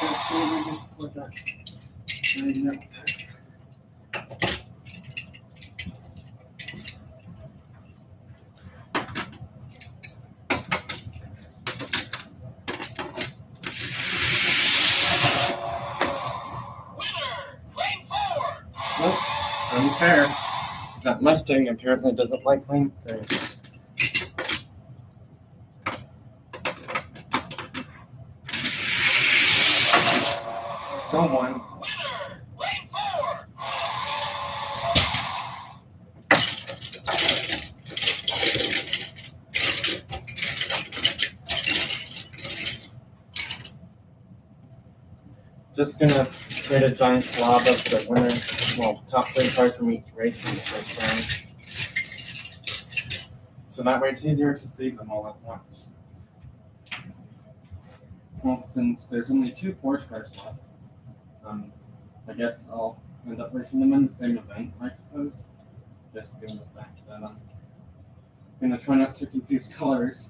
Speaker 1: That's the biggest sport that I know. Nope, unfair. That Mustang apparently doesn't like lane 3. Still one. Just gonna create a giant blob of the winner, well, top 3 cars from each race in the first round. So that way it's easier to see them all at once. Well, since there's only 2 Porsche cars left, I guess I'll end up racing them in the same event, I suppose. Just given the fact that I'm gonna try not to confuse colors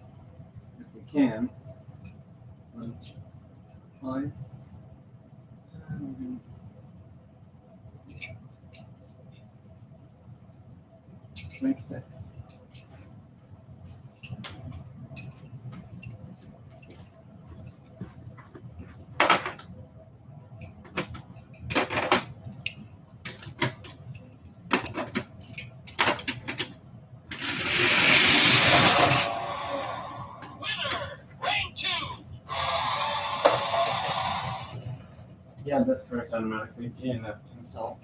Speaker 1: if we can. 5. Make 6. Yeah, this first automatically DNF himself.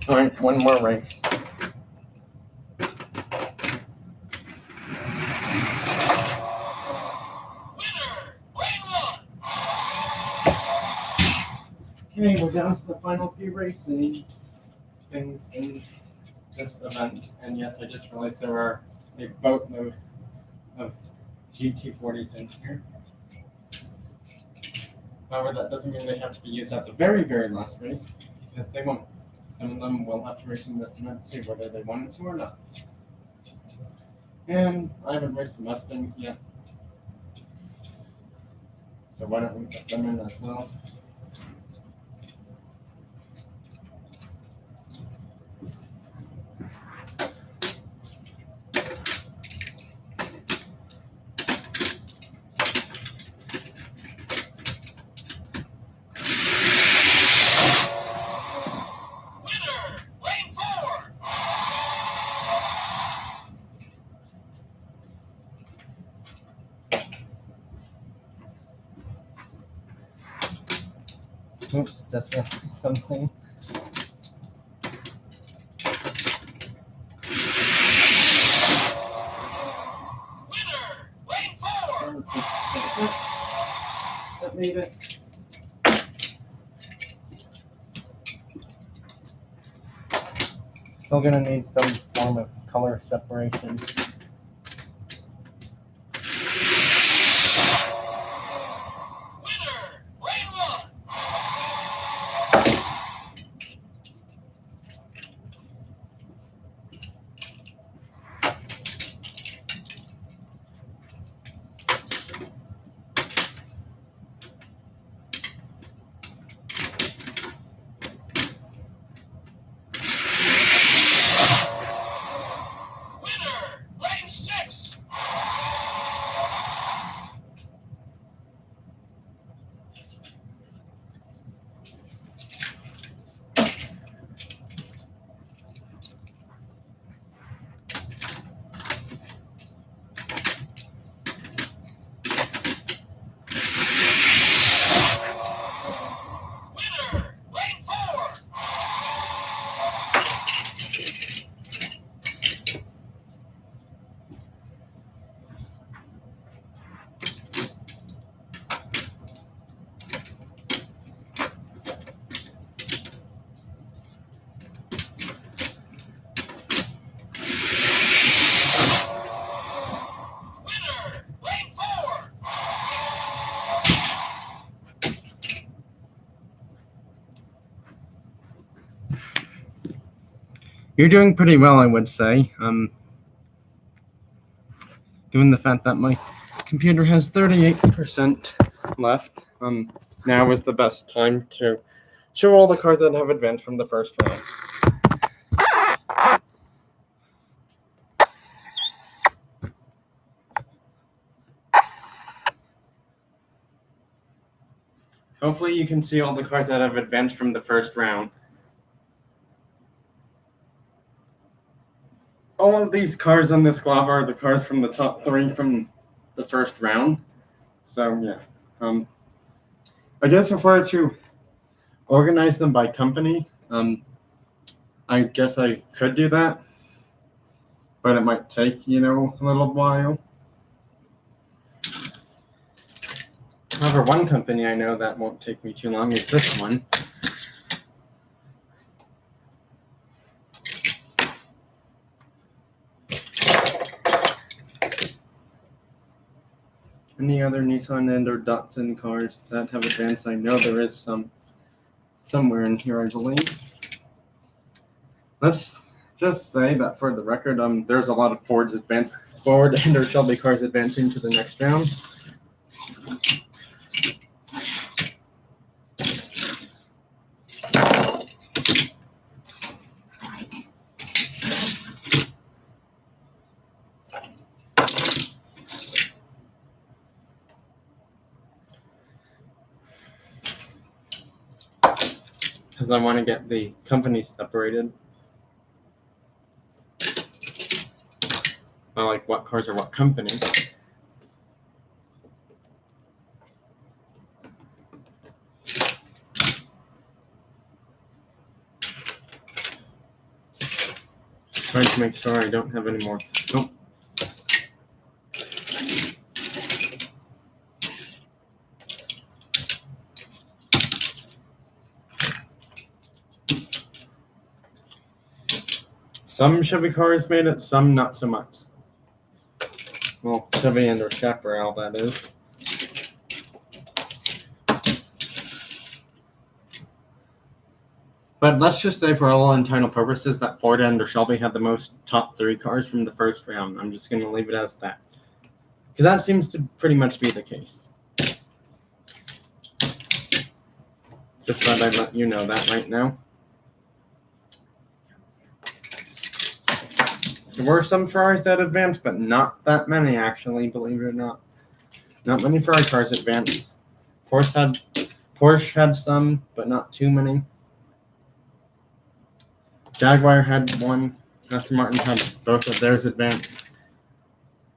Speaker 1: All right, one more race. Okay, we're down to the final few racing things in this event, and yes, I just realized there are a boatload of GT40s in here. However, that doesn't mean they have to be used at the very, very last race, because they won't. Some of them will have to race in this event too, whether they wanted to or not. And I haven't raced the Mustangs yet, so why don't we put them in as well? Oops, that's right, something. That was that made it.
Speaker 3: Still gonna need some form of color separation.
Speaker 2: Winner, lane one. Winner, lane six. Winner, lane four. Winner, lane four.
Speaker 3: You're doing pretty well, I would say. Given the fact that my computer has 38% left,
Speaker 1: Now is the best time to show all the cards that have advanced from the first round. Hopefully you can see all the cards that have advanced from the first round. All of these cards on this glove are the cards from the top 3 from the first round. So yeah, I guess if we're to organize them by company, I guess I could do that, but it might take, a little while. However, one company I know that won't take me too long is this one. Any other Nissan and or Datsun cars that have advanced? I know there is some somewhere in here, I believe. Let's just say that for the record, there's a lot of Ford and or Shelby cars advancing to the next round. Because I want to get the companies separated. I like what cars are what company. Trying to make sure I don't have any more. Nope. Some Chevy cars made it, some not so much. Well, Chevy and or Chaparral, that is. But let's just say for all intents and purposes that Ford and or Shelby had the most top 3 cars from the first round. I'm just going to leave it as that. Because that seems to pretty much be the case. Just thought I'd let you know that right now. There were some Ferraris that advanced, but not that many, actually, believe it or not. Not many Ferrari cars advanced. Porsche had some, but not too many. Jaguar had one. Aston Martin had both of theirs advanced.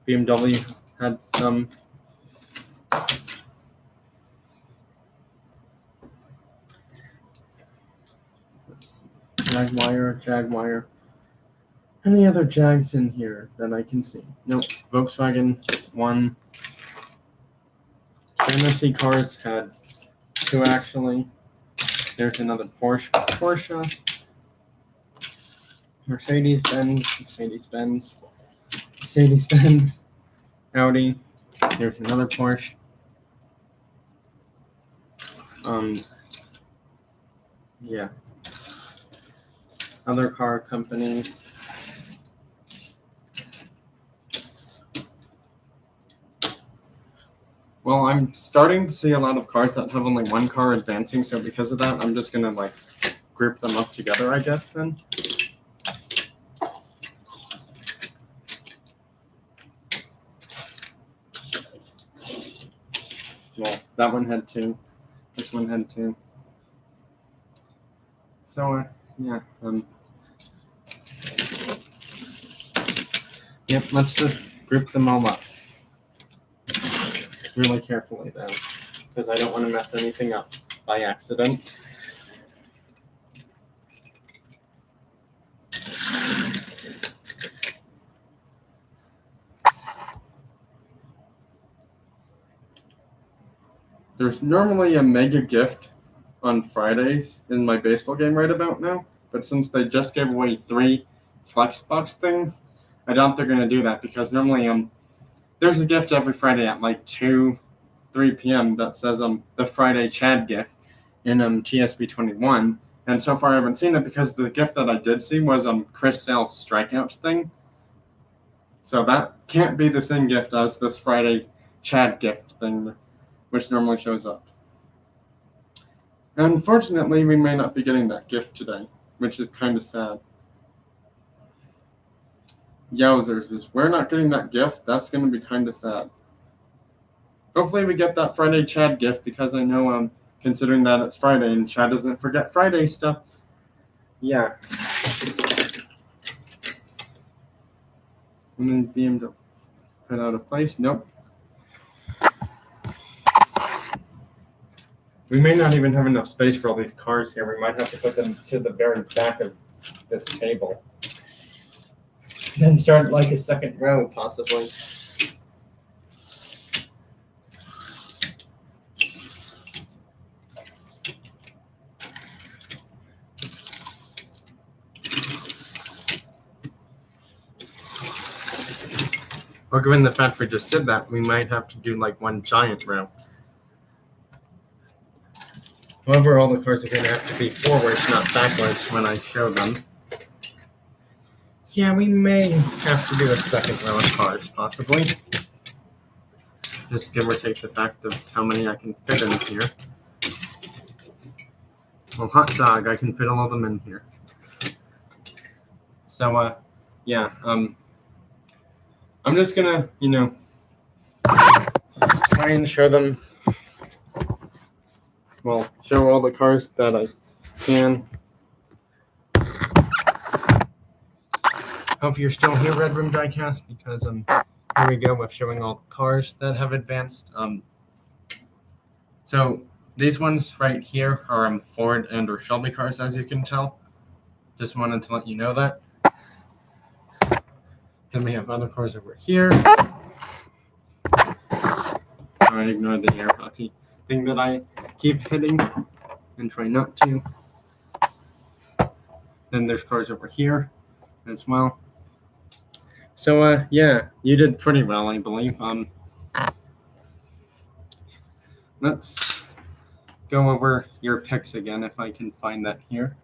Speaker 1: BMW had some. Jaguar. Any other Jags in here that I can see? Nope. Volkswagen, one. Fantasy cars had 2, actually. There's another Porsche.
Speaker 3: Mercedes-Benz, Mercedes-Benz, Mercedes-Benz, Audi. There's another Porsche. Yeah. Other car companies. Well, I'm starting to see a lot of cars that have only one car advancing, so because of that, I'm just gonna like group them up together, I guess, then. Well, that one had two. This one had two. So, yeah. Yep, let's just group them all up. Really carefully, though, because I don't want to mess anything up by accident. There's normally a mega gift on Fridays in my baseball game right about now, but since they just gave away 3 Flexbox things, I doubt they're going to do that because normally there's a gift every Friday at like 3 p.m. that says the Friday Chad gift in TSB 21, and so far I haven't seen it because the gift that I did see was Chris Sale's strikeouts thing. So that can't be the same gift as this Friday Chad gift thing, which normally shows up. Unfortunately, we may not be getting that gift today, which is kind of sad. Yowzers, if we're not getting that gift, that's going to be kind of sad. Hopefully we get that Friday Chad gift because I know considering that it's Friday and Chad doesn't forget Friday stuff. Yeah. And then BMW put out of place. Nope. We may not even have enough space for all these cars here. We might have to put them to the very back of this table. Then start like a second row, possibly. Or given the fact we just did that, we might have to do like one giant row. However, all the cars are going to have to be forwards, not backwards when I show them. Yeah, we may have to do a second row of cars, possibly. Just give or take the fact of how many I can fit in here. Well, hot dog, I can fit all of them in here. So, yeah, I'm just gonna, try and show them, well, show all the cars that I can. Hope you're still here, Red Room Diecast, because here we go with showing all the cars that have advanced. So these ones right here are Ford and or Shelby cars, as you can tell. Just wanted to let you know that. Then we have other cars over here. I ignore the air hockey thing that I keep hitting and try not to. Then there's cars over here as well. So, yeah, you did pretty well, I believe. Let's go over your picks again, if I can find that here.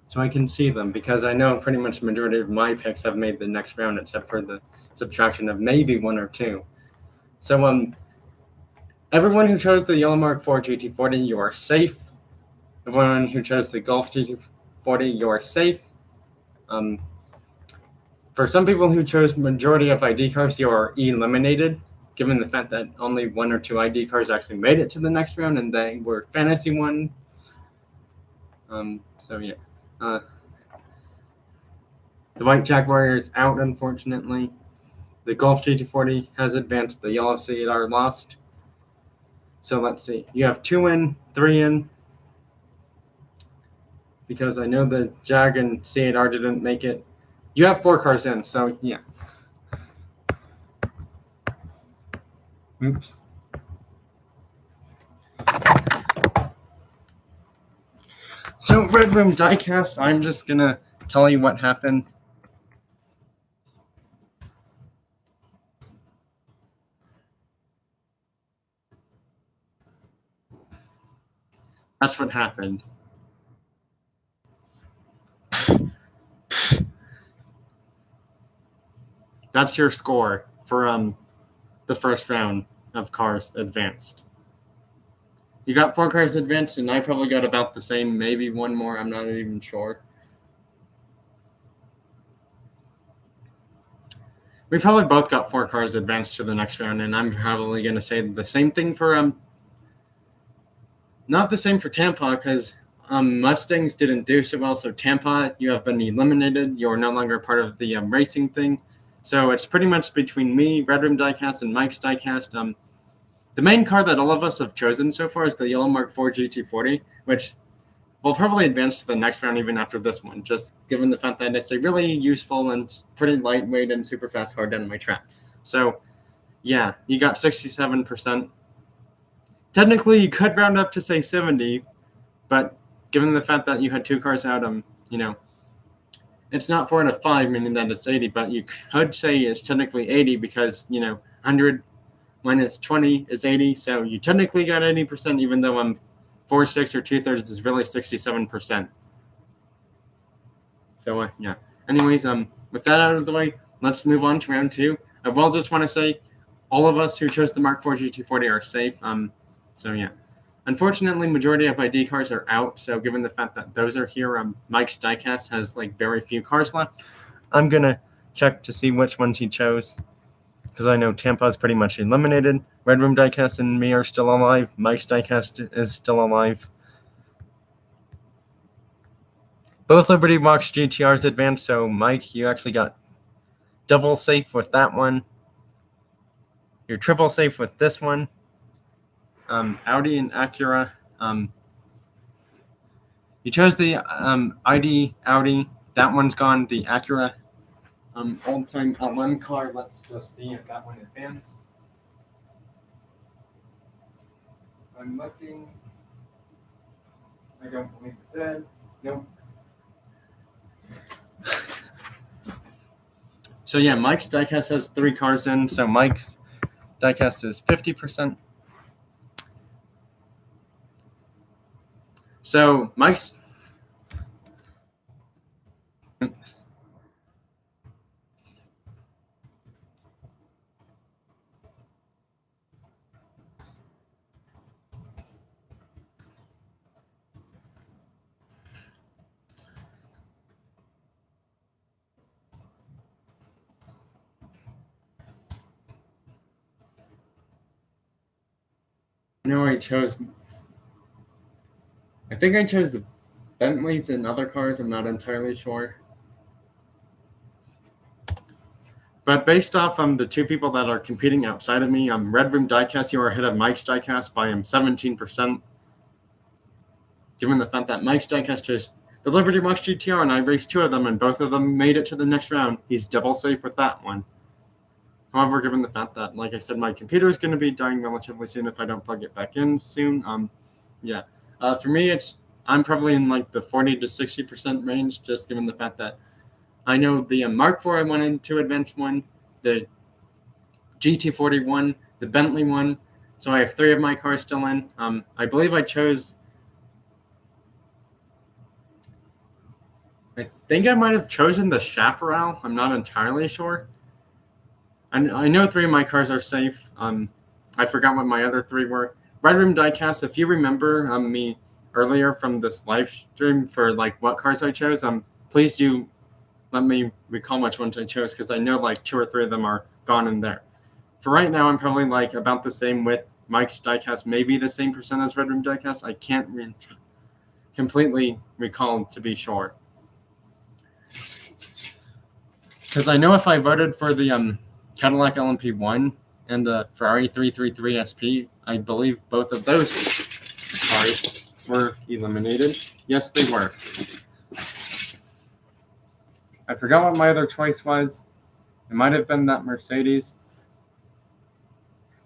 Speaker 3: So I can see them, because I know pretty much the majority of my picks have made the next round, except for the subtraction of maybe 1 or 2. So, everyone who chose the Yellow Mark 4 GT40, you are safe. Everyone who chose the Golf GT40, you are safe. For some people who chose majority of ID cars, you are eliminated, given the fact that only 1 or 2 ID cars actually made it to the next round, and they were fantasy ones. So yeah. The White Jaguar is out, unfortunately. The Golf GT40 has advanced. The Yellow CR lost. So let's see. You have 2 in, 3 in. Because I know the Jag and C8R didn't make it. You have 4 cars in, so yeah. Oops. So, Red Room Diecast, I'm just gonna tell you what happened. That's what happened. That's your score for the first round of cars advanced. You got 4 cars advanced, and I probably got about the same, maybe one more. I'm not even sure. We probably both got 4 cars advanced to the next round, and I'm probably going to say the same thing for not the same for Tampa, because Mustangs didn't do so well. So Tampa, you have been eliminated. You're no longer part of the racing thing. So it's pretty much between me, Red Room Diecast, and Mike's Diecast. The main car that all of us have chosen so far is the Yellow Mark IV GT40, which will probably advance to the next round even after this one, just given the fact that it's a really useful and pretty lightweight and super fast car down my track. So, yeah, you got 67%. Technically, you could round up to, say, 70, but given the fact that you had 2 cars out, it's not 4 out of 5, meaning that it's 80, but you could say it's technically 80 because, 100 minus 20 is 80, so you technically got 80%, even though 4/6 or 2/3 is really 67%. So, yeah. Anyways, with that out of the way, let's move on to round 2. I will just want to say, all of us who chose the Mark IV GT40 are safe. So, yeah. Unfortunately, majority of ID cars are out, so given the fact that those are here, Mike's Diecast has, very few cars left. I'm going to check to see which ones he chose, because I know Tampa is pretty much eliminated. Red Room Diecast and me are still alive. Mike's Diecast is still alive. Both Liberty Box GTRs advanced, so Mike, you actually got double safe with that one. You're triple safe with this one. Audi and Acura. You chose the ID Audi. That one's gone. The Acura old-time LM car. Let's just see if that one advanced. I'm looking. I don't believe it did. Nope. So yeah, Mike's Diecast has 3 cars in. So Mike's Diecast is 50%. So Mike's I think I chose the Bentleys and other cars. I'm not entirely sure. But based off the 2 people that are competing outside of me, Red Room Diecast, you are ahead of Mike's Diecast by 17%. Given the fact that Mike's Diecast chose the Liberty Box GTR, and I raced 2 of them, and both of them made it to the next round, he's double safe with that one. However, given the fact that, like I said, my computer is going to be dying relatively soon if I don't plug it back in soon, yeah. For me, I'm probably in the 40 to 60% range, just given the fact that I know the Mark IV I wanted to advance one, the GT40 one, the Bentley one. So I have 3 of my cars still in. I believe I chose. I think I might have chosen the Chaparral. I'm not entirely sure. I know 3 of my cars are safe. I forgot what my other 3 were. Red Room Diecast, if you remember me earlier from this live stream for what cars I chose, please do let me recall which ones I chose, because I know 2 or 3 of them are gone in there. For right now, I'm probably about the same with Mike's Diecast, maybe the same percent as Red Room Diecast. I can't completely recall to be sure. Because I know if I voted for the Cadillac LMP1 and the Ferrari 333 SP, I believe both of those cars were eliminated. Yes, they were. I forgot what my other choice was. It might have been that Mercedes.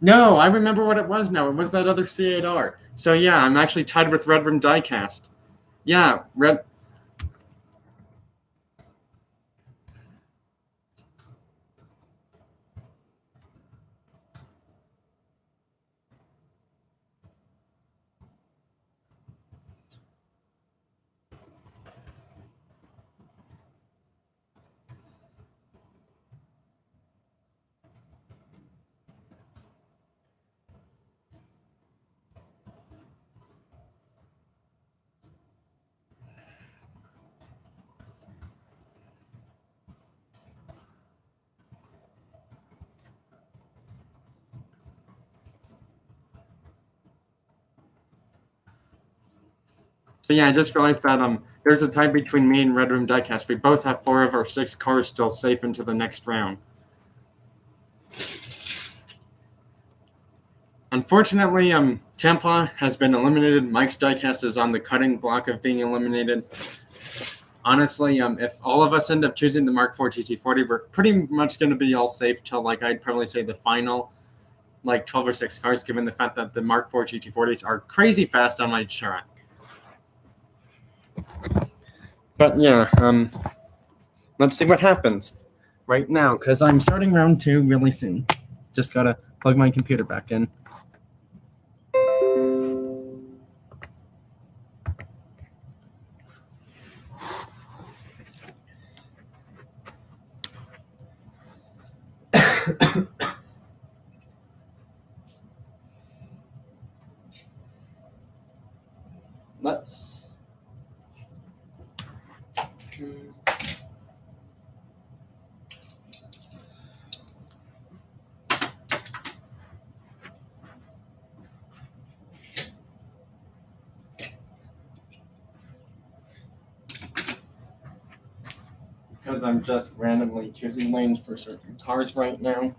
Speaker 3: No, I remember what it was now. It was that other C8R. So yeah, I'm actually tied with Red Room Diecast. Yeah, red. So yeah, I just realized that there's a tie between me and Red Room Diecast. We both have 4 of our 6 cars still safe into the next round. Unfortunately, Champa has been eliminated. Mike's diecast is on the cutting block of being eliminated. Honestly, if all of us end up choosing the Mark IV GT40, we're pretty much going to be all safe till, like, I'd probably say the final, like, 12 or 6 cars, given the fact that the Mark IV GT40s are crazy fast on my track. But yeah, let's see what happens right now, because I'm starting round 2 really soon. Just gotta plug my computer back in. Let's. Because I'm just randomly choosing lanes for certain cars right now.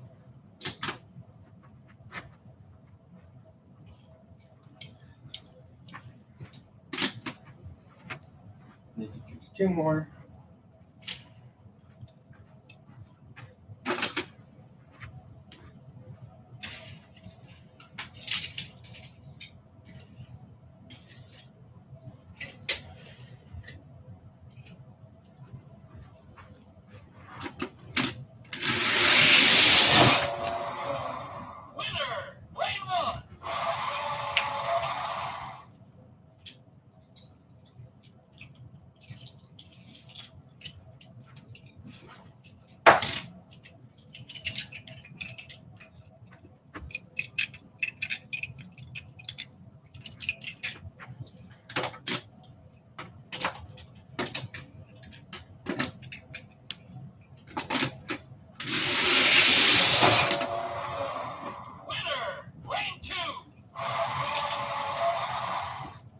Speaker 3: Need to choose 2 more.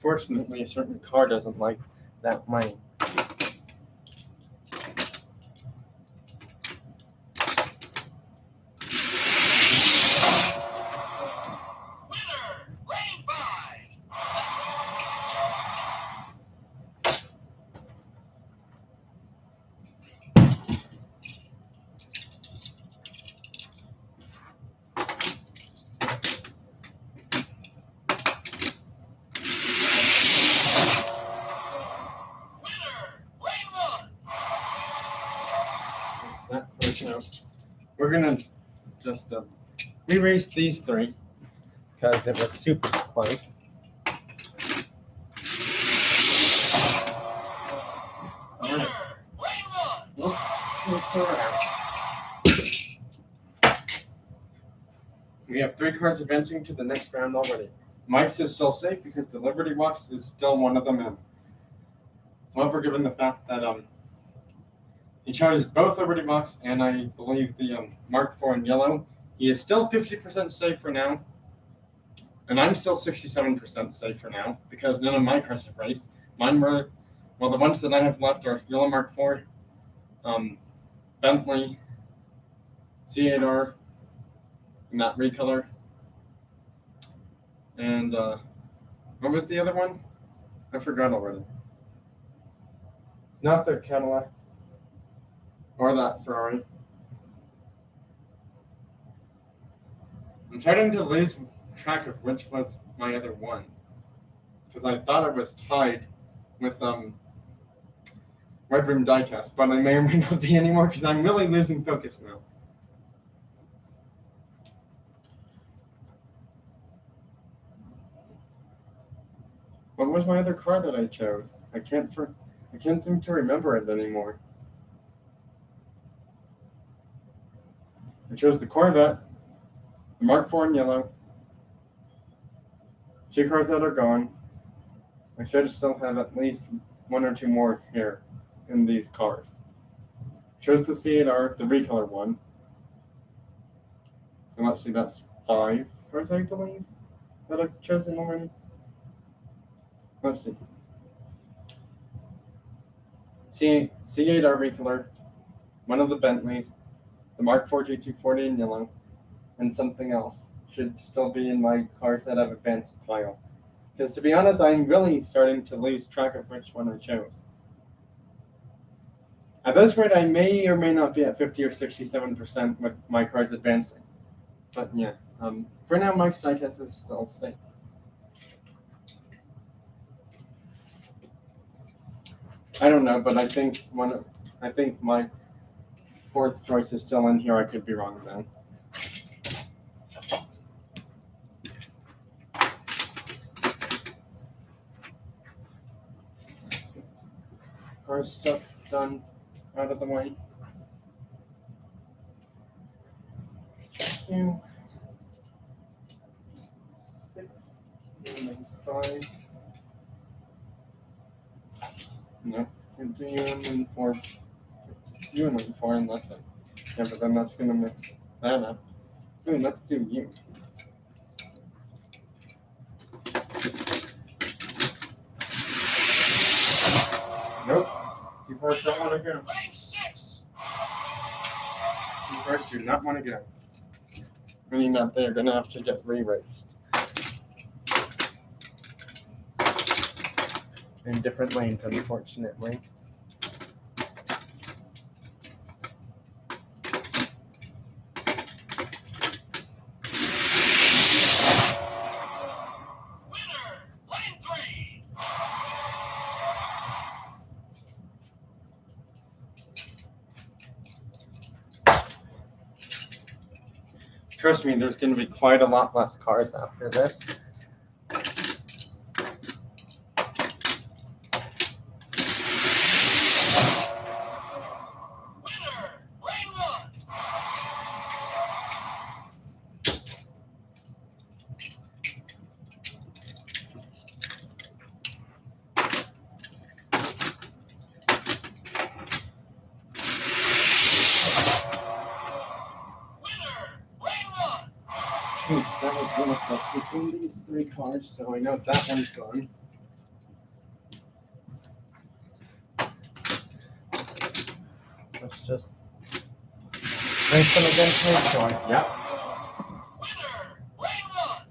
Speaker 3: Fortunately, a certain car doesn't like that lane. We're gonna just erase these 3 because it was super close. We have 3 cars advancing to the next round already. Mike's is still safe because the Liberty Box is still one of them in. However, given the fact that he chose both Liberty Box and I believe the Mark IV in yellow, he is still 50% safe for now. And I'm still 67% safe for now because none of my cars have raced. Mine were, well, the ones that I have left are yellow Mark IV, Bentley, C8R, in that recolor. And what was the other one? I forgot already. It's not the Cadillac or that Ferrari. I'm starting to lose track of which was my other one because I thought it was tied with Red Room Diecast, but I may or may not be anymore because I'm really losing focus now. What was my other car that I chose? I can't seem to remember it anymore. I chose the Corvette, the Mark IV in yellow. 2 cars that are gone. I should still have at least 1 or 2 more here in these cars. Chose the C8R, the recolor one. So let's see, that's 5 cars, I believe, that I've chosen already. Let's see. C8R recolor, one of the Bentleys, the Mark IV G240 in yellow, and something else should still be in my cars that have advanced pile. Because to be honest, I'm really starting to lose track of which one I chose. At this rate, I may or may not be at 50 or 67% with my cars advancing. But yeah, for now, Mike's Digest is still safe. I don't know, but I think my 4th choice is still in here. I could be wrong though. Car stuff done, out of the way. 2, 6, 5. No, can't do and 4. You and 4 unless I. Yeah, but then that's gonna mix that up. Ooh, let's do you. Nope. You first don't want to go.
Speaker 2: Lane 6.
Speaker 3: You first do not want to go. Meaning that they're gonna have to get re-raced. In different lanes, unfortunately.
Speaker 2: Winner. Lane 3.
Speaker 3: Trust me, there's going to be quite a lot less cars after this.
Speaker 2: Winner. Lane 1.
Speaker 3: That was one of the between these 3 cars, so I know that one's gone. Let's just race them against me, so yep.
Speaker 2: Winner. Lane 1.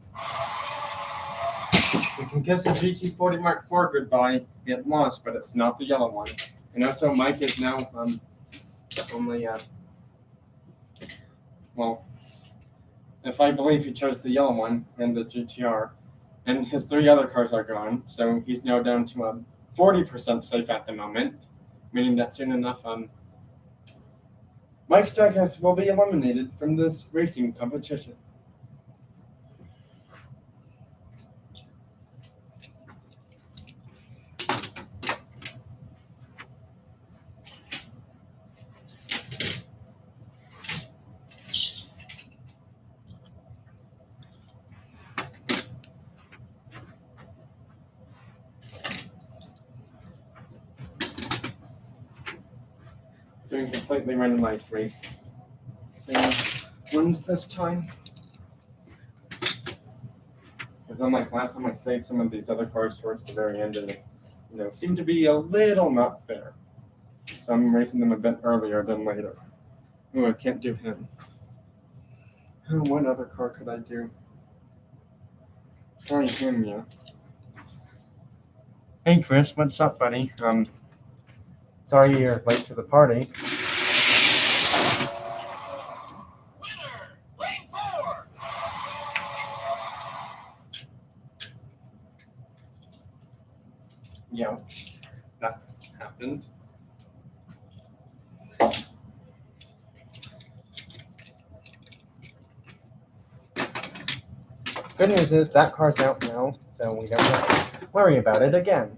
Speaker 3: We can kiss the GT40 Mark IV goodbye. It lost, but it's not the yellow one. And also, Mike is now only well, if I believe he chose the yellow one and the GTR, and his 3 other cars are gone, so he's now down to 40% safe at the moment, meaning that soon enough, Mike's Diecast will be eliminated from this racing competition. Doing completely randomized race. So, wins this time. Because unlike last time, I saved some of these other cars towards the very end, and it, seemed to be a little not fair. So I'm racing them a bit earlier than later. Oh, I can't do him. Oh, what other car could I do? Try him, yeah. Hey, Chris, what's up, buddy? Sorry you're late to the party.
Speaker 2: Winner. Lane 4.
Speaker 3: Youch. that happened. Good news is that car's out now, so we don't have to worry about it again.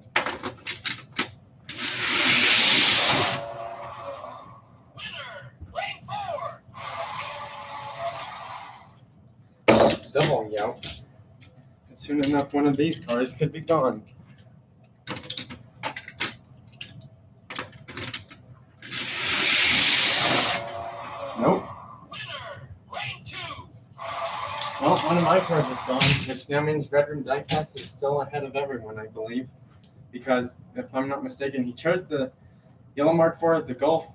Speaker 2: Lane 4.
Speaker 3: Double yo. Soon enough, one of these cars could be gone. Nope.
Speaker 2: Lane 2.
Speaker 3: Well, one of my cars is gone, which now means Veteran Diecast is still ahead of everyone, I believe. Because, if I'm not mistaken, he chose the Yellow Mark IV, the Golf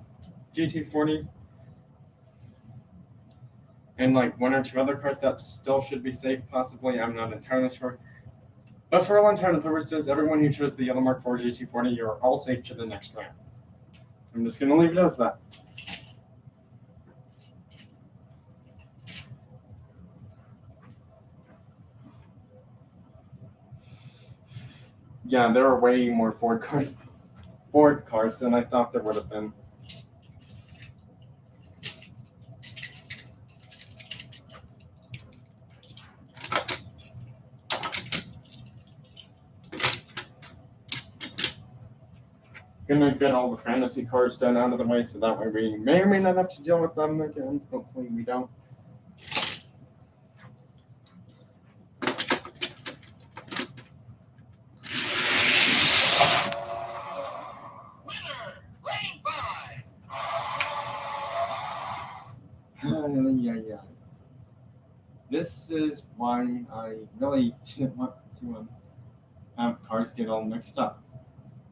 Speaker 3: GT40, and like one or two other cars that still should be safe, possibly. I'm not entirely sure. But for all intents and purposes, everyone who chose the Yellow Mark IV GT40, you're all safe to the next round. I'm just going to leave it as that. Yeah, there are way more Ford cars than I thought there would have been. Gonna get all the fantasy cars done out of the way, so that way we may or may not have to deal with them again. Hopefully we don't.
Speaker 2: Lane 5.
Speaker 3: Yeah. This is why I really didn't want to have cars get all mixed up.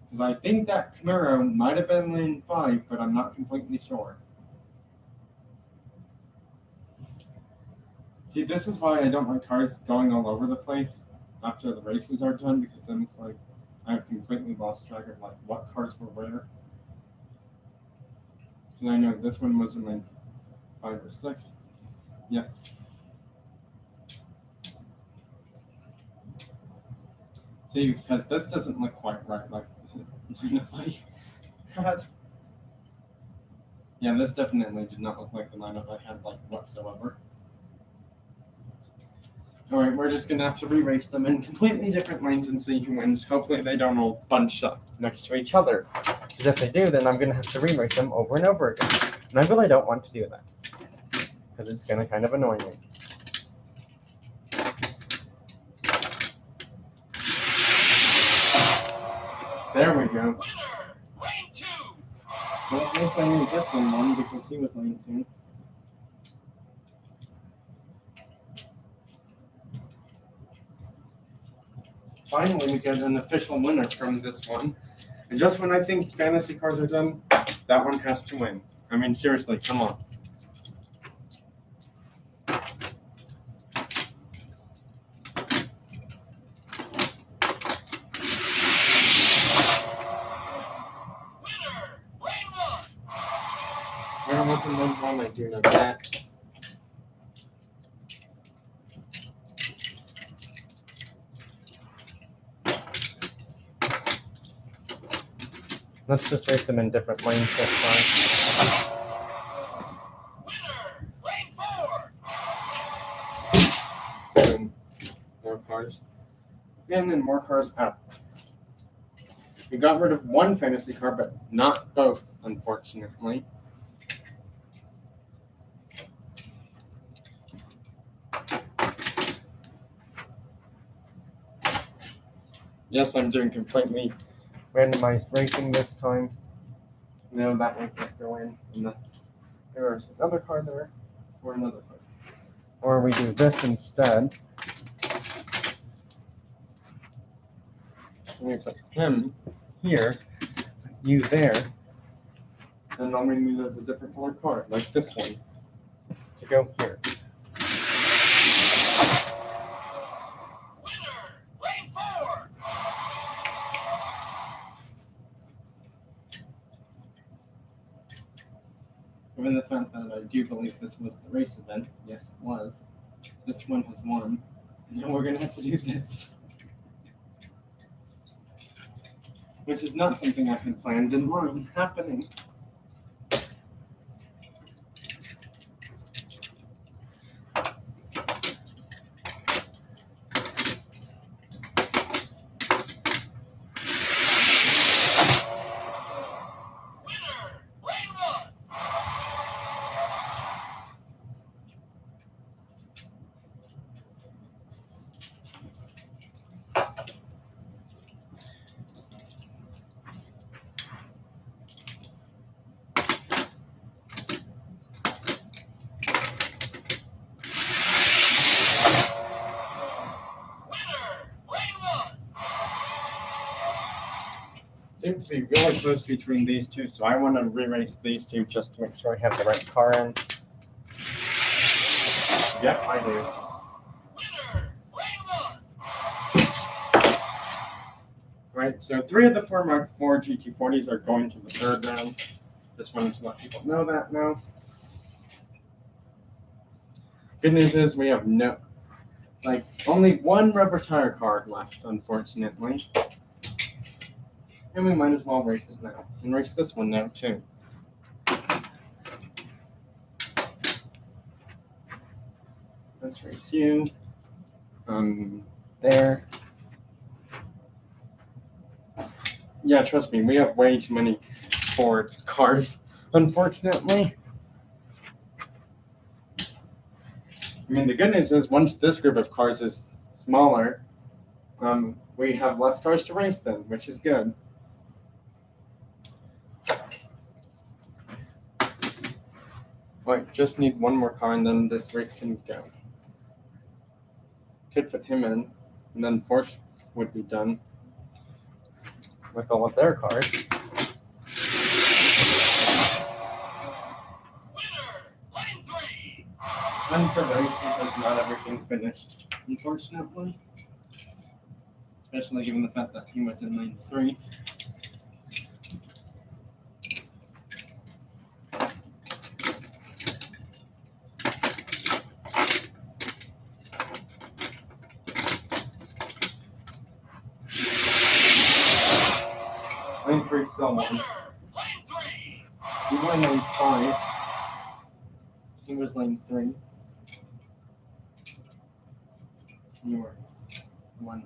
Speaker 3: Because I think that Camaro might have been lane 5, but I'm not completely sure. See, this is why I don't like cars going all over the place after the races are done, because then it's like I've completely lost track of like what cars were where. Because I know this one was in lane 5 or 6. Yep. See, because this doesn't look quite right. Like, God. Yeah, this definitely did not look like the lineup I had, like, whatsoever. Alright, we're just gonna have to re-race them in completely different lanes and see who wins. Hopefully they don't all bunch up next to each other. Because if they do, then I'm gonna have to re-race them over and over again. And I really don't want to do that. Because it's gonna kind of annoy me. There we go.
Speaker 2: Lane 2.
Speaker 3: Well, at least I knew this one won because he was lane 2. Finally, we get an official winner from this one. And just when I think fantasy cars are done, that one has to win. I mean, seriously, come on. There wasn't one time I do know that. Let's just race them in different lanes this time.
Speaker 2: Lane 4.
Speaker 3: Boom. More cars. And then more cars out. We got rid of one fantasy car, but not both, unfortunately. Yes, I'm doing completely randomized racing this time. No, that one can't go in unless there's another car there or another car. Or we do this instead. We put him here, you there, and all we need is a different colored car, like this one, to go here.
Speaker 2: Lane 4.
Speaker 3: Given the fact that I do believe this was the race event, yes it was, this one has won, and now we're going to have to do this. which is not something I had planned in mind happening. Seems to be really close between these two, so I want to re-race these two just to make sure I have the right car in. Yep, I do. Right, so 3 of the 4 Mark IV GT40s are going to the 3rd round. Just wanted to let people know that now. Good news is we have only 1 rubber tire card left, unfortunately. And we might as well race it now. And race this one now, too. Let's race you. There. Yeah, trust me, we have way too many Ford cars, unfortunately. I mean, the good news is once this group of cars is smaller, we have less cars to race then, which is good. Wait, just need 1 more car and then this race can go. Could fit him in, and then Porsche would be done with all of their cars. And for race because not everything finished, unfortunately. Especially given the fact that he was in lane 3. Lane 3 still won. He won lane 5. He was lane 3. You were 1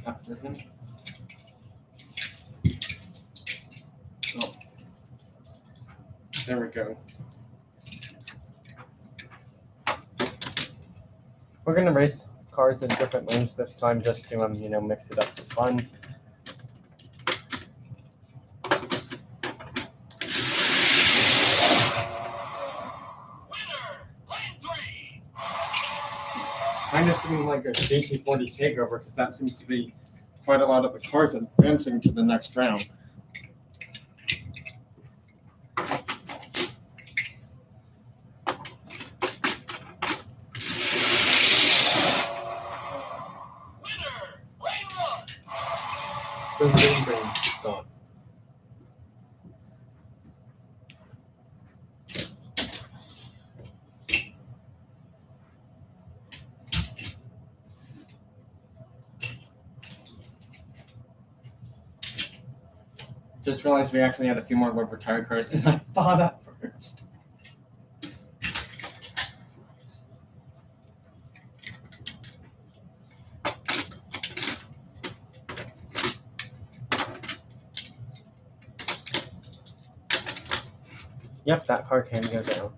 Speaker 3: after him. Oh. There we go. We're gonna race cars in different lanes this time just to mix it up for fun. Kind of seeming like a GT40 takeover because that seems to be quite a lot of the cars advancing to the next round. The green green gone. Just realized we actually had a few more rubber tire cars than I thought at first. Yep, that car can go down.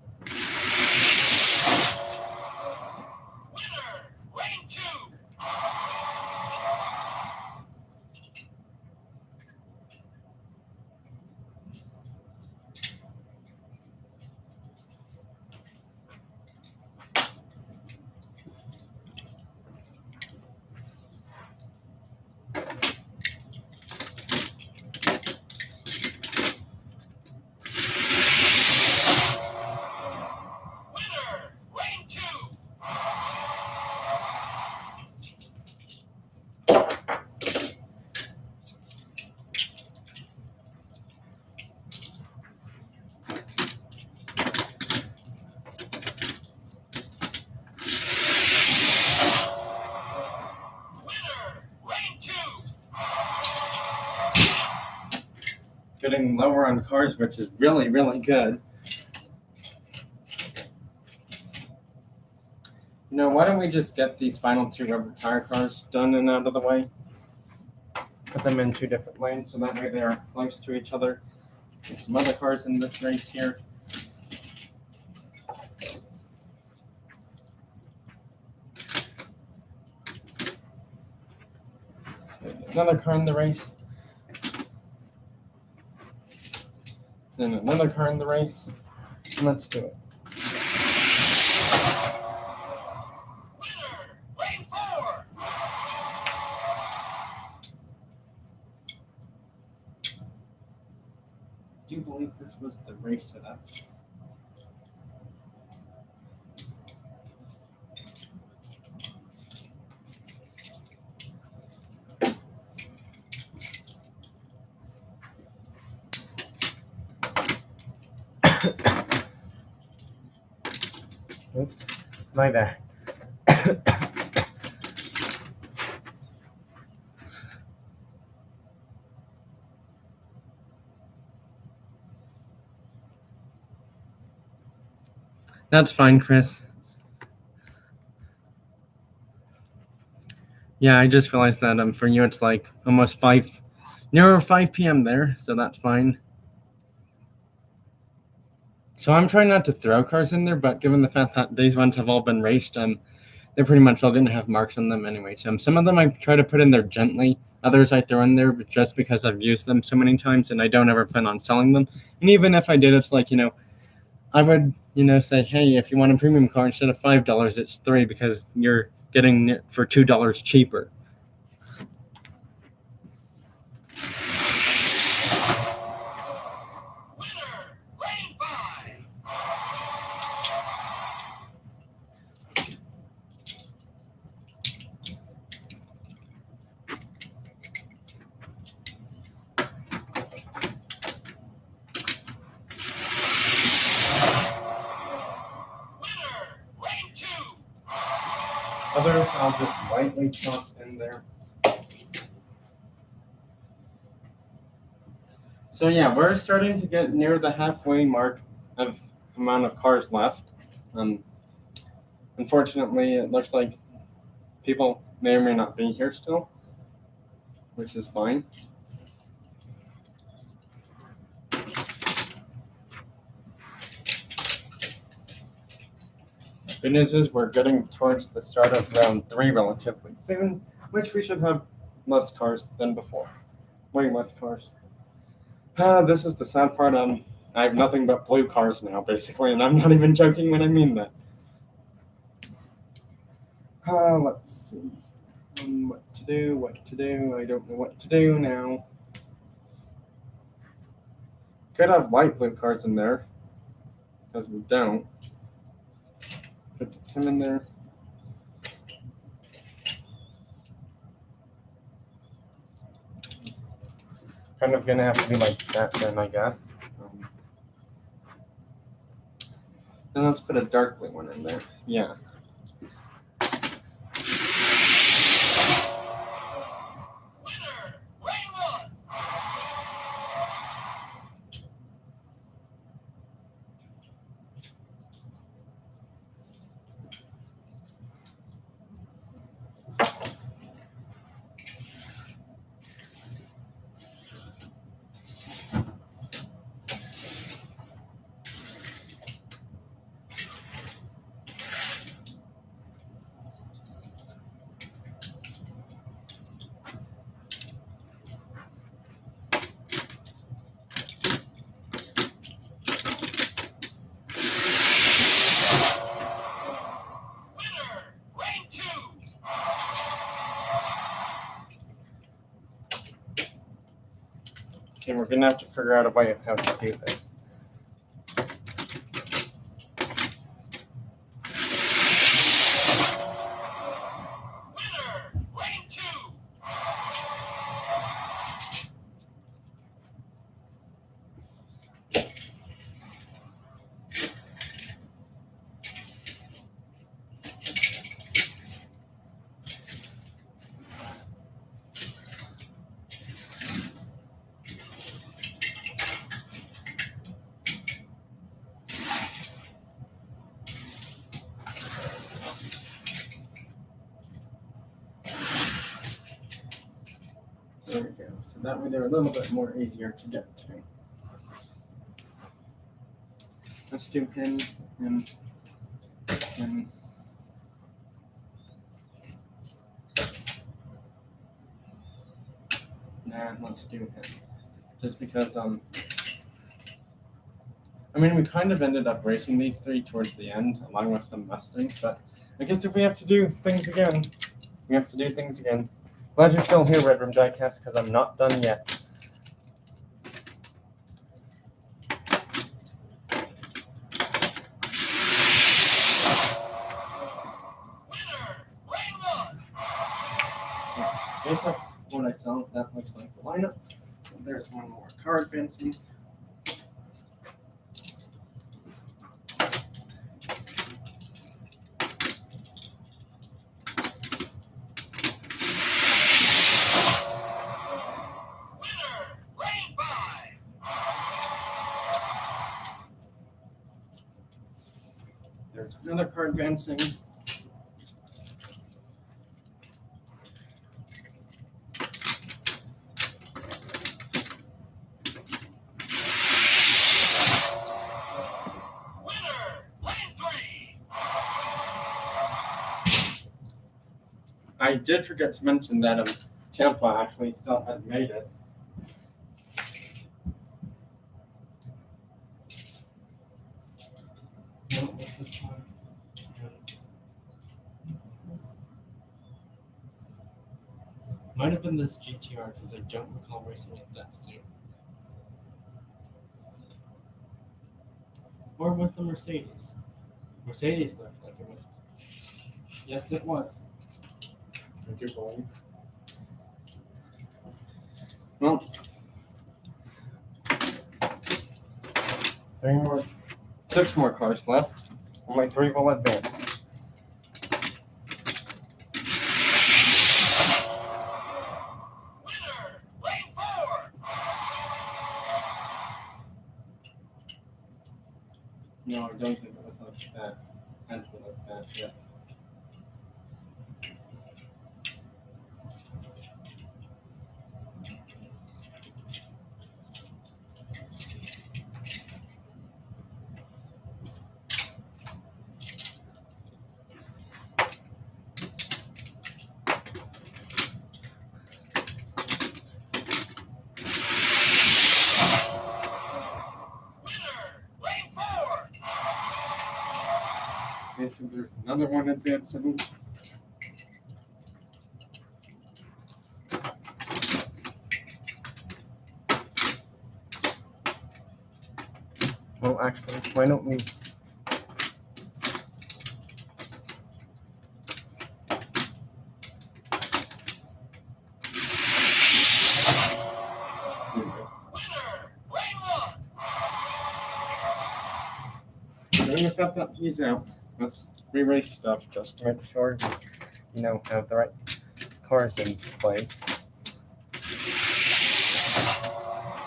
Speaker 3: getting lower on cars, which is really, really good. You know, why don't we just get these final 2 rubber tire cars done and out of the way? Put them in 2 different lanes so that way they are close to each other. There's some other cars in this race here. Another car in the race. Then another car in the race. And let's do it.
Speaker 2: Winner, lane 4.
Speaker 3: Do you believe this was the race setup? Oops, my bad. That's fine, Chris. Yeah, I just realized that for you it's like almost 5 p.m. there, so that's fine. So I'm trying not to throw cars in there, but given the fact that these ones have all been raced, they're pretty much all going to have marks on them anyway. So some of them I try to put in there gently. Others I throw in there just because I've used them so many times and I don't ever plan on selling them. And even if I did, it's like, I would, say, hey, if you want a premium car, instead of $5, it's $3 because you're getting it for $2 cheaper.
Speaker 2: Winner, lane 5. Winner, lane 2.
Speaker 3: Others I'll just lightly toss in there. So yeah, we're starting to get near the halfway mark of amount of cars left. Unfortunately, it looks like people may or may not be here still, which is fine. Good news is we're getting towards the start of round 3 relatively soon, which we should have less cars than before. Way less cars. This is the sad part. I have nothing but blue cars now, basically, and I'm not even joking when I mean that. Let's see. What to do. I don't know what to do now. Could have light blue cars in there, because we don't. Put him in there. Kind of gonna have to be like that then, I guess. Then let's put a dark blue one in there. Yeah.
Speaker 2: Winner, lane 1. Winner, lane 2.
Speaker 3: Okay, we're gonna have to figure out a way of how to do this.
Speaker 2: Winner, lane 2.
Speaker 3: There we go. So that way they're a little bit more easier to get to. Let's do him. Nah, let's do him. Just because, I mean, we kind of ended up racing these three towards the end, along with some Mustangs, but I guess if we have to do things again, we have to do things again. Glad you're still here, Red Room Diecast, because I'm not done yet. Based off what I saw, that looks like the lineup. So there's one more car advancing. There's another car advancing. I did forget to mention that Tampa actually still had made it. Might have been this GTR because I don't recall racing it that soon. Or was the Mercedes? Mercedes looked like it was. Yes, it was. I do believe. Well, 6 more cars left. Only 3 will advance. No, I don't think it was like that. Hasn't been like that yet. Okay, so there's another one advancing. Well, actually, why don't we? Then we've got that piece out. Let's re-race stuff just to make sure we, have the right cars in place.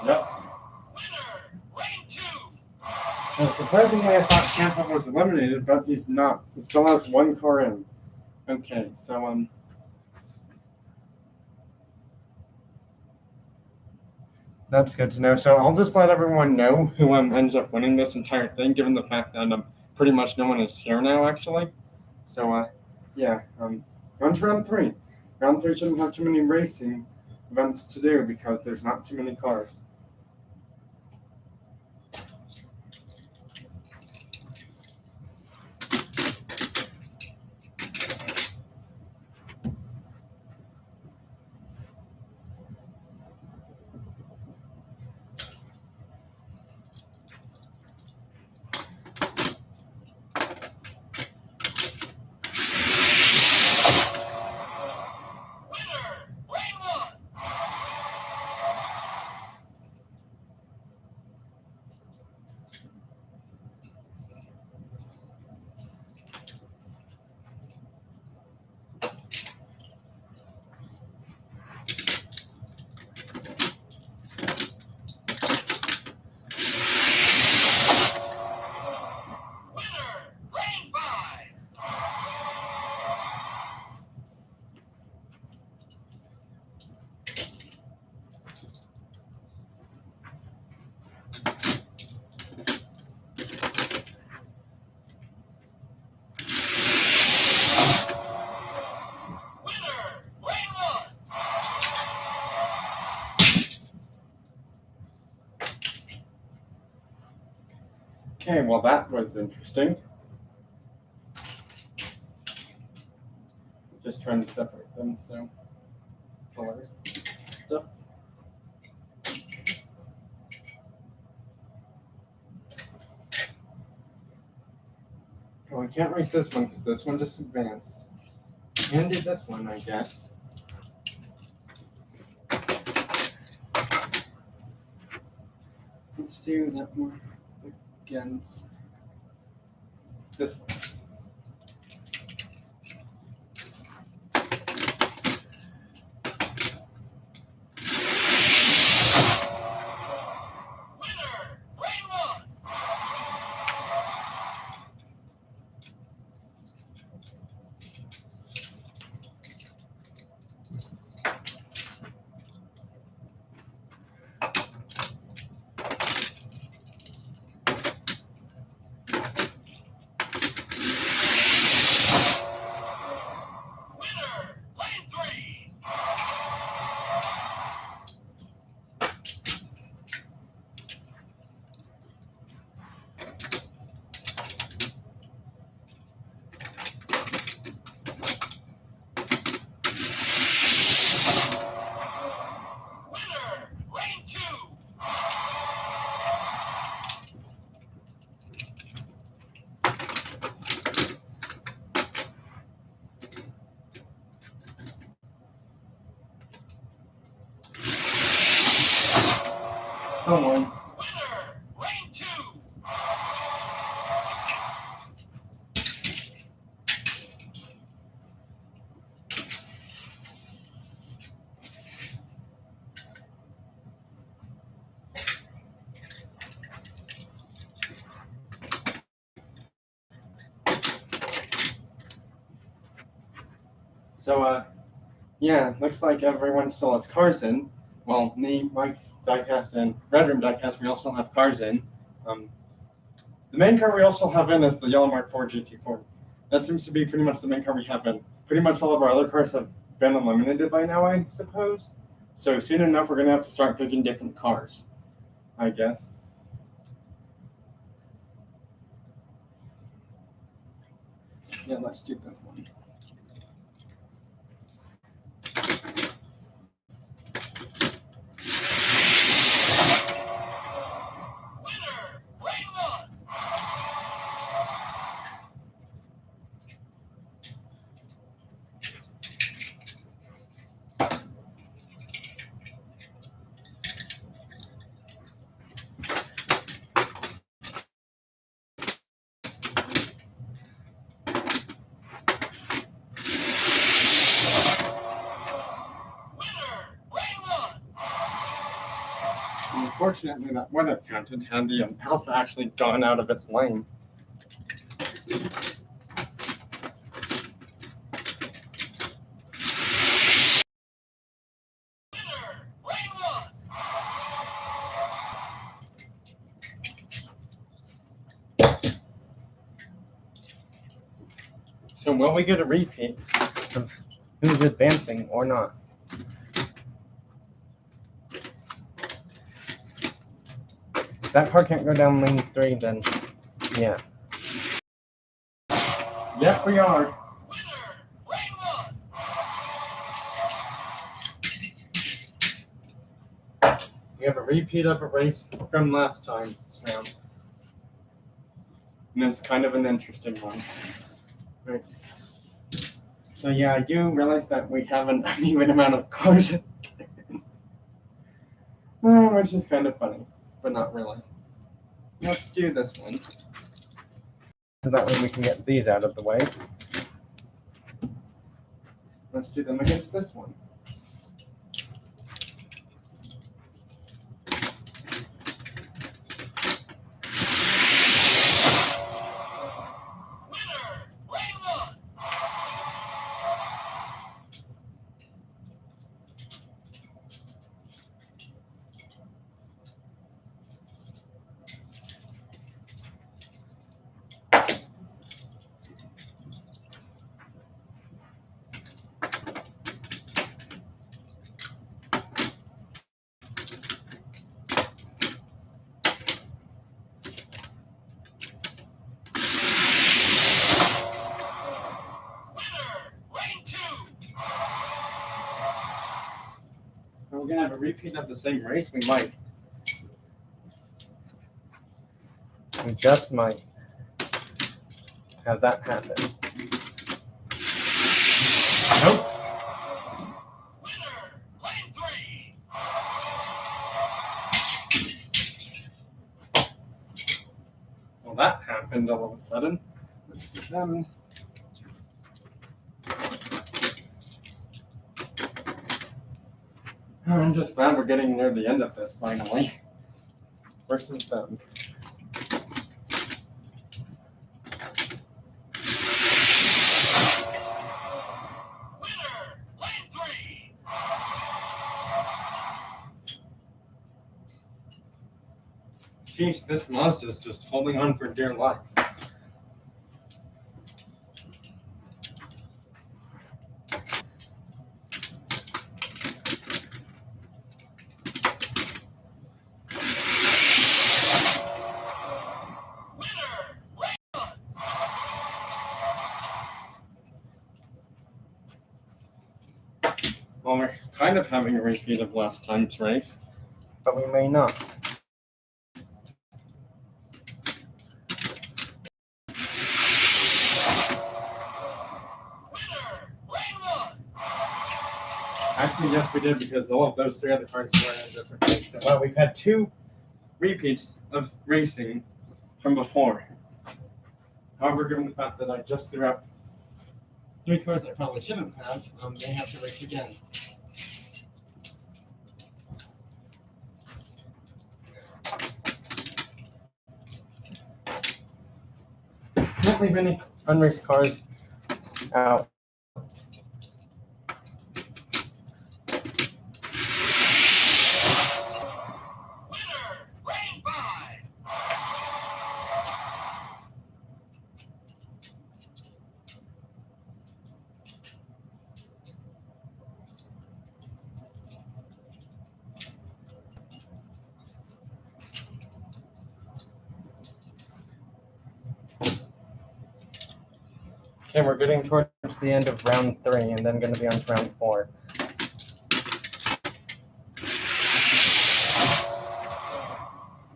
Speaker 3: Yep. And surprisingly, I thought Tampa was eliminated, but he's not. He still has 1 car in. Okay, so that's good to know. So I'll just let everyone know who ends up winning this entire thing, given the fact that pretty much no one is here now, actually. So yeah, on to round 3. Round 3 shouldn't have too many racing events to do because there's not too many cars. Okay, well that was interesting. Just trying to separate them so colors stuff. Oh, I can't race this one because this one just advanced. Can do this one, I guess. Let's do that one against this one.
Speaker 2: Winner, lane one. Winner, lane three. Winner, lane two.
Speaker 3: Still one.
Speaker 2: Winner, lane two.
Speaker 3: So, yeah, looks like everyone still has cars in. Well, me, Mike's diecast, and Red Room diecast, we also have cars in. The main car we also have in is the Yellow Mark 4 GT4. That seems to be pretty much the main car we have in. Pretty much all of our other cars have been eliminated by now, I suppose. So soon enough, we're going to have to start picking different cars, I guess. Yeah, let's do this one.
Speaker 2: Winner, lane one. Winner, lane one.
Speaker 3: Unfortunately, that would have counted had the Alpha actually gone out of its lane.
Speaker 2: Winner, lane one.
Speaker 3: So will we get a repeat of who's advancing or not? If that car can't go down lane 3, then yeah. Yep, we are.
Speaker 2: Winner, lane one.
Speaker 3: We have a repeat of a race from last time round. And it's kind of an interesting one. Right. So yeah, I do realize that we have an uneven amount of cars, which is kind of funny, but not really. Let's do this one. So that way we can get these out of the way. Let's do them against this one.
Speaker 2: Winner, lane one.
Speaker 3: a repeat of the same race, we might. We just might have that happen. Nope.
Speaker 2: Winner, lane 3.
Speaker 3: Well, that happened all of a sudden. I'm just glad we're getting near the end of this finally. Versus them.
Speaker 2: Winner, lane 3.
Speaker 3: Jeez, this Mazda's just holding on for dear life.
Speaker 2: Winner, lane 1.
Speaker 3: Well, we're kind of having a repeat of last time's race, but we may not.
Speaker 2: Winner, lane 1.
Speaker 3: Actually, yes, we did, because all of those three other cars were in a different race. So, well, we've had 2 repeats of racing from before. However, given the fact that I just threw out 3 cars I probably shouldn't have, they have to race again. Can't leave any unraced cars out.
Speaker 2: Winner, lane 5.
Speaker 3: Okay, we're getting towards the end of round 3 and then going to be on to round 4.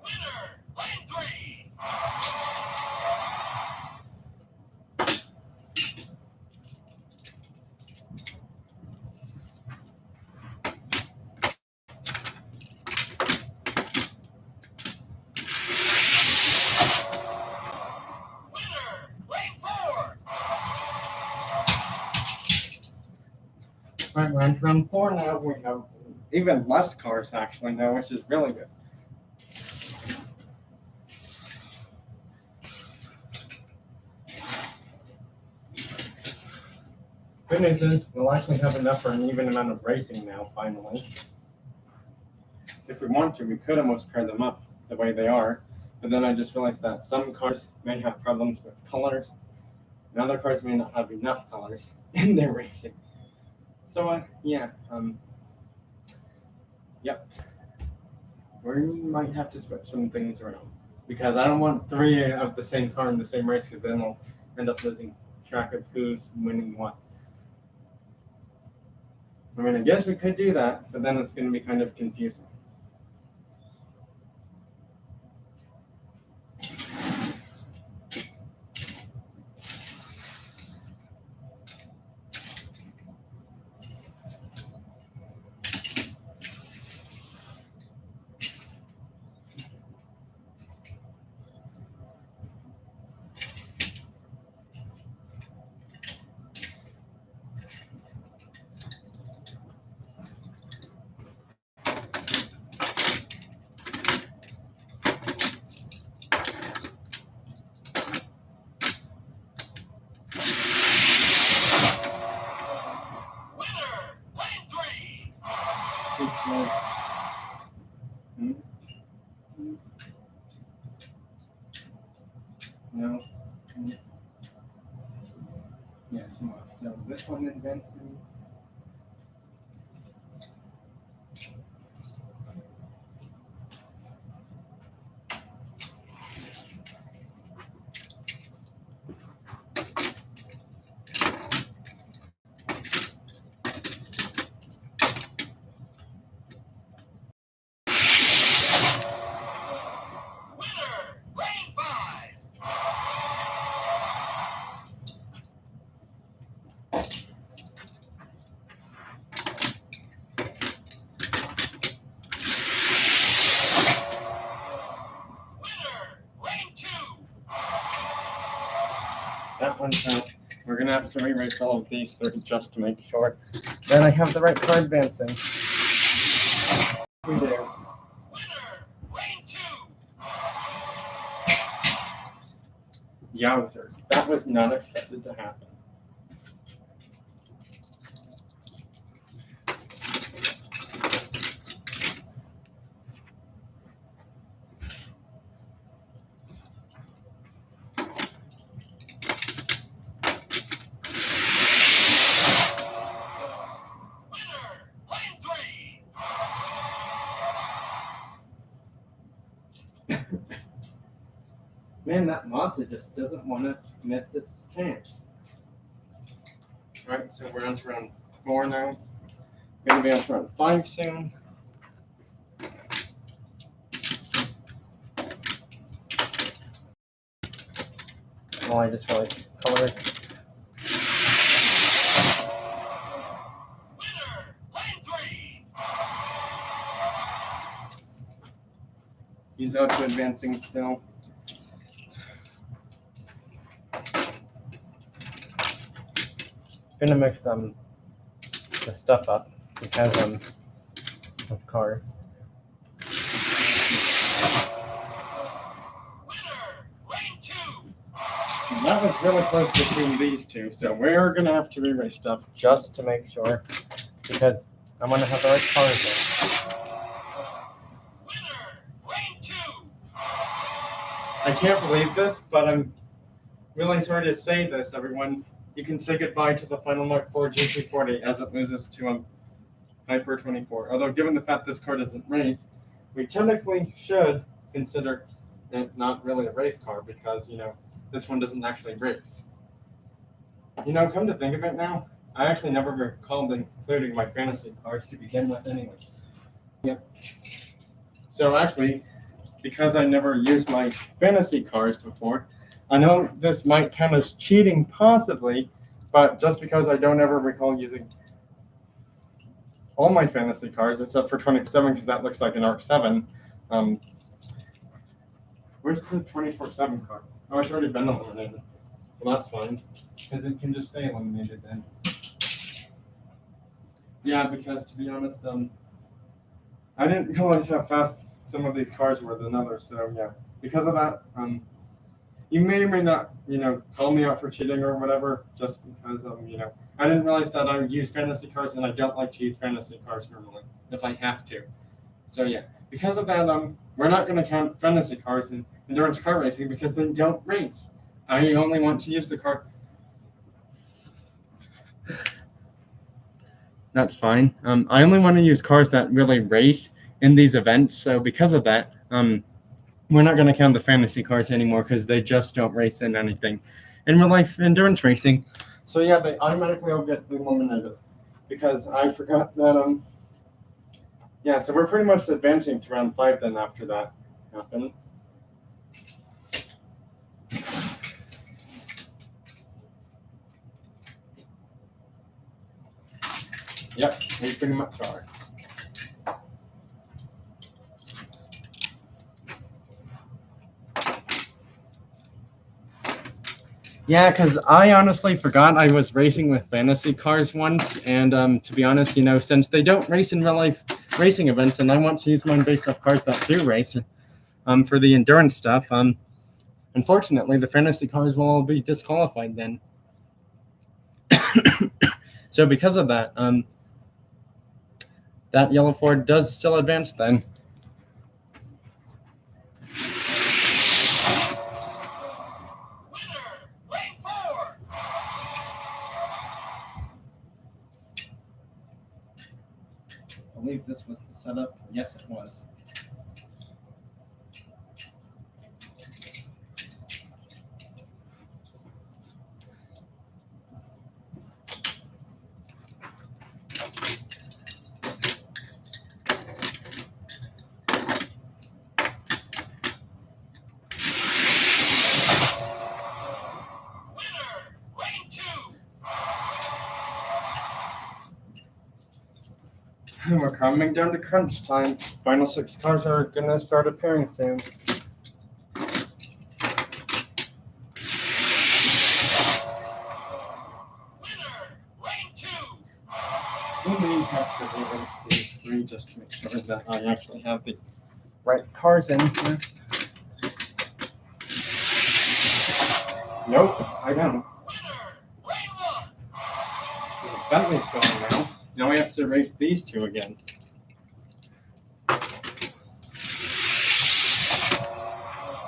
Speaker 2: Winner, lane 3. Winner, lane 4.
Speaker 3: Right, we're on to round 4 now. We have even less cars actually now, which is really good. Good news is we'll actually have enough for an even amount of racing now, finally. If we want to, we could almost pair them up the way they are, but then I just realized that some cars may have problems with colors, and other cars may not have enough colors in their racing. So, yeah, yep. We might have to switch some things around, because I don't want 3 of the same car in the same race, because then I'll end up losing track of who's winning what. I mean, I guess we could do that, but then it's going to be kind of confusing.
Speaker 2: Winner, lane 3.
Speaker 3: Because, no. Yeah, so this one in Benson. ones out. We're going to have to erase all of these 30 just to make sure that I have the right card advancing. We do.
Speaker 2: Winner, lane 2.
Speaker 3: Yowzers, that was not expected to happen. Man, that Mazda just doesn't want to miss its chance. Alright, so we're on to round 4 now. We're going to be on to round 5 soon. Oh, I just realized colors. He's also advancing still. Gonna mix the stuff up because of cars. That was really close between these two, so we're gonna have to erase stuff just to make sure because I want to have the right cars in. I can't believe this, but I'm really sorry to say this, everyone. You can say goodbye to the Final Mark 4 GT40 as it loses to Hyper 24. Although, given the fact this car doesn't race, we technically should consider it not really a race car because, this one doesn't actually race. Come to think of it now, I actually never recalled including my fantasy cars to begin with anyway. Yep. So actually, because I never used my fantasy cars before, I know this might count as cheating possibly, but just because I don't ever recall using all my fantasy cars, except for 27 because that looks like an ARC-7. Where's the 24/7 car? Oh, it's already been eliminated. Well, that's fine, because it can just stay eliminated then. Yeah, because to be honest, I didn't realize how fast some of these cars were than others, so yeah. Because of that, you may or may not, call me out for cheating or whatever, just because, I didn't realize that I would use fantasy cars, and I don't like to use fantasy cars normally, if I have to. So yeah, because of that, we're not going to count fantasy cars in endurance car racing because they don't race. I only want to use the car. That's fine. I only want to use cars that really race in these events, so because of that, we're not going to count the fantasy cars anymore because they just don't race in anything in real life endurance racing. So yeah, they automatically all get eliminated because I forgot that. Yeah, so we're pretty much advancing to round 5 then after that happened. Yep, we pretty much are. Yeah, because I honestly forgot I was racing with fantasy cars once, and to be honest, since they don't race in real life racing events, and I want to use mine based off cars that do race, for the endurance stuff, unfortunately, the fantasy cars will all be disqualified then. So because of that, that yellow Ford does still advance then. I believe this was the setup. Yes, it was. We're coming down to crunch time. Final 6 cars are going to start appearing soon. just to make sure that I actually have the right cars in here. Nope, I don't. Bentley's going now. Now we have to erase these two again.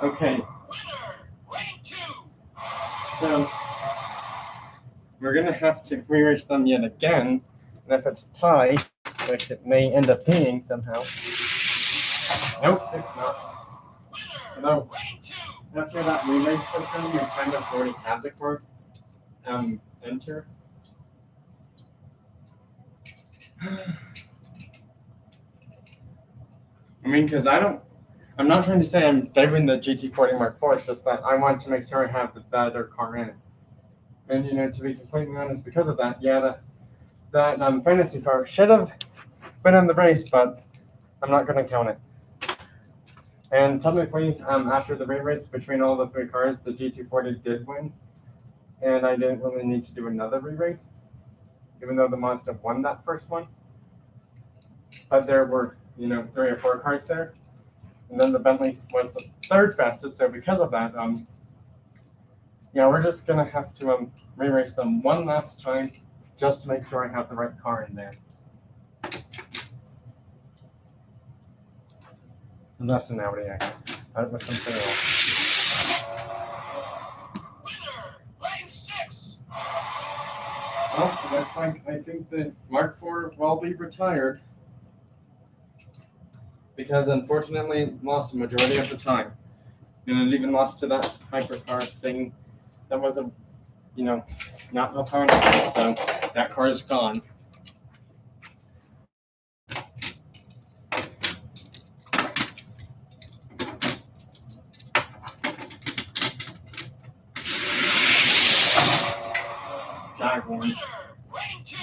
Speaker 3: Okay. So we're gonna have to erase them yet again, and if it's a tie, which it may end up being somehow. Nope, it's not. No. After that erase was done, we kind of already had the card. Enter. I mean, because I'm not trying to say I'm favoring the GT40 Mark IV, it's just that I want to make sure I have the better car in it. And, to be completely honest, because of that, yeah, that fantasy car should have been in the race, but I'm not going to count it. And technically, after the race between all the three cars, the GT40 did win, and I didn't really need to do another re-race, even though the Mazda won that first one. But there were, 3 or 4 cars there. And then the Bentley was the third fastest, so because of that, we're just gonna have to re-race them one last time, just to make sure I have the right car in there. And that's an Audi. That was something else.
Speaker 2: Lane 6.
Speaker 3: Well, looks like I think the Mark IV will be retired. Because unfortunately it lost the majority of the time. And it even lost to that hypercar thing that wasn't, not no car, so that car is gone. Jaguar.
Speaker 2: Lane 2.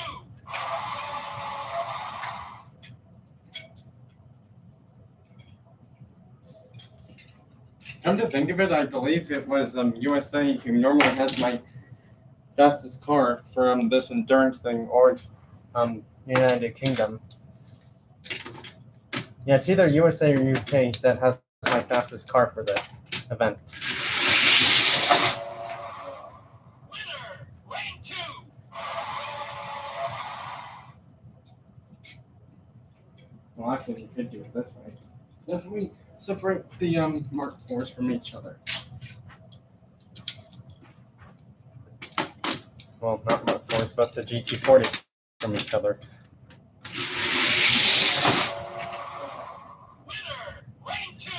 Speaker 3: Come to think of it, I believe it was USA who normally has my fastest car for this endurance thing, or United Kingdom. Yeah, it's either USA or UK that has my fastest car for this event.
Speaker 2: Lane 2.
Speaker 3: Well, actually, you could do it this way. If we separate the Mark IVs from each other. Well, not Mark IVs, but the GT40 from each other.
Speaker 2: Lane 2.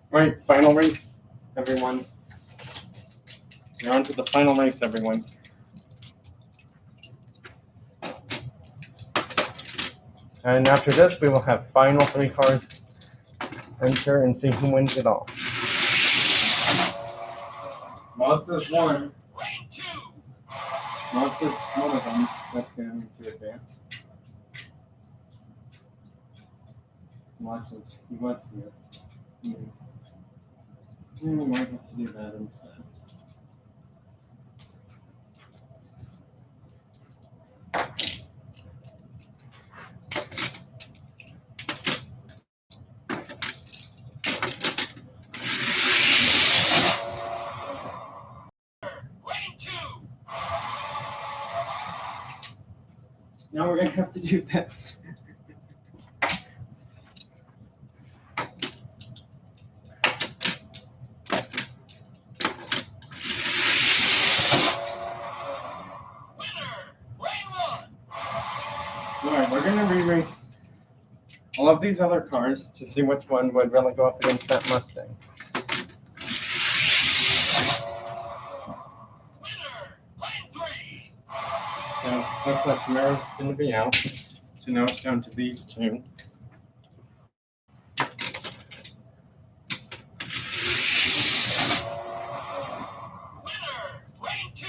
Speaker 3: Right, final race, everyone. We're on to the final race, everyone. And after this, we will have final 3 cars enter and see who wins it all. Mazda's one.
Speaker 2: Lane 2.
Speaker 3: Mazda's one of them that's going to advance. Watch it. He wants to. We might have to do that instead.
Speaker 2: Lane 2.
Speaker 3: Now we're going to have to do this. Alright, we're going to re-race all of these other cars to see which one would really go up against that Mustang.
Speaker 2: Lane 3.
Speaker 3: So, looks like Camaro's going to be out. So now it's down to these two.
Speaker 2: Lane 2.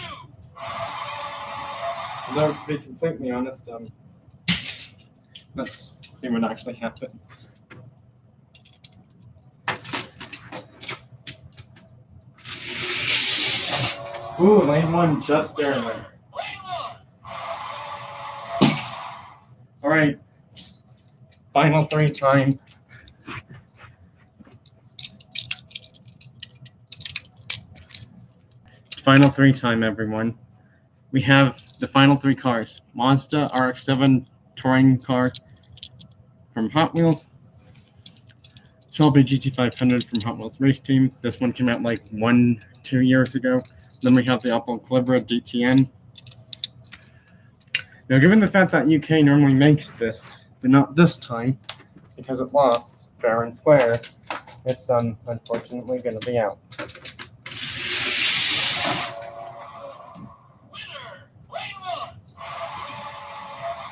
Speaker 3: Although, to be completely honest, let's see what actually happened. Ooh, lane 1 just barely.
Speaker 2: Lane 1.
Speaker 3: right. Final three time. Final three time, everyone. We have the final three cars. Mazda RX-7 touring car from Hot Wheels. Shelby GT500 from Hot Wheels Race Team. This one came out like 1-2 years ago. Then we have the Opel Calibra DTM. Now, given the fact that UK normally makes this, but not this time, because it lost fair and square, it's unfortunately going to be out.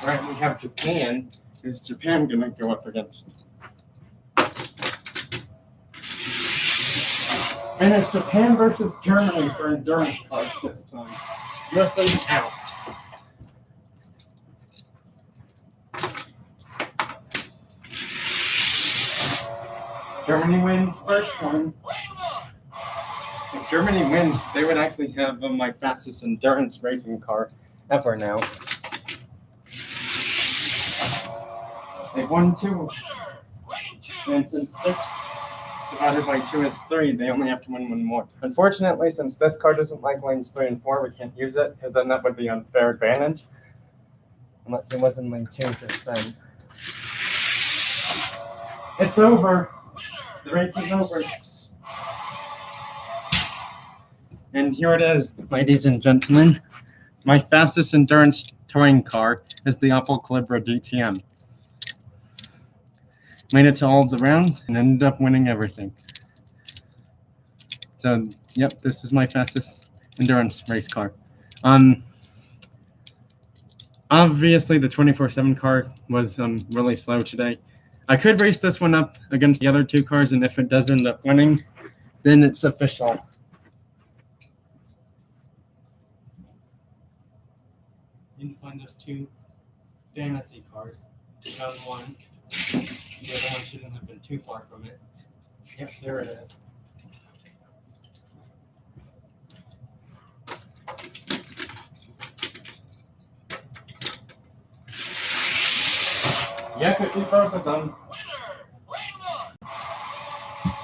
Speaker 3: Right, we have Japan. Is Japan going to go up against? And it's Japan versus Germany for endurance cars this time. USA out. Germany wins first one. If Germany wins, they would actually have my fastest endurance racing car ever now. They've won 2. And since 6 divided by 2 is 3, they only have to win 1 more. Unfortunately, since this car doesn't like lanes 3 and 4, we can't use it, because then that would be unfair advantage. Unless it was in lane 2 just then. It's over. The race is over. And here it is, ladies and gentlemen. My fastest endurance touring car is the Opel Calibra DTM. Made it to all the rounds and ended up winning everything. So, yep, this is my fastest endurance race car. Obviously, the 24/7 car was really slow today. I could race this one up against the other 2 cars, and if it does end up winning, then it's official. You can find those 2 fantasy cars. 2001. The other one shouldn't have been too far from it. Yep, there it is. Yeah, could be both of them.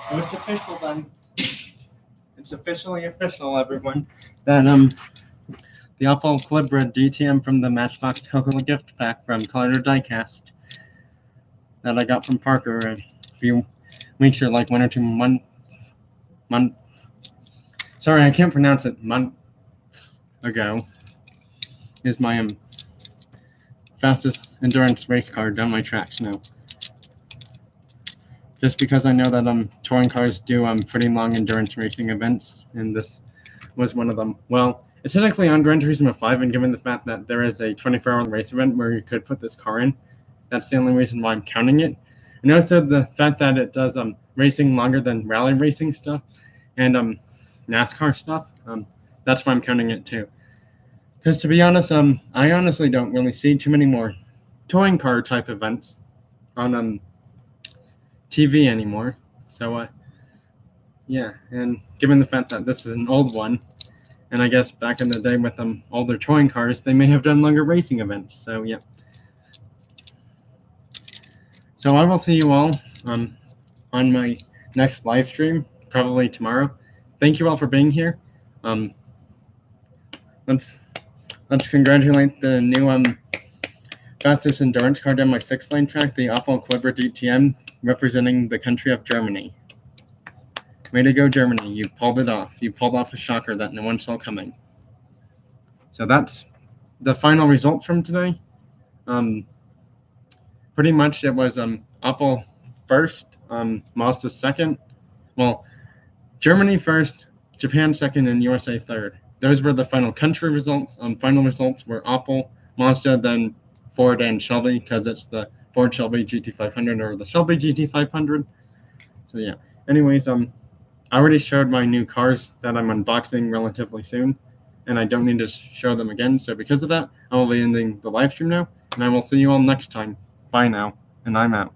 Speaker 3: So it's official then. It's officially official, everyone. That the Opel Calibra DTM from the Matchbox Coca-Cola gift pack from Color Diecast that I got from Parker a few weeks or like 1 or 2 months. Sorry, I can't pronounce it. Months ago is my fastest endurance race car down my tracks now. Just because I know that touring cars do pretty long endurance racing events, and this was one of them. Well, it's technically on Gran Turismo 5, and given the fact that there is a 24-hour race event where you could put this car in, that's the only reason why I'm counting it. And also the fact that it does racing longer than rally racing stuff and NASCAR stuff. That's why I'm counting it too. Because to be honest, I honestly don't really see too many more touring car type events on TV anymore. So yeah, and given the fact that this is an old one, and I guess back in the day with older touring cars, they may have done longer racing events. So yeah. So I will see you all on my next live stream, probably tomorrow. Thank you all for being here. Let's congratulate the new fastest endurance car down my 6-lane track, the Opel Calibra DTM, representing the country of Germany. Way to go, Germany! You pulled it off. You pulled off a shocker that no one saw coming. So that's the final result from today. Pretty much it was Opel first, Mazda second. Well, Germany first, Japan second, and USA third. Those were the final country results. Final results were Opel, Mazda, then Ford and Shelby, because it's the Ford Shelby GT500 or the Shelby GT500. So yeah. Anyways, I already showed my new cars that I'm unboxing relatively soon, and I don't need to show them again. So because of that, I will be ending the live stream now, and I will see you all next time. Bye now, and I'm out.